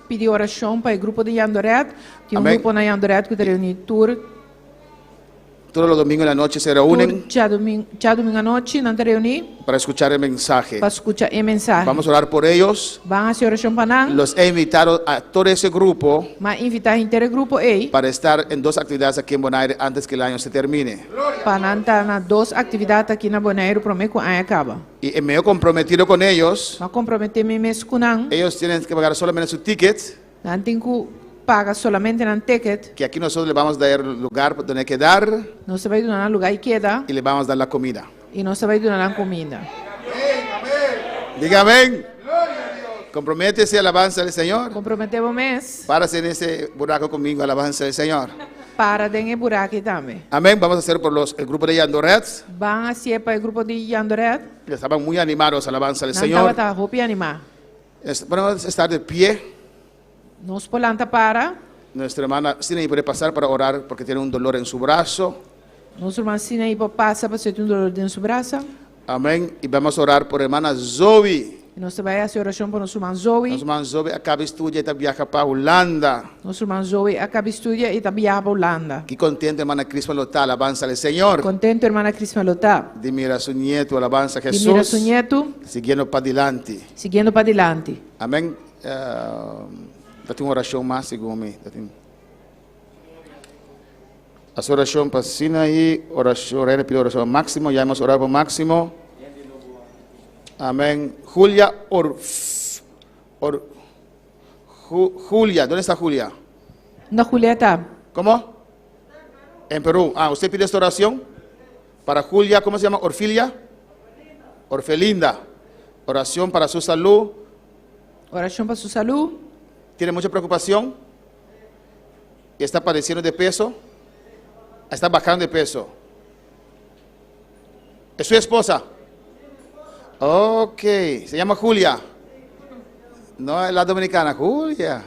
pide oración para el grupo de Yandoret. Tiene un grupo en Yandoret que se reúne todos los domingos en la noche se reúnen ya domingo a noche no te reuní para escuchar el mensaje. Para escuchar el mensaje. Vamos a orar por ellos. Van a hacer oración para ellos. Los he invitado a todo ese grupo invitar a grupo para estar en 2 actividades aquí en Bonaire antes que el año se termine. Para estar en 2 actividades aquí en Bonaire prometo que el año acaba. Y me he comprometido con ellos. Ellos tienen que pagar solamente su ticket. Paga solamente en el ticket. Que aquí nosotros le vamos a dar lugar donde quedar. No se va a dar lugar y queda. Y le vamos a dar la comida. Y no se va a dar la comida. Diga amén. Comprométese, alabanza del Señor. Comprometemos mes. Párase en ese buraco conmigo, alabanza del Señor. Para en el buraco también. Amén. Vamos a hacer por el grupo de Yandoret. Van a hacer para el grupo de Yandoret. Estaban muy animados, alabanza del Señor. Vamos a estar de pie. Nos polanta para. Nuestra hermana Sinaí puede pasar para orar porque tiene un dolor en su brazo. Nuestra hermana Sinaí pasa porque tiene un dolor en su brazo. Amén. Y vamos a orar por hermana Zoe. Nós vai fazer oração para nossa irmã Zoe. Nossa irmã Zoe acaba de estudar e viaja para Holanda. Nossa irmã Zoe acaba de estudar e viaja para Holanda. Que contente, hermana Crisma Lotá, alabanza al Señor. Contento, hermana Crisma Lotá. De mirar a su nieto, alabanza a Jesús. De mirar a su nieto. Siguiendo para adelante. Siguiendo para adelante. Amém. Tem uma oração mais, segundo-me. A oração para Sinaí, oração, pediu oração máximo, já hemos orado para máximo. Amén. Julia Julia, ¿dónde está Julia? No, Julia está. ¿Cómo? En Perú. ¿Usted pide esta oración? Para Julia, ¿cómo se llama? Orfilia. Orfelinda. Oración para su salud. Oración para su salud. ¿Tiene mucha preocupación? ¿Está padeciendo de peso? ¿Está bajando de peso? ¿Es su esposa? Ok, se llama Julia. No es la dominicana, Julia.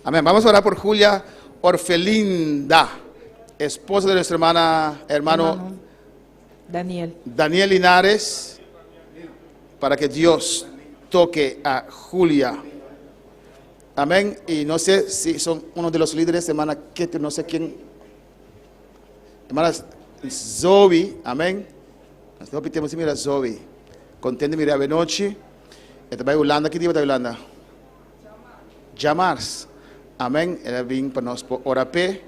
Amén. Vamos a orar por Julia Orfelinda, esposa de nuestra hermano Daniel Linares, para que Dios toque a Julia. Amén. Y no sé si son uno de los líderes, hermana Ketty, no sé quién. Hermana Zoe, amén. Nós pedimos que mira Zoe. Contente mira a noite. Está em Holanda, que dia está em Holanda? Jamars. Amém. Ela vem para nós por orapé.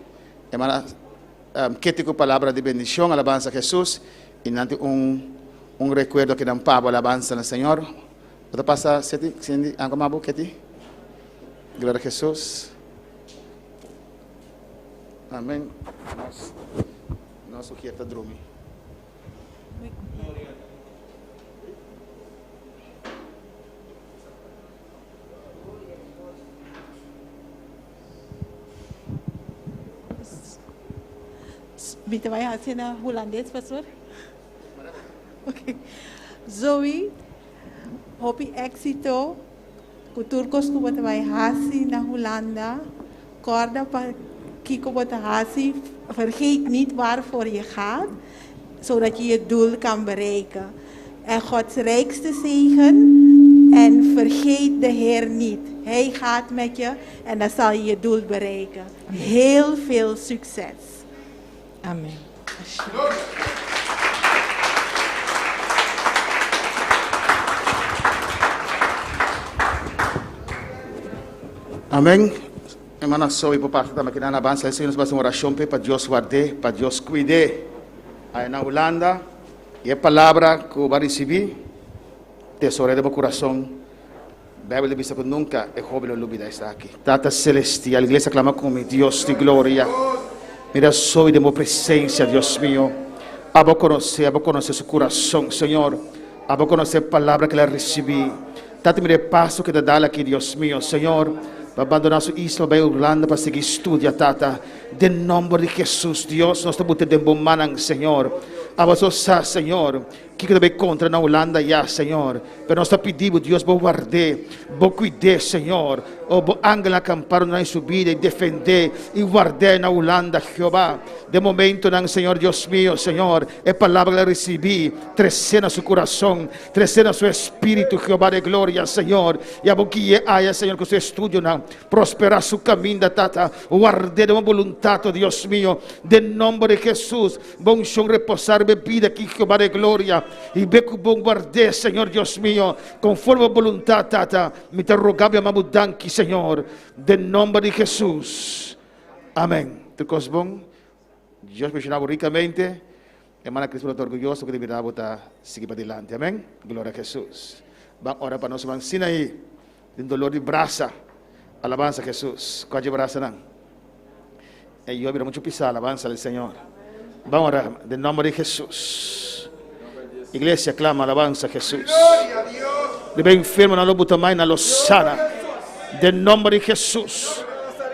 Hermana Ketty com palavra de bendição, alabanza a Jesus. E nante recuerdo que dá pavo, alabanza ao Senhor. Pode passar, Cindy, angomabo, Ketty? Glória a Jesus. Amém. Nosso quieta drumi. Bitte vai hacer na holandês, pastor? Okay. Zoe, hopi éxito. Kuturkos ko bata vai hasi na Holanda. Korda pa kiko bata hasi. Vergeet niet waarvoor je gaat, zodat je je doel kan bereiken. En Gods rijkste zegen En vergeet de Heer niet. Hij gaat met je en dan zal je je doel bereiken. Heel veel succes. Amen. Amém. Hermana Zoe, por parte da máquina na avança, o Senhor nos faz uma oração para Deus guarde, para Deus cuide. Aí na Holanda, e a palavra que eu vou receber, tesouro do meu coração, a Bíblia diz que nunca é jovem ou lúbida está aqui. Tata celestial, a igreja clama como Deus de glória. Mira, soy de minha presença, Deus meu. Abo conhecer seu coração, Senhor. Abo conhecer a palavra que ela recebi. Tata, mire passo que te dá aqui, Deus meu, Senhor. Para abandonar sua isla, para Irlanda, para seguir estudo, Tata. De nome de Jesus, Deus, nós estamos de bom manang, Senhor. Abasosa, Senhor, que também contra na Holanda, já, Senhor. Pero nós pedimos, Deus, vou guardar, vou cuidar, Senhor. O vou ángel acampar na subida e defender e guardar na Holanda, Jeová. De momento, não, Senhor, Deus meu, Senhor, é palavra que recebi, crescer na seu coração, crescer na seu espírito, Jeová de glória, Senhor. E a boquinha haja, Senhor, que o seu estudo não prosperar seu caminho, Tata. Guardar de uma vontade, Deus meu, de nome de Jesus. Bom chão repousar, bebida aqui, Jeová de glória. E beco bom guardar, Senhor, Deus meu, conforme a vontade, Tata. Me te rogava a mudança, Senhor, de nome de Jesus. Amém. Tu coisa bom? Deus me ensinava ricamente. Hermana Cris, estou orgulhoso que deveria botar seguir para adiante. Amém? Glória a Jesus. Vamos orar para nós, vamos ensinar aí, de dolor de braça. Alabanza a Jesus. Qual é a braça, não? E eu viro muito pisar, alabanza ao Senhor. Vamos orar, de nome de Jesus. Igreja, clama, alabanza a Jesus. De bem enfermo, não lo bota mais, não lo sana. De nome de Jesus.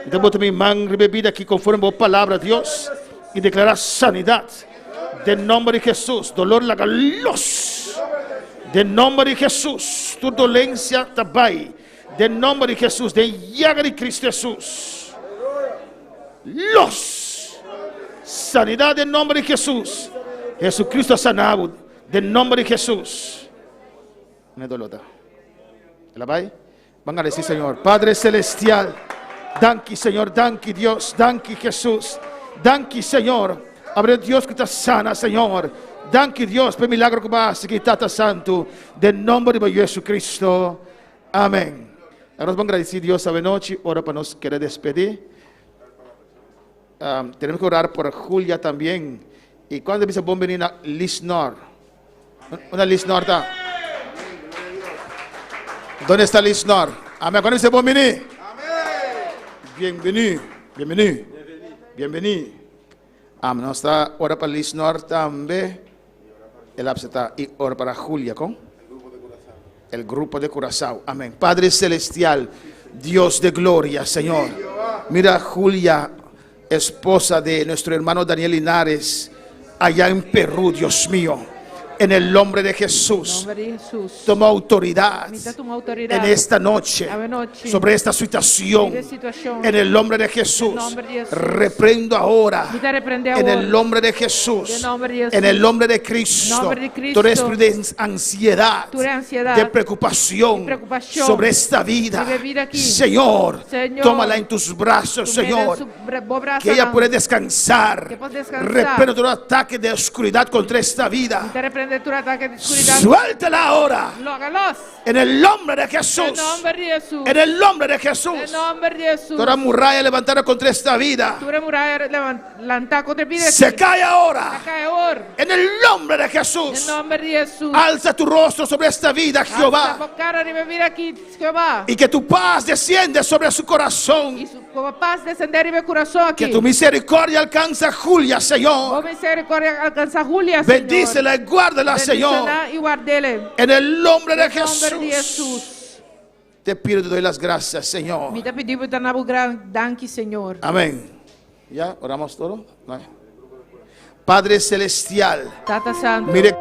De bota minha mão rebebida aqui conforme a palavra de Deus. E declarar sanidade. De nome de Jesus. Dolor larga luz. De nome de Jesus. Tu dolência também. De nome de Jesus. De llaga de Cristo Jesus. Luz. Sanidade em nome de Jesus. Jesucristo sanado. De nome de Jesus. Não é dolor. Ela vai? Vamos a decir, Senhor. Padre Celestial. Danke, Senhor. Danke, Deus. Danke, Jesus. Danke, Senhor. Abre Deus que está sana, Senhor. Danke, Deus, pelo milagre que vai seguir, Tata Santo. De nome de Jesus Cristo. Amém. Agora vamos agradecer a Deus esta noite. Ora para nos querer despedir. Tenemos que orar por Julia também. E quando dice bom venir a Lisnor. Una Lisnor está. ¿Dónde está Lisnor? Amén. Cuando dice bom venir. Bienvenido. Bienvenido. Bienvenido. Amém. Nós está ora para Lisnor também. Ela está e ora para Julia com el grupo de Curazao. Amén. Padre Celestial, Dios de gloria, Señor. Mira Julia, esposa de nuestro hermano Daniel Linares, allá en Perú, Dios mío. En el nombre de Jesús, toma autoridad en esta noche sobre esta situación. En el nombre de Jesús, reprendo ahora. En el nombre de Jesús, en el nombre de Cristo, toda espíritu de ansiedad, de preocupación sobre esta vida, Señor, tómala en tus brazos, Señor, que ella puede descansar. Reprendo todo ataque de oscuridad contra esta vida. Suéltala ahora. En el nombre de Jesús. En el nombre de Jesús. Toda muralla levantada contra esta vida se cae ahora. En el nombre de Jesús. Alza tu rostro sobre esta vida, Jehová. Y que tu paz desciende sobre su corazón. Que tu misericordia alcanza a Julia, Señor. Bendícela y guárdala, Señor. En el nombre de Jesús. Te pido y te doy las gracias, Señor. Amén. ¿Ya? ¿Oramos todo? Padre Celestial, mire